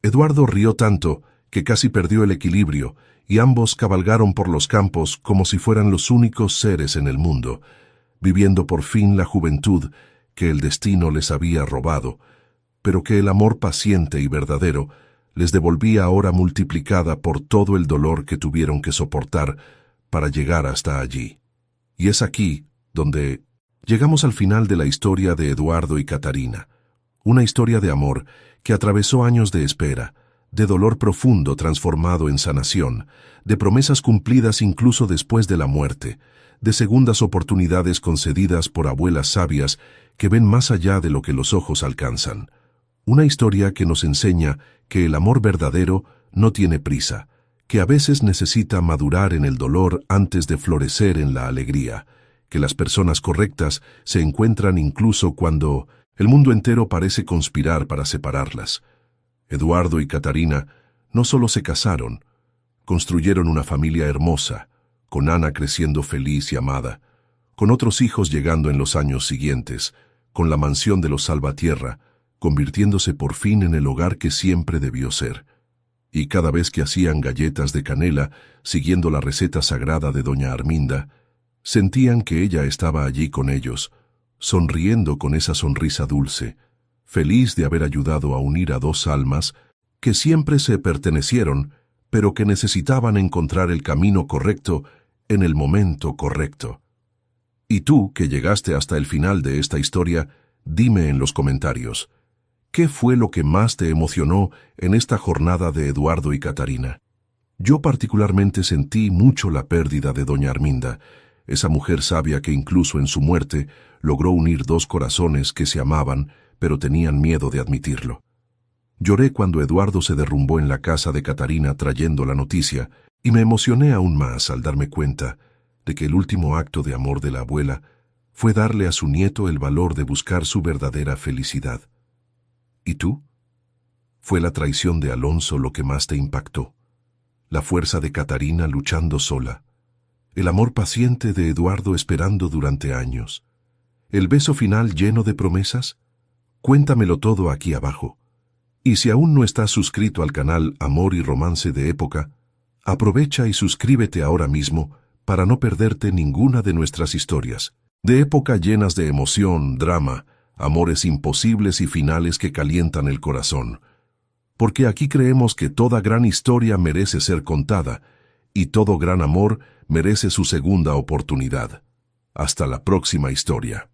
Eduardo rió tanto que casi perdió el equilibrio, y ambos cabalgaron por los campos como si fueran los únicos seres en el mundo, viviendo por fin la juventud que el destino les había robado, pero que el amor paciente y verdadero les devolvía ahora multiplicada por todo el dolor que tuvieron que soportar para llegar hasta allí. Y es aquí donde llegamos al final de la historia de Eduardo y Catarina, una historia de amor que atravesó años de espera, de dolor profundo transformado en sanación, de promesas cumplidas incluso después de la muerte, de segundas oportunidades concedidas por abuelas sabias que ven más allá de lo que los ojos alcanzan. Una historia que nos enseña que el amor verdadero no tiene prisa, que a veces necesita madurar en el dolor antes de florecer en la alegría, que las personas correctas se encuentran incluso cuando el mundo entero parece conspirar para separarlas. Eduardo y Catarina no solo se casaron, construyeron una familia hermosa, con Ana creciendo feliz y amada, con otros hijos llegando en los años siguientes, con la mansión de los Salvatierra, convirtiéndose por fin en el hogar que siempre debió ser. Y cada vez que hacían galletas de canela, siguiendo la receta sagrada de doña Arminda, sentían que ella estaba allí con ellos, sonriendo con esa sonrisa dulce, feliz de haber ayudado a unir a dos almas que siempre se pertenecieron, pero que necesitaban encontrar el camino correcto en el momento correcto. Y tú, que llegaste hasta el final de esta historia, dime en los comentarios, ¿qué fue lo que más te emocionó en esta jornada de Eduardo y Catarina? Yo particularmente sentí mucho la pérdida de doña Arminda, esa mujer sabia que incluso en su muerte logró unir dos corazones que se amaban, pero tenían miedo de admitirlo. Lloré cuando Eduardo se derrumbó en la casa de Catarina trayendo la noticia, y me emocioné aún más al darme cuenta de que el último acto de amor de la abuela fue darle a su nieto el valor de buscar su verdadera felicidad. ¿Y tú? ¿Fue la traición de Alonso lo que más te impactó? ¿La fuerza de Catarina luchando sola? ¿El amor paciente de Eduardo esperando durante años? ¿El beso final lleno de promesas? Cuéntamelo todo aquí abajo. Y si aún no estás suscrito al canal Amor y Romance de Época, aprovecha y suscríbete ahora mismo para no perderte ninguna de nuestras historias, de época llenas de emoción, drama, amores imposibles y finales que calientan el corazón. Porque aquí creemos que toda gran historia merece ser contada, y todo gran amor merece su segunda oportunidad. Hasta la próxima historia.